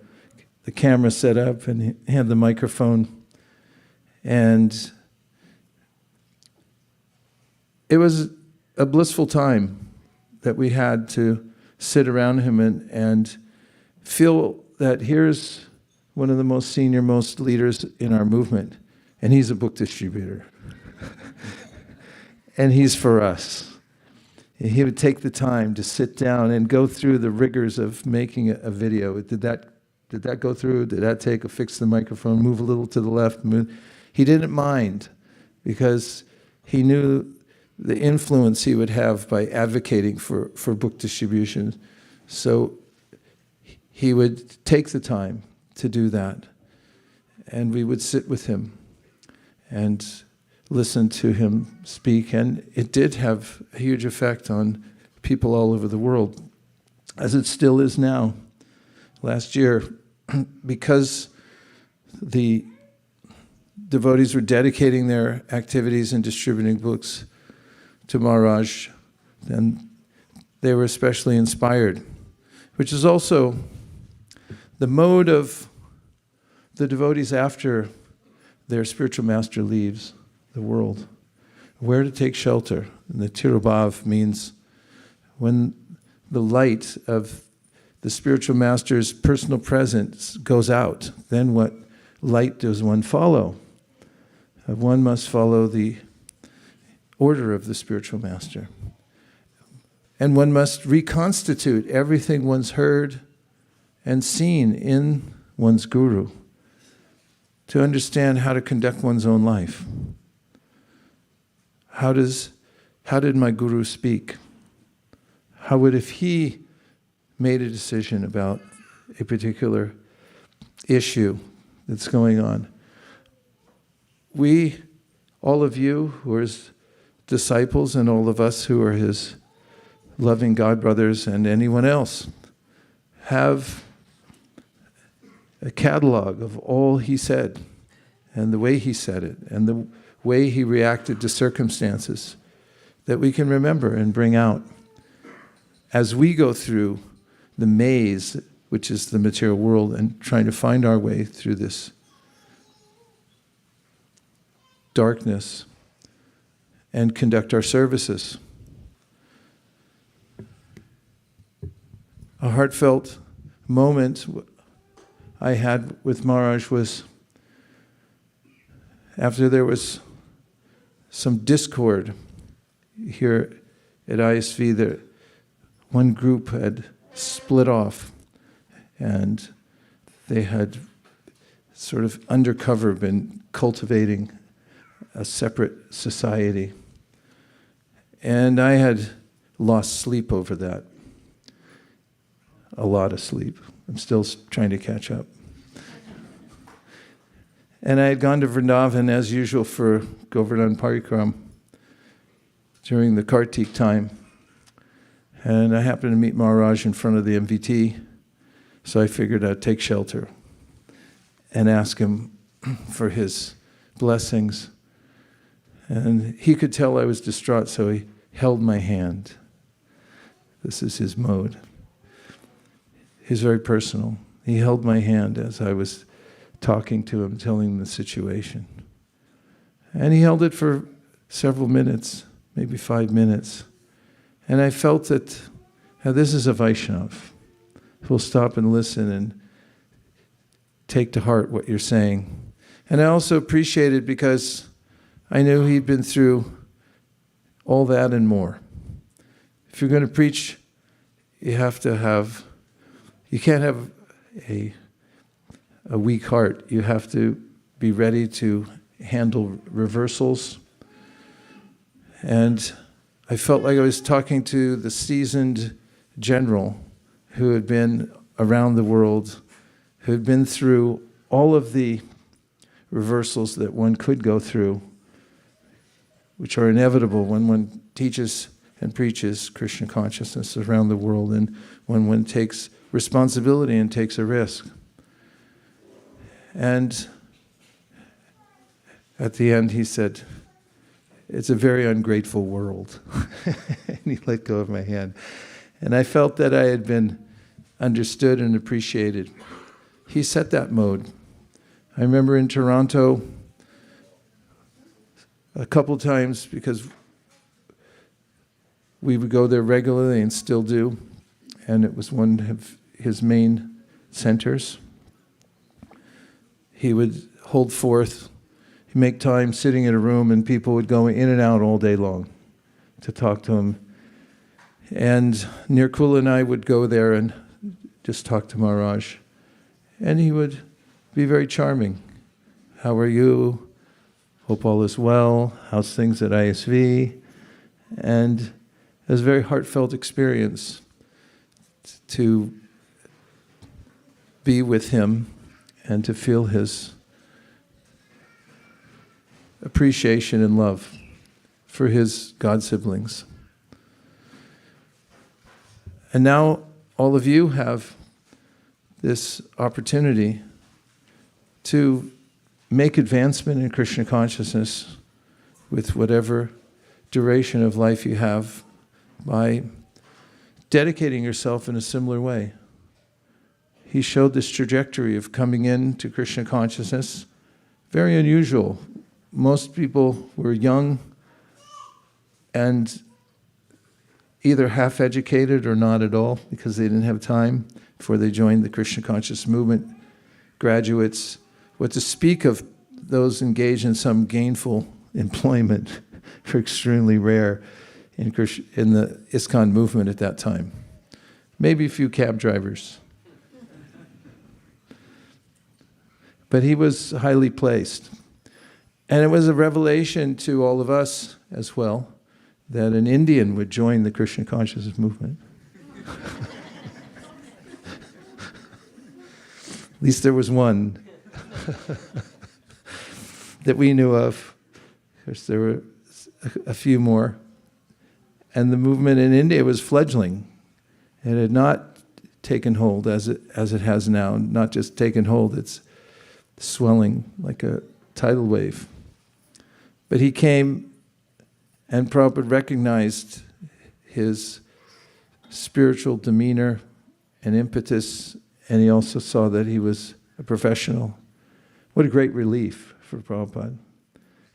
camera set up, and he had the microphone. And it was a blissful time that we had to sit around him and feel that here's one of the most senior, most leaders in our movement, and he's a book distributor. And he's for us. And he would take the time to sit down and go through the rigors of making a video. Did that go through? Did that take? Fix the microphone, move a little to the left. Move. He didn't mind because he knew the influence he would have by advocating for book distribution. So he would take the time to do that. And we would sit with him and listen to him speak. And it did have a huge effect on people all over the world, as it still is now. Last year, because the devotees were dedicating their activities and distributing books to Maharaj, and they were especially inspired, which is also the mode of the devotees after their spiritual master leaves the world, where to take shelter. And the Tirubhav means when the light of the spiritual master's personal presence goes out, then what light does one follow? One must follow the order of the spiritual master. And one must reconstitute everything one's heard and seen in one's guru to understand how to conduct one's own life. How did my guru speak? How would, if he made a decision about a particular issue that's going on, we, all of you who are his disciples and all of us who are his loving God brothers and anyone else, have a catalog of all he said and the way he said it and the way he reacted to circumstances that we can remember and bring out as we go through the maze, which is the material world, and trying to find our way through this darkness and conduct our services. A heartfelt moment I had with Maharaj was after there was some discord here at ISV. That one group had split off, and they had sort of undercover been cultivating a separate society. And I had lost sleep over that. A lot of sleep. I'm still trying to catch up. And I had gone to Vrindavan as usual for Govardhan Parikram during the Kartik time. And I happened to meet Maharaj in front of the MVT, so I figured I'd take shelter and ask him for his blessings. And he could tell I was distraught, so he held my hand. This is his mode. He's very personal. He held my hand as I was talking to him, telling him the situation. And he held it for several minutes, maybe 5 minutes. And I felt that now this is a Vaishnav who'll stop and listen and take to heart what you're saying. And I also appreciate it because I knew he'd been through all that and more. If you're going to preach, you can't have a weak heart. You have to be ready to handle reversals. And I felt like I was talking to the seasoned general who had been around the world, who had been through all of the reversals that one could go through, which are inevitable when one teaches and preaches Krishna consciousness around the world and when one takes responsibility and takes a risk. And at the end he said, "It's a very ungrateful world." And he let go of my hand. And I felt that I had been understood and appreciated. He set that mode. I remember in Toronto a couple times, because we would go there regularly and still do, and it was one of his main centers. He would hold forth, he'd make time sitting in a room, and people would go in and out all day long to talk to him. And Nirkula and I would go there and just talk to Maharaj. And he would be very charming. "How are you? Hope all is well. How's things at ISV?" And it was a very heartfelt experience to be with him and to feel his appreciation and love for his God siblings. And now all of you have this opportunity to make advancement in Krishna consciousness with whatever duration of life you have by dedicating yourself in a similar way. He showed this trajectory of coming into Krishna consciousness, very unusual. Most people were young and either half-educated or not at all because they didn't have time before they joined the Krishna conscious movement. Graduates, what to speak of those engaged in some gainful employment were extremely rare in the ISKCON movement at that time. Maybe a few cab drivers. But he was highly placed. And it was a revelation to all of us as well that an Indian would join the Krishna consciousness movement. At least there was one that we knew of. Of course, there were a few more. And the movement in India was fledgling. It had not taken hold as it has now. Not just taken hold, it's swelling like a tidal wave. But he came, and Prabhupada recognized his spiritual demeanor and impetus, and he also saw that he was a professional. What a great relief for Prabhupada.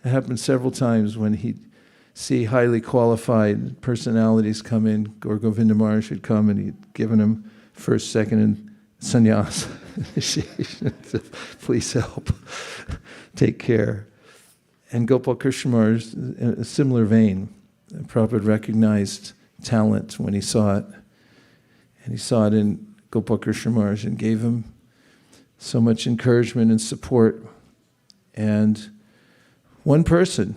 It happened several times when he'd see highly qualified personalities come in. Gaur Govinda Maharaj would come and he'd given him first, second, and sannyas. Please help. Take care. And Gopal Krishna Maharaj, in a similar vein, Prabhupada recognized talent when he saw it. And he saw it in Gopal Krishna Maharaj and gave him so much encouragement and support. And one person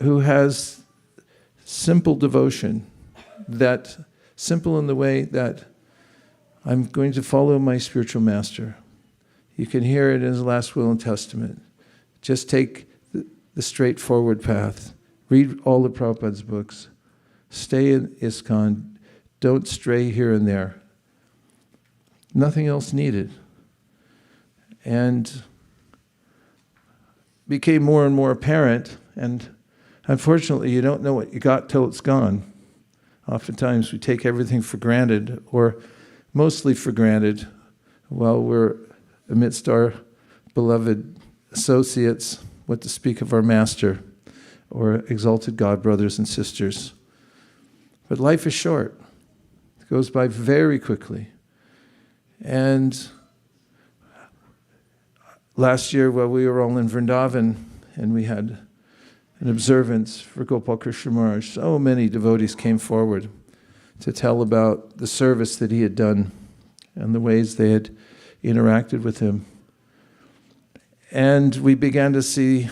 who has simple devotion, that simple in the way that I'm going to follow my spiritual master. You can hear it in his last will and testament. Just take the straightforward path. Read all of Prabhupada's books. Stay in ISKCON. Don't stray here and there. Nothing else needed. And became more and more apparent, and unfortunately you don't know what you got till it's gone. Oftentimes we take everything for granted, or mostly for granted, while we're amidst our beloved associates what to speak of our Master or exalted God brothers and sisters. But life is short. It goes by very quickly. And last year, while we were all in Vrindavan and we had an observance for Gopal Krishna Maharaj, so many devotees came forward to tell about the service that he had done and the ways they had interacted with him. And we began to see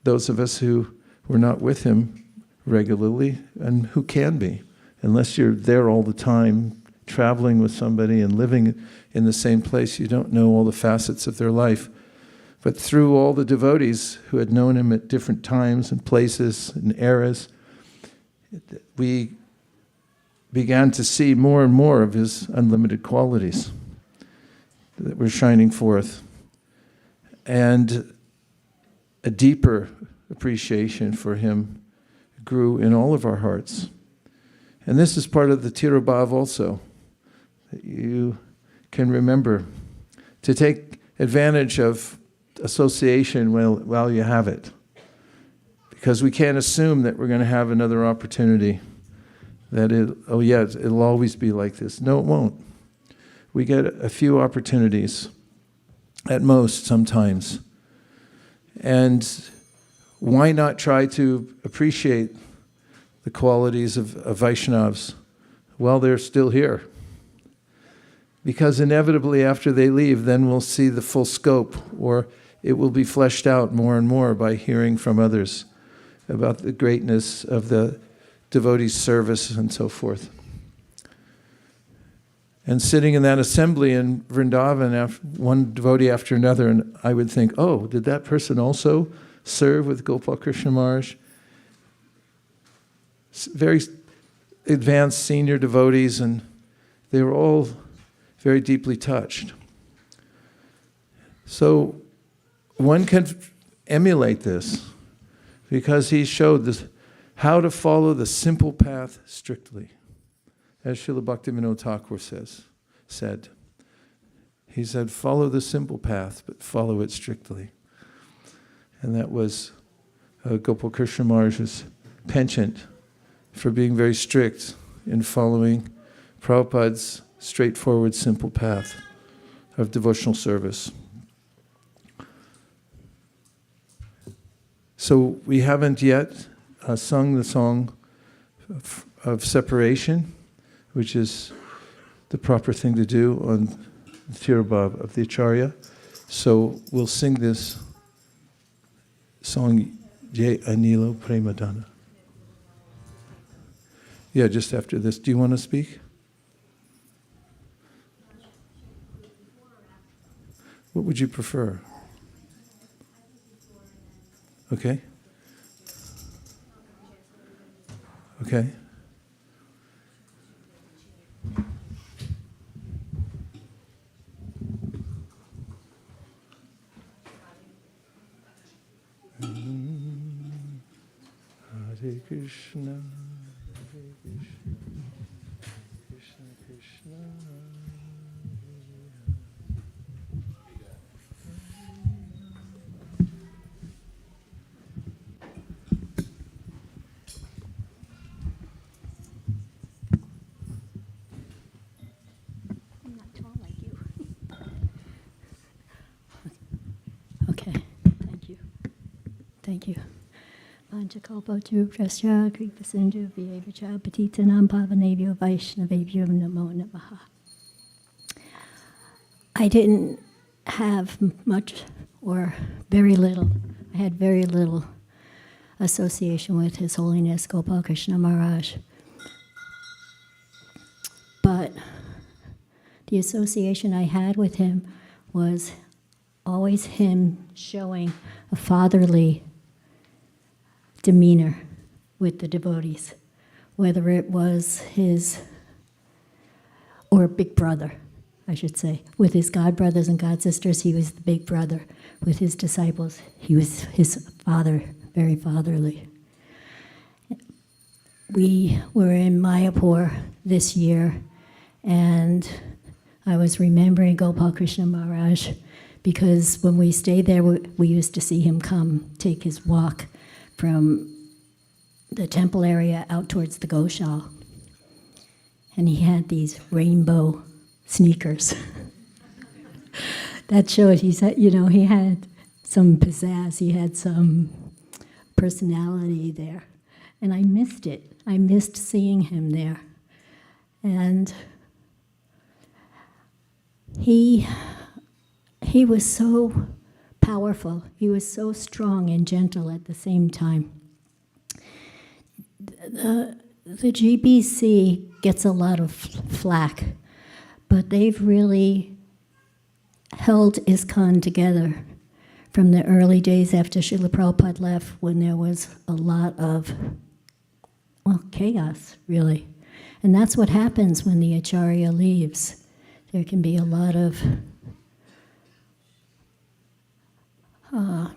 those of us who were not with him regularly and who can be. Unless you're there all the time, traveling with somebody and living in the same place, you don't know all the facets of their life. But through all the devotees who had known him at different times and places and eras, we began to see more and more of his unlimited qualities that were shining forth. And a deeper appreciation for him grew in all of our hearts. And this is part of the Tirabhav also, that you can remember to take advantage of association while you have it. Because we can't assume that we're going to have another opportunity, that it'll always be like this. No, it won't. We get a few opportunities, at most sometimes. And why not try to appreciate the qualities of Vaishnavas while they're still here? Because inevitably after they leave, then we'll see the full scope, or it will be fleshed out more and more by hearing from others about the greatness of the devotees' service and so forth. And sitting in that assembly in Vrindavan, one devotee after another, and I would think, oh, did that person also serve with Gopal Krishna Maharaj? Very advanced senior devotees, and they were all very deeply touched. So one can emulate this, because he showed this, how to follow the simple path strictly. As Srila Bhaktivinoda Thakur said, he said, follow the simple path, but follow it strictly. And that was Gopal Krishna Maharaj's penchant for being very strict in following Prabhupada's straightforward, simple path of devotional service. So we haven't yet sung the song of separation, which is the proper thing to do on the Tirabhav of the Acharya. So we'll sing this song, Ye Anilo Premadana. Yeah, just after this. Do you want to speak? What would you prefer? Okay. Okay. Hare Krishna, Hare Krishna, Krishna Krishna, I'm not tall like you. Okay, thank you. Thank you. Vanchakalpotu Prasya Kripasindu Vyevacha Patitanam Pavanebhyo Vaishnavebhyo Namo Namaha. I didn't have much or very little. I had very little association with His Holiness Gopal Krishna Maharaj. But the association I had with him was always him showing a fatherly demeanor with the devotees, whether it was or big brother, I should say. With his god brothers and god sisters, he was the big brother. With his disciples, he was his father, very fatherly. We were in Mayapur this year, and I was remembering Gopal Krishna Maharaj, because when we stayed there, we used to see him take his walk from the temple area out towards the Goshal. And he had these rainbow sneakers. That showed he had some pizzazz, he had some personality there. And I missed it. I missed seeing him there. And he was so powerful. He was so strong and gentle at the same time. The GBC gets a lot of flack, but they've really held ISKCON together from the early days after Srila Prabhupada left, when there was a lot of, chaos, really. And that's what happens when the Acharya leaves. There can be a lot of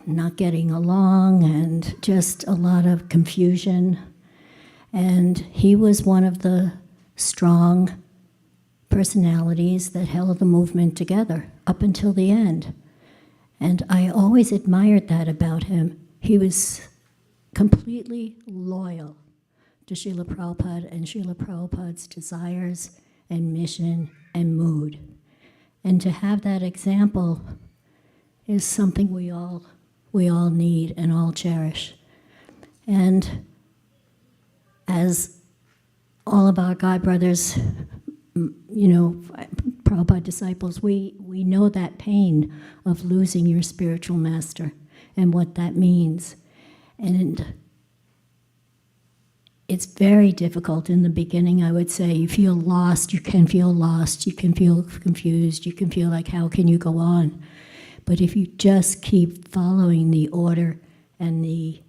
not getting along and just a lot of confusion. And he was one of the strong personalities that held the movement together up until the end. And I always admired that about him. He was completely loyal to Srila Prabhupada and Srila Prabhupada's desires and mission and mood. And to have that example is something we all need and all cherish. And as all of our God brothers, Prabhupada disciples, we know that pain of losing your spiritual master and what that means. And it's very difficult in the beginning, I would say. You feel lost, you can feel confused, you can feel like, how can you go on? But if you just keep following the order and the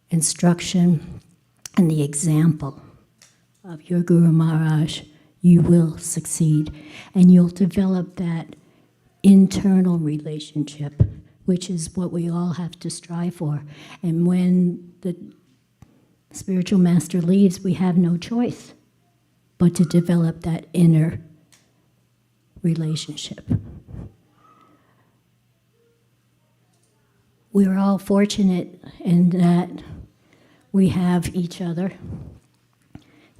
instruction and the example of your Guru Maharaj, you will succeed. And you'll develop that internal relationship, which is what we all have to strive for. And when the spiritual master leaves, we have no choice but to develop that inner relationship. We're all fortunate in that we have each other.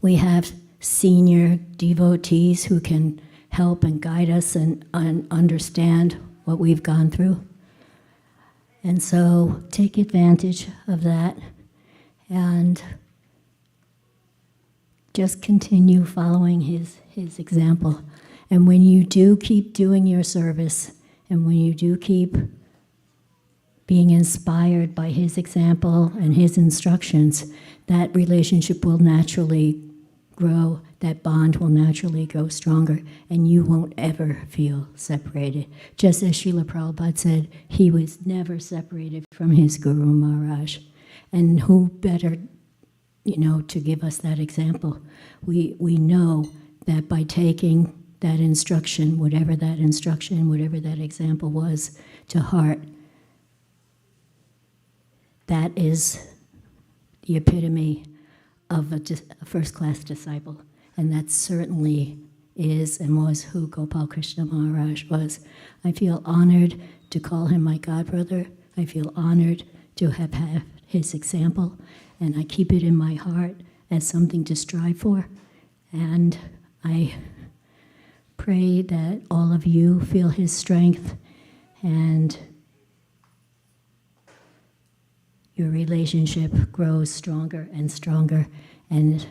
We have senior devotees who can help and guide us and understand what we've gone through. And so take advantage of that and just continue following his example. And when you do keep doing your service, and when you do keep being inspired by his example and his instructions, that relationship will naturally grow, that bond will naturally grow stronger, and you won't ever feel separated. Just as Srila Prabhupada said, he was never separated from his Guru Maharaj. And who better, to give us that example? We know that by taking that instruction, whatever that example was, to heart, that is the epitome of a first-class disciple. And that certainly is and was who Gopal Krishna Maharaj was. I feel honored to call him my godbrother. I feel honored to have had his example, and I keep it in my heart as something to strive for. And I pray that all of you feel his strength and your relationship grows stronger and stronger. And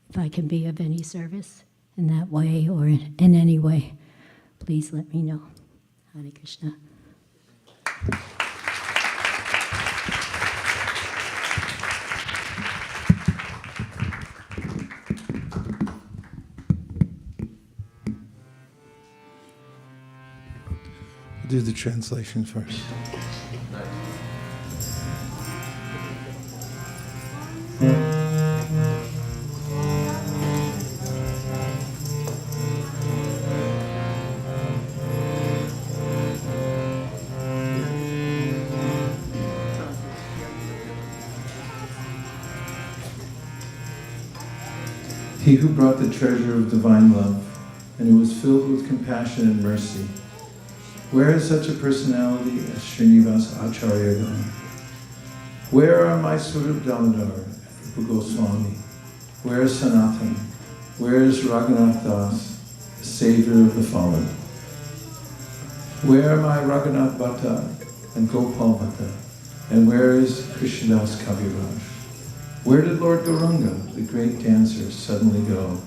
if I can be of any service in that way or in any way, please let me know. Hare Krishna. Do the translation first. He who brought the treasure of divine love, and who was filled with compassion and mercy, Where is such a personality as Srinivasa Acharya gone? Where are my Swarup Damodar and Rupa Goswami? Where is Sanatan? Where is Raghunath Das, the savior of the fallen? Where are my Raghunath Bhatta and Gopal Bhatta? And where is Krishnadas Kaviraj? Where did Lord Gauranga, the great dancer, suddenly go?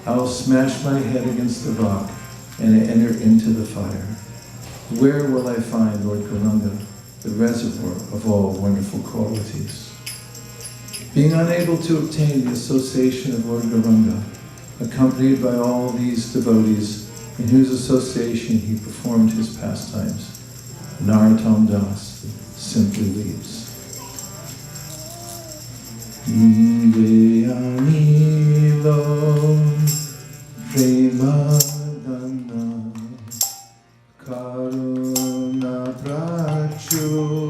I will smash my head against the rock and enter into the fire. Where will I find Lord Gauranga, the reservoir of all wonderful qualities? Being unable to obtain the association of Lord Gauranga, accompanied by all these devotees in whose association he performed his pastimes, Narottam Das simply weeps. Divyanilo Premananda Karuna Prachu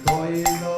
Koilo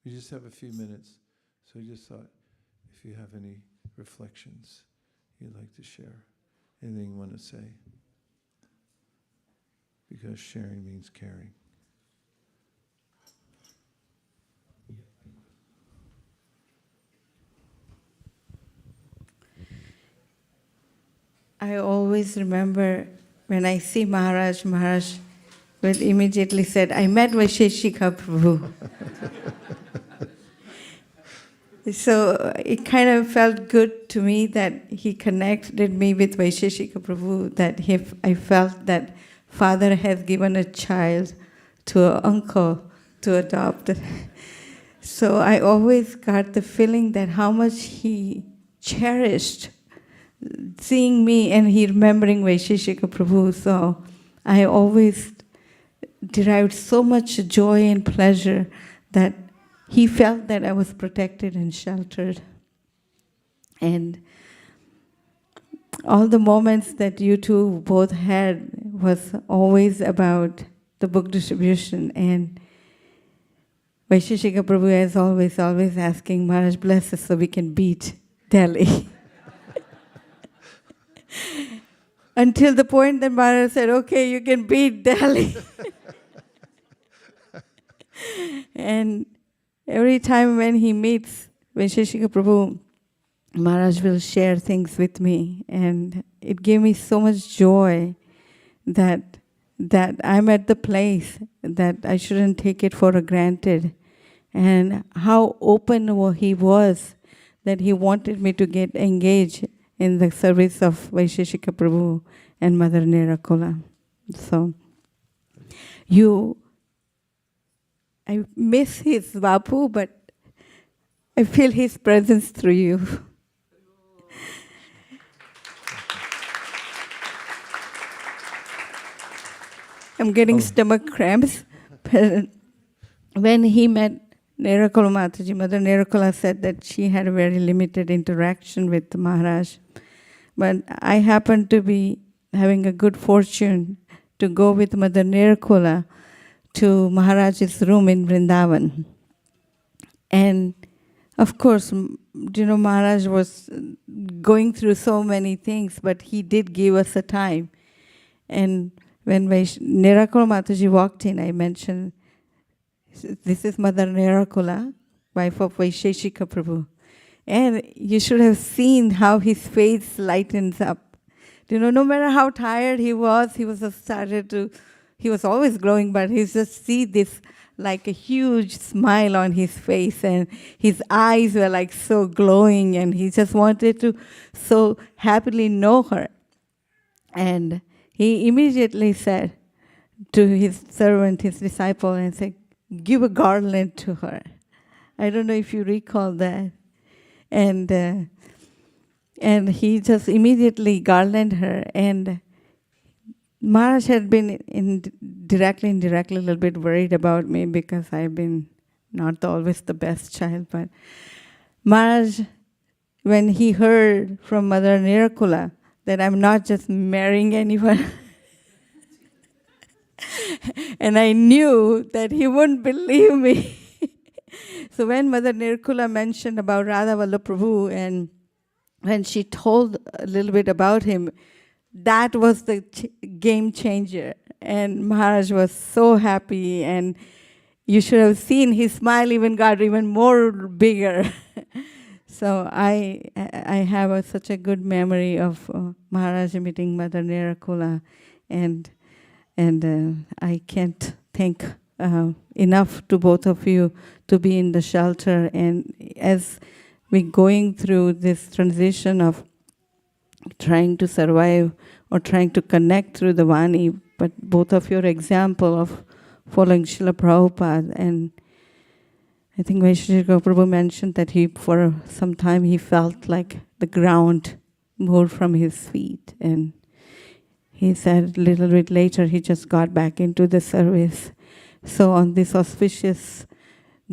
We just have a few minutes, so I just thought if you have any reflections you'd like to share, anything you want to say, because sharing means caring. I always remember when I see Maharaj will immediately said, I met Vaisesika Prabhu. So it kind of felt good to me that he connected me with Vaisesika Prabhu, that I felt that father has given a child to an uncle to adopt. So I always got the feeling that how much he cherished seeing me and he remembering Vaisesika Prabhu. So I always derived so much joy and pleasure that he felt that I was protected and sheltered. And all the moments that you two both had was always about the book distribution. And Vaisesika Prabhu is always asking, Maharaj, bless us so we can beat Delhi. Until the point that Maharaj said, okay, you can beat Delhi. And every time when he meets Vaisesika Prabhu, Maharaj will share things with me. And it gave me so much joy that I'm at the place that I shouldn't take it for granted. And how open he was, that he wanted me to get engaged in the service of Vaisesika Prabhu and Mother Nirakula. So, I miss his Vapu, but I feel his presence through you. I'm getting stomach cramps. When he met Nirakula Mataji, Mother Nirakula said that she had a very limited interaction with Maharaj. But I happened to be having a good fortune to go with Mother Nirakula to Maharaj's room in Vrindavan. And of course, Maharaj was going through so many things, but he did give us a time. And when Nirakula Mataji walked in, I mentioned, this is Mother Nirakula, wife of Vaisesika Prabhu. And you should have seen how his face lightens up. No matter how tired he was he was always glowing, but he just see this like a huge smile on his face, and his eyes were like so glowing, and he just wanted to so happily know her. And he immediately said to his servant, his disciple, and said, give a garland to her. I don't know if you recall that. And he just immediately garlanded her. And Maharaj had been indirectly a little bit worried about me because I've been not always the best child. But Maharaj, when he heard from Mother Nirakula that I'm not just marrying anyone, and I knew that he wouldn't believe me. So when Mother Nirakula mentioned about Radha Vallabh Prabhu, and when she told a little bit about him, that was the game changer. And Maharaj was so happy, and you should have seen his smile even got even more bigger. So I have such a good memory of Maharaj meeting Mother Nirakula, and I can't thank enough to both of you to be in the shelter. And as we're going through this transition of trying to survive or trying to connect through the Vani, but both of your example of following Srila Prabhupada, and I think Vaisesika Prabhu mentioned that for some time he felt like the ground moved from his feet, and he said a little bit later he just got back into the service. So on this auspicious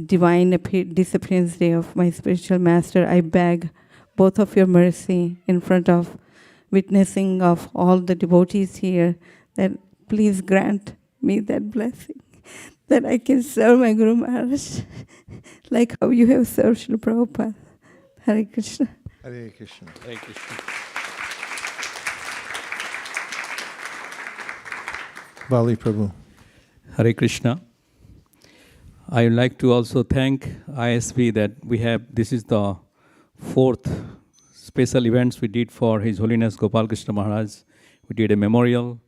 divine Disappearance Day of my spiritual master, I beg both of your mercy in front of witnessing of all the devotees here, that please grant me that blessing. that I can serve my Guru Maharaj like how you have served Srila Prabhupada. Hare Krishna. Hare Krishna. Hare Krishna. Vali Prabhu. Hare Krishna. I would like to also thank ISB that we have, this is the fourth special events we did for His Holiness Gopal Krishna Maharaj. We did a memorial.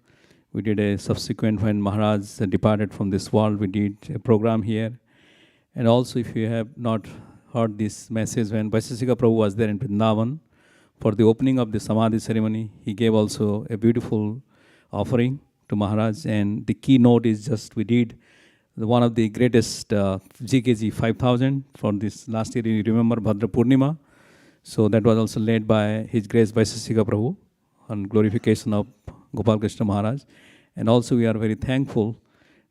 We did a subsequent when Maharaj departed from this world. We did a program here. And also if you have not heard this message, when Vaisesika Prabhu was there in Vrindavan for the opening of the Samadhi ceremony, he gave also a beautiful offering to Maharaj. And the keynote is just we did one of the greatest GKG 5000 for this last year. You remember Bhadra Purnima. So that was also led by His Grace Vaisesika Prabhu on glorification of Gopal Krishna Maharaj. And also we are very thankful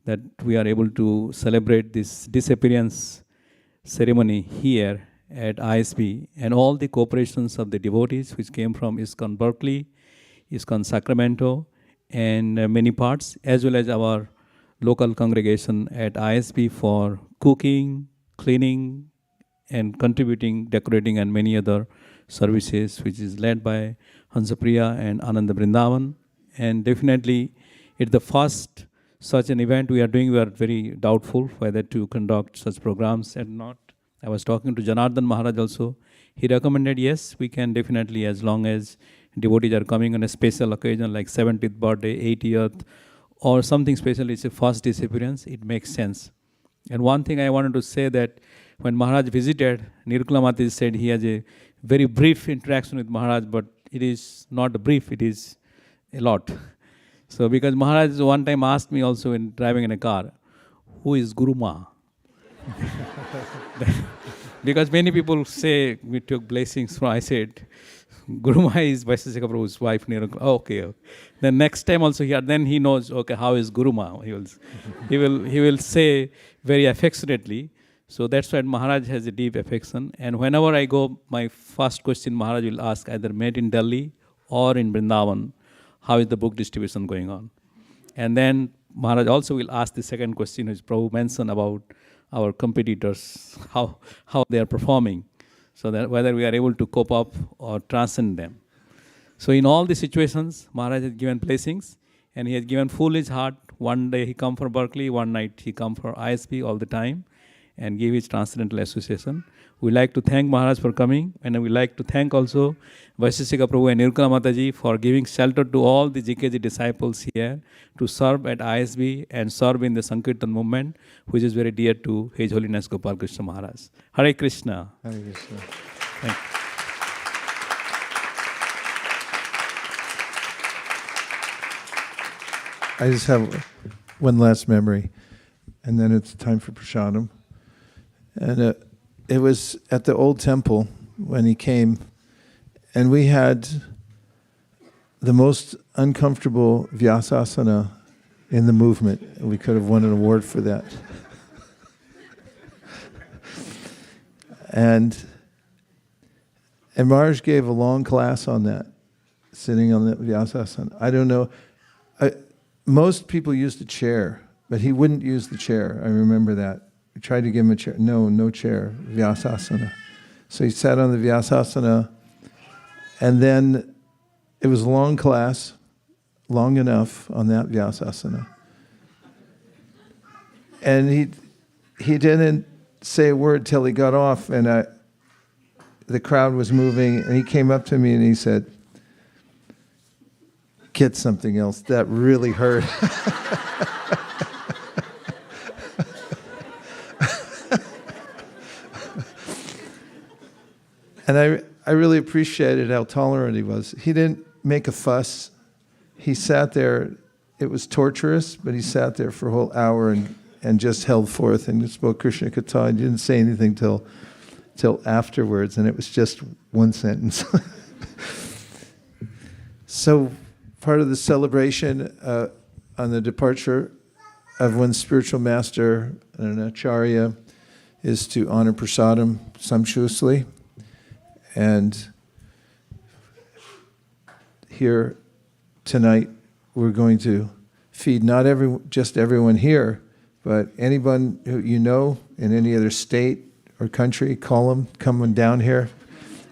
that we are able to celebrate this disappearance ceremony here at ISB and all the cooperations of the devotees which came from ISKCON Berkeley, ISKCON Sacramento, and many parts, as well as our local congregation at ISB for cooking, cleaning, and contributing, decorating, and many other services, which is led by Hansapriya and Ananda Vrindavan. And definitely, it's the first such an event we are doing. We are very doubtful whether to conduct such programs or not. I was talking to Janardhan Maharaj also. He recommended, yes, we can definitely, as long as devotees are coming on a special occasion like 70th birthday, 80th, or something special, it's a first disappearance, it makes sense. And one thing I wanted to say that when Maharaj visited, Nirukula Mataji said he has a very brief interaction with Maharaj, but it is not a brief, it is a lot. So because Maharaj one time asked me also in driving in a car, who is Guru Ma? Because many people say we took blessings from, I said, Guru Ma is Vaisesika Prabhu's wife. Oh, okay. Then next time also then he knows, okay, how is Guru Ma? He will say very affectionately. So that's why Maharaj has a deep affection. And whenever I go, my first question Maharaj will ask, either met in Delhi or in Vrindavan, how is the book distribution going on? And then Maharaj also will ask the second question, which Prabhu mentioned about our competitors, how they are performing, so that whether we are able to cope up or transcend them. So in all the situations, Maharaj has given blessings, and he has given full his heart. One day he come for Berkeley, one night he come for ISB all the time, and give his Transcendental Association. We like to thank Maharaj for coming, and we like to thank also Vaisesika Prabhu and Nirukula Mataji for giving shelter to all the GKG disciples here to serve at ISB and serve in the Sankirtan movement, which is very dear to His Holiness Gopal Krishna Maharaj. Hare Krishna. Hare Krishna. Thank you. I just have one last memory, and then it's time for prasadam. And it was at the old temple when he came, and we had the most uncomfortable Vyasasana in the movement. We could have won an award for that. And Maharaj gave a long class on that, sitting on the Vyasasana. I don't know. Most people used a chair, but he wouldn't use the chair. I remember that. We tried to give him a chair. No chair. Vyasasana. So he sat on the Vyasasana, and then it was a long class, long enough on that Vyasasana. And he didn't say a word till he got off, and the crowd was moving, and he came up to me and he said, "Get something else. That really hurt." And I really appreciated how tolerant he was. He didn't make a fuss. He sat there. It was torturous, but he sat there for a whole hour and just held forth and spoke Krishna Katha. He didn't say anything till afterwards, and it was just one sentence. So part of the celebration on the departure of one's spiritual master and an acharya is to honor prasadam sumptuously. And here tonight, we're going to feed not just everyone here, But anyone who you know in any other state or country, call them, come on down here.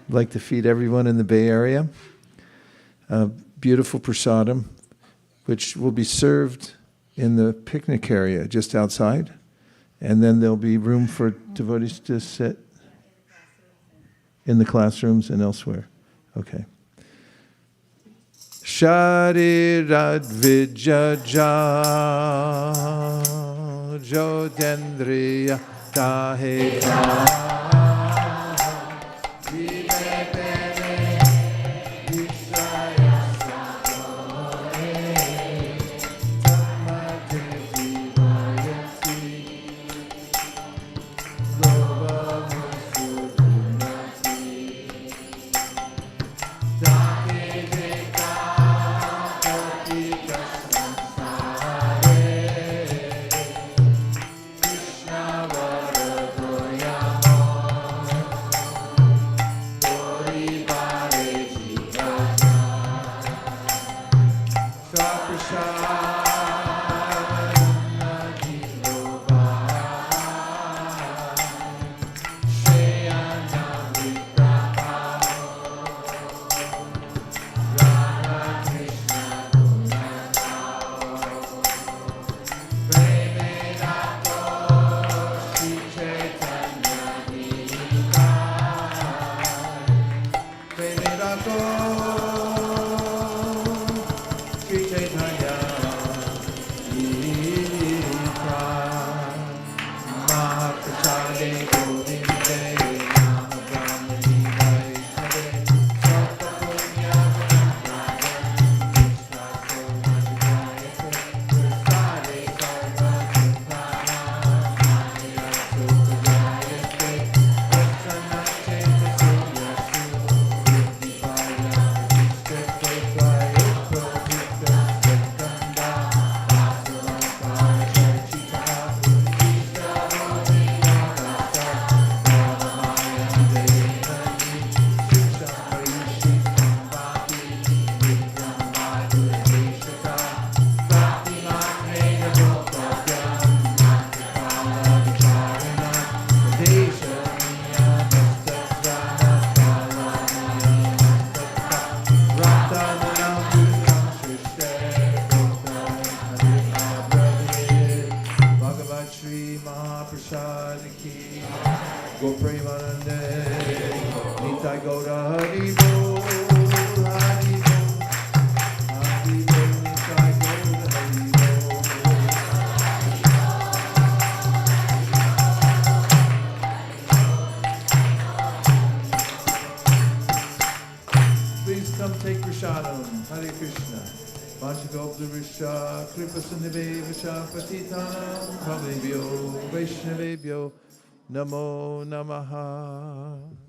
I'd like to feed everyone in the Bay Area. Beautiful prasadam, which will be served in the picnic area just outside. And then there'll be room for devotees to sit in the classrooms and elsewhere. Okay. Sharirat Vijaja Jodendriya Taheta Go Premananda Nitai Gaura Hari Bol Hari Bol Hari Bol Nitai Gaura Hari Bol. Please come take Prasadam. Hare Krishna. Vanchagoptavisha Kripasandivevasha Patitanam Pavebhyo Vaishnavebhyo Namo Namaha.